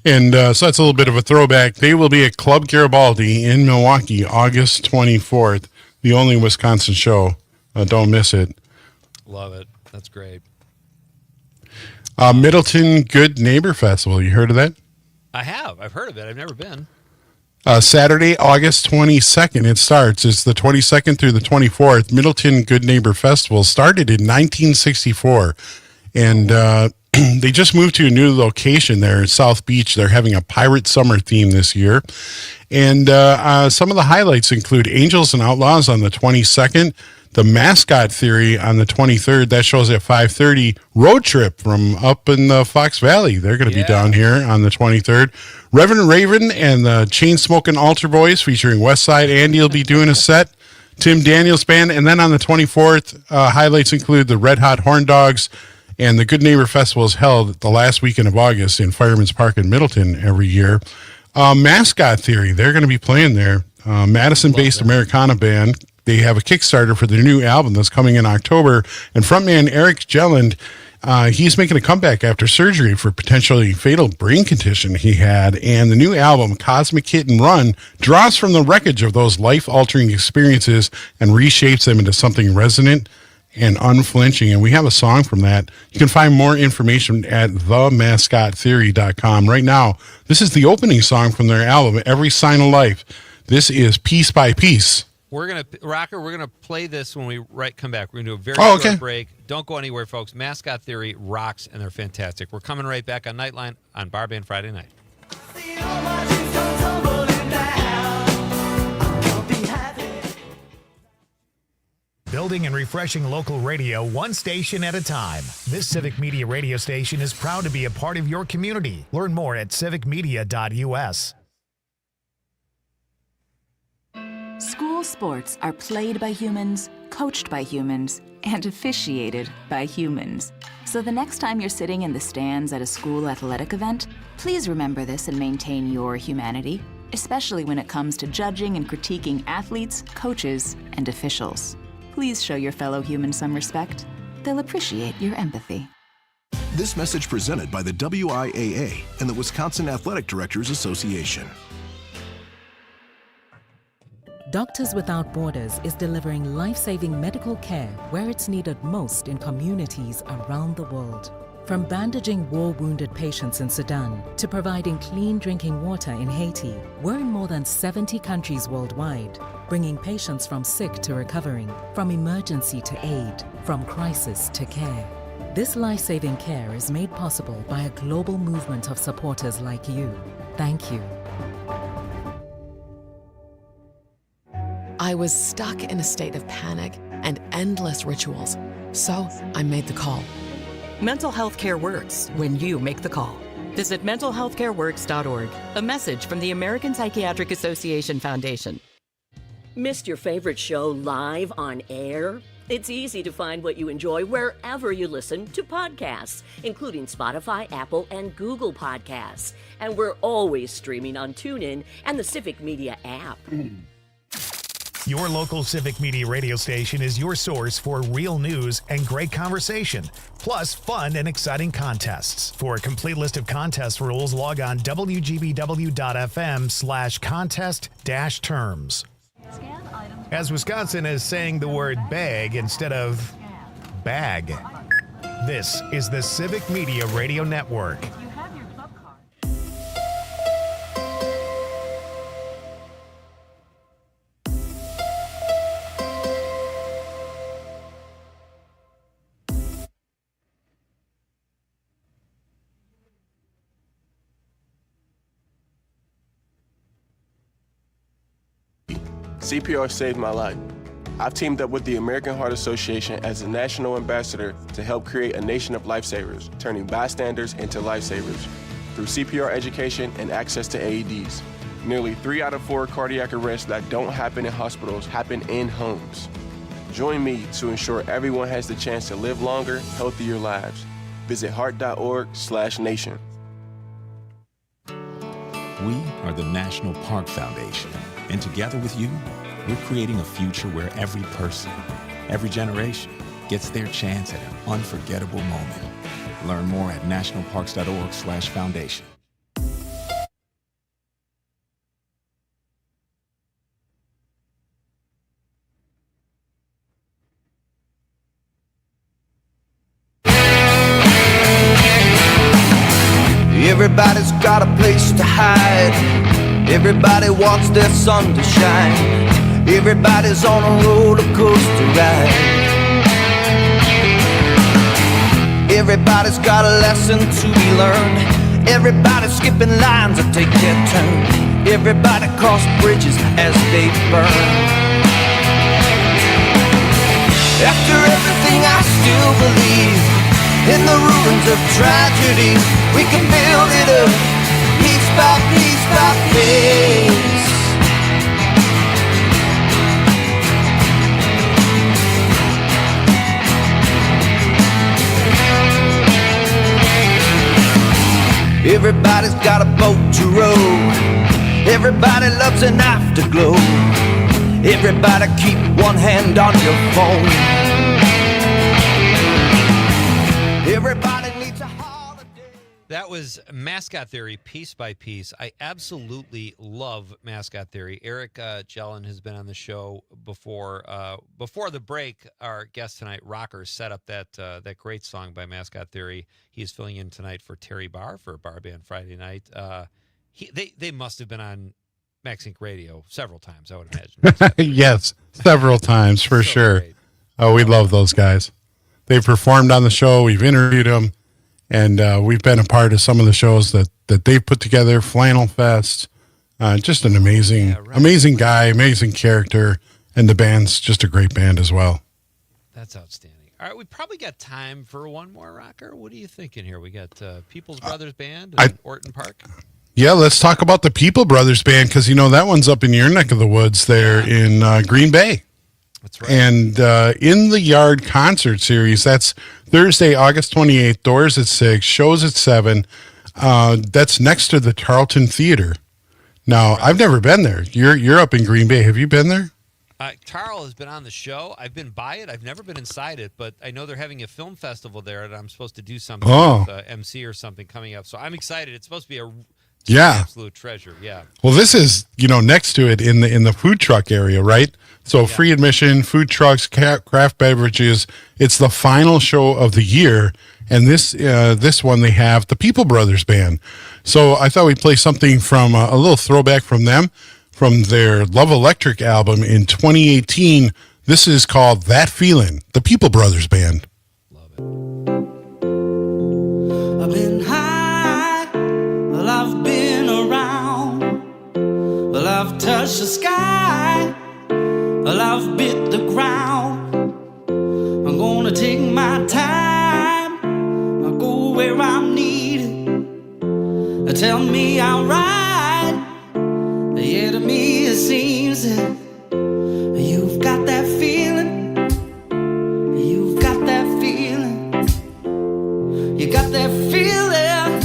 Speaker 5: And so that's a little bit of a throwback. They will be at Club Garibaldi in Milwaukee, August 24th, the only Wisconsin show. Don't miss it.
Speaker 16: Love it. That's great.
Speaker 5: Middleton Good Neighbor Festival. You heard of that?
Speaker 16: I have. I've heard of it. I've never been.
Speaker 5: Saturday, August 22nd, it starts. It's the 22nd through the 24th. Middleton Good Neighbor Festival started in 1964. And they just moved to a new location there in South Beach. They're having a pirate summer theme this year. And some of the highlights include Angels and Outlaws on the 22nd. The Mascot Theory on the 23rd. That shows at 5:30. Road Trip from up in the Fox Valley. They're going to be down here on the 23rd. Reverend Raven and the Chain Smoking Altar Boys featuring Westside Andy will be doing a set. Tim Daniels Band. And then on the 24th, highlights include the Red Hot Horn Dogs. And the Good Neighbor Festival is held the last weekend of August in Fireman's Park in Middleton every year. Mascot Theory. They're going to be playing there. Madison-based Americana band. They have a Kickstarter for their new album that's coming in October. And frontman Eric Jelland, he's making a comeback after surgery for potentially fatal brain condition he had. And the new album, Cosmic Hit and Run, draws from the wreckage of those life-altering experiences and reshapes them into something resonant and unflinching. And we have a song from that. You can find more information at themascottheory.com. Right now, this is the opening song from their album, Every Sign of Life. This is Piece by Piece.
Speaker 16: We're gonna play this when we come back. We're gonna do a very short break. Don't go anywhere, folks. Mascot Theory rocks, and they're fantastic. We're coming right back on Nightline on Barband Friday night.
Speaker 6: Building and refreshing local radio one station at a time. This Civic Media radio station is proud to be a part of your community. Learn more at civicmedia.us.
Speaker 8: School sports are played by humans, coached by humans, and officiated by humans. So the next time you're sitting in the stands at a school athletic event, please remember this and maintain your humanity, especially when it comes to judging and critiquing athletes, coaches, and officials. Please show your fellow humans some respect. They'll appreciate your empathy.
Speaker 9: This message presented by the WIAA and the Wisconsin Athletic Directors Association.
Speaker 11: Doctors Without Borders is delivering life-saving medical care where it's needed most in communities around the world. From bandaging war-wounded patients in Sudan to providing clean drinking water in Haiti, we're in more than 70 countries worldwide, bringing patients from sick to recovering, from emergency to aid, from crisis to care. This life-saving care is made possible by a global movement of supporters like you. Thank you.
Speaker 13: I was stuck in a state of panic and endless rituals, so I made the call.
Speaker 25: Mental health care works when you make the call. Visit mentalhealthcareworks.org. A message from the American Psychiatric Association Foundation.
Speaker 23: Missed your favorite show live on air? It's easy to find what you enjoy wherever you listen to podcasts, including Spotify, Apple, and Google Podcasts. And we're always streaming on TuneIn and the Civic Media app.
Speaker 6: Your local Civic Media radio station is your source for real news and great conversation, plus fun and exciting contests. For a complete list of contest rules, log on wgbw.fm/contest-terms. As Wisconsin is saying the word bag instead of bag. This is the Civic Media Radio Network.
Speaker 26: CPR saved my life. I've teamed up with the American Heart Association as a national ambassador to help create a nation of lifesavers, turning bystanders into lifesavers through CPR education and access to AEDs. Nearly 3 out of 4 cardiac arrests that don't happen in hospitals happen in homes. Join me to ensure everyone has the chance to live longer, healthier lives. Visit heart.org/nation.
Speaker 1: We are the National Park Foundation, and together with you, we're creating a future where every person, every generation gets their chance at an unforgettable moment. Learn more at nationalparks.org/foundation.
Speaker 2: Everybody's got a place to hide. Everybody wants their sun to shine. Everybody's on a roller coaster ride. Everybody's got a lesson to be learned. Everybody's skipping lines that take their turn. Everybody cross bridges as they burn. After everything I still believe in the ruins of tragedy. We can build it up, piece by piece by piece. Everybody's got a boat to row. Everybody loves an afterglow. Everybody keep one hand on your phone. Everybody needs a holiday.
Speaker 16: That was Mascot Theory, Piece by Piece. I absolutely love Mascot Theory. Eric Jellin has been on the show before. Before the break, our guest tonight, Rocker, set up that great song by Mascot Theory. He's filling in tonight for Terry Barr for Bar Band Friday night. They must have been on Max Inc. Radio several times, I would imagine.
Speaker 5: Yes, several times for sure.
Speaker 16: Great.
Speaker 5: Oh, we love those guys. They've performed on the show. We've interviewed them, and we've been a part of some of the shows that they've put together. Flannel Fest, just an amazing guy, amazing character, and the band's just a great band as well.
Speaker 16: That's outstanding. All right, we probably got time for one more, Rocker. What are you thinking here? We got People's Brothers Band in Orton Park.
Speaker 5: Yeah, let's talk about the People Brothers Band, because, that one's up in your neck of the woods there in Green Bay.
Speaker 16: That's right.
Speaker 5: And in the Yard concert series, that's Thursday, August 28th, doors at 6, shows at 7. That's next to the Tarleton Theater. Now, I've never been there. You're up in Green Bay. Have you been there?
Speaker 16: Tarl has been on the show. I've been by it. I've never been inside it, but I know they're having a film festival there, and I'm supposed to do something with MC or something coming up. So I'm excited. It's supposed to be an absolute treasure. Yeah.
Speaker 5: Well, this is, next to it in the food truck area, right? So free admission, food trucks, craft beverages. It's the final show of the year, and this one they have the People Brothers Band. So I thought we'd play something from a little throwback from them, from their Love Electric album in 2018. This is called That Feeling, the People Brothers Band.
Speaker 2: I've been high, well, I've been around, well, I've touched the sky, well, I've bit the ground. I'm gonna take my time, I'll go where I'm needed. Tell me I'll ride, yeah, to me it seems that you've got that feeling, you've got that feeling, you got that feeling,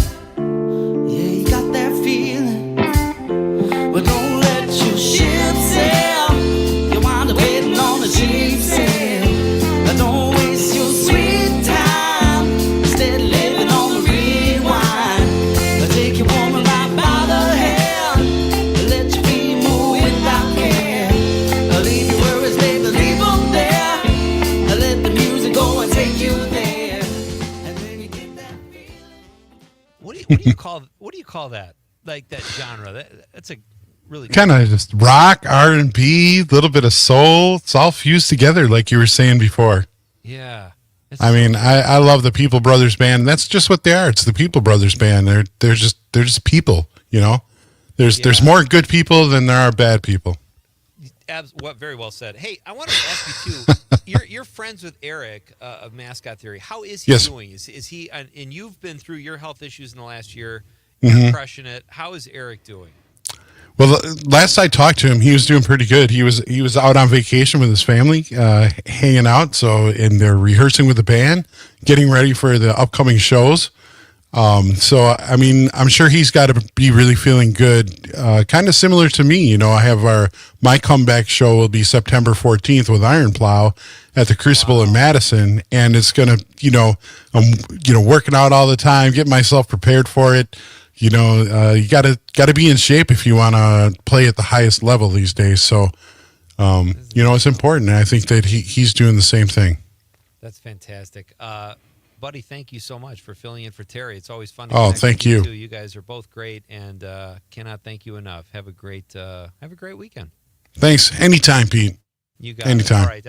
Speaker 2: yeah, you got that feeling. But don't let your ship sail, you wind up waiting on the cheap sail. Don't waste your sweet time, instead living on the rewind. Take your woman right by the hand, let your feet move without care. Leave your worries, baby, leave them there. Let the music go and take you there. And then you get that feeling.
Speaker 16: What do you call that? Like that genre? That's a really
Speaker 5: Kind of just rock, R&B, a little bit of soul. It's all fused together, like you were saying before.
Speaker 16: Yeah.
Speaker 5: I love the People Brothers Band. And that's just what they are. It's the People Brothers Band. They're just people. There's more good people than there are bad people.
Speaker 16: Very well said. Hey, I wanted to ask you too. You're friends with Eric of Mascot Theory. How is he doing? Is he? And you've been through your health issues in the last year. You're crushing it. How is Eric doing?
Speaker 5: Well, last I talked to him, he was doing pretty good. He was out on vacation with his family, hanging out. And they're rehearsing with the band, getting ready for the upcoming shows. So, I mean, I'm sure he's got to be really feeling good. Kind of similar to me, you know, I have my comeback show will be September 14th with Iron Plow at the Crucible in Madison. And it's going to, I'm, working out all the time, getting myself prepared for it. You gotta be in shape if you want to play at the highest level these days. So, it's important. And I think that he's doing the same thing.
Speaker 16: That's fantastic. Buddy, thank you so much for filling in for Terry. It's always fun to
Speaker 5: connect
Speaker 16: with
Speaker 5: thank you.
Speaker 16: Two. You guys are both great, and cannot thank you enough. Have a great weekend.
Speaker 5: Thanks. Anytime, Pete.
Speaker 16: You got
Speaker 5: Anytime.
Speaker 16: It. All right,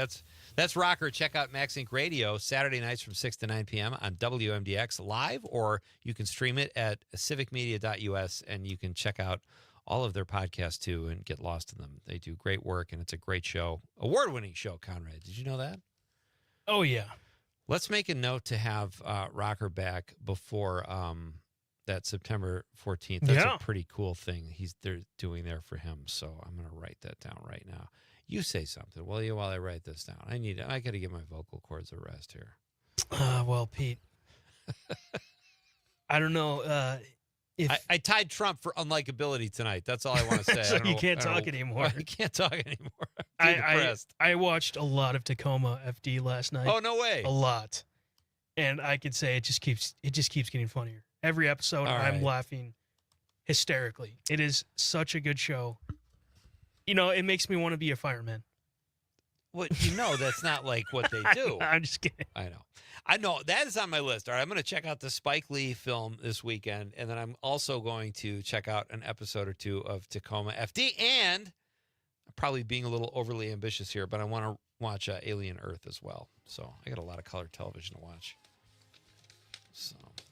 Speaker 16: that's Rocker. Check out Max Inc. Radio Saturday nights from 6 to 9 p.m. on WMDX live, or you can stream it at civicmedia.us, and you can check out all of their podcasts too and get lost in them. They do great work, and it's a great show. Award-winning show, Conrad. Did you know that?
Speaker 14: Oh, yeah.
Speaker 16: Let's make a note to have Rocker back before that September 14th. That's a pretty cool thing they're doing there for him. So I'm going to write that down right now. You say something, will you, while I write this down? I got to give my vocal cords a rest here.
Speaker 14: Well, Pete, I don't know.
Speaker 16: I tied Trump for unlikability tonight. That's all I want to say.
Speaker 14: So you can't talk anymore.
Speaker 16: You can't talk anymore.
Speaker 14: I watched a lot of Tacoma FD last night.
Speaker 16: Oh, no way.
Speaker 14: A lot. And I could say it just keeps getting funnier. Every episode I'm laughing hysterically. It is such a good show. It makes me want to be a fireman.
Speaker 16: Well, that's not like what they do.
Speaker 14: I'm just kidding.
Speaker 16: I know. That is on my list. All right, I'm going to check out the Spike Lee film this weekend, and then I'm also going to check out an episode or two of Tacoma FD, and I'm probably being a little overly ambitious here, but I want to watch Alien Earth as well. So I got a lot of color television to watch.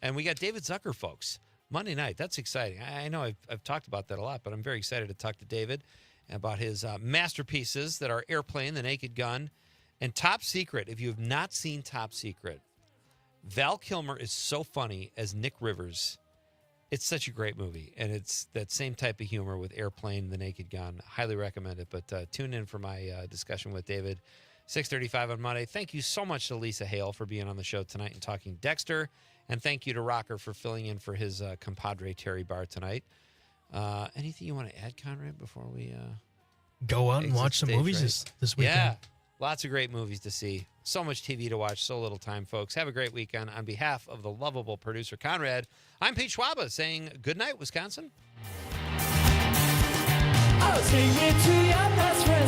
Speaker 16: And we got David Zucker, folks, Monday night. That's exciting. I know I've talked about that a lot, but I'm very excited to talk to David about his masterpieces that are Airplane, The Naked Gun, and Top Secret. If you have not seen Top Secret, Val Kilmer is so funny as Nick Rivers. It's such a great movie, and it's that same type of humor with Airplane, The Naked Gun. Highly recommend it, but tune in for my discussion with David, 6:35 on Monday. Thank you so much to Lisa Hale for being on the show tonight and talking Dexter, and thank you to Rocker for filling in for his compadre Terry Barr tonight. Anything you want to add, Conrad, before we
Speaker 14: go out and watch some movies this weekend?
Speaker 16: Yeah, lots of great movies to see. So much TV to watch, so little time, folks. Have a great weekend. On behalf of the lovable producer, Conrad, I'm Pete Schwaba saying good night, Wisconsin.
Speaker 2: I'll take you to your best friend.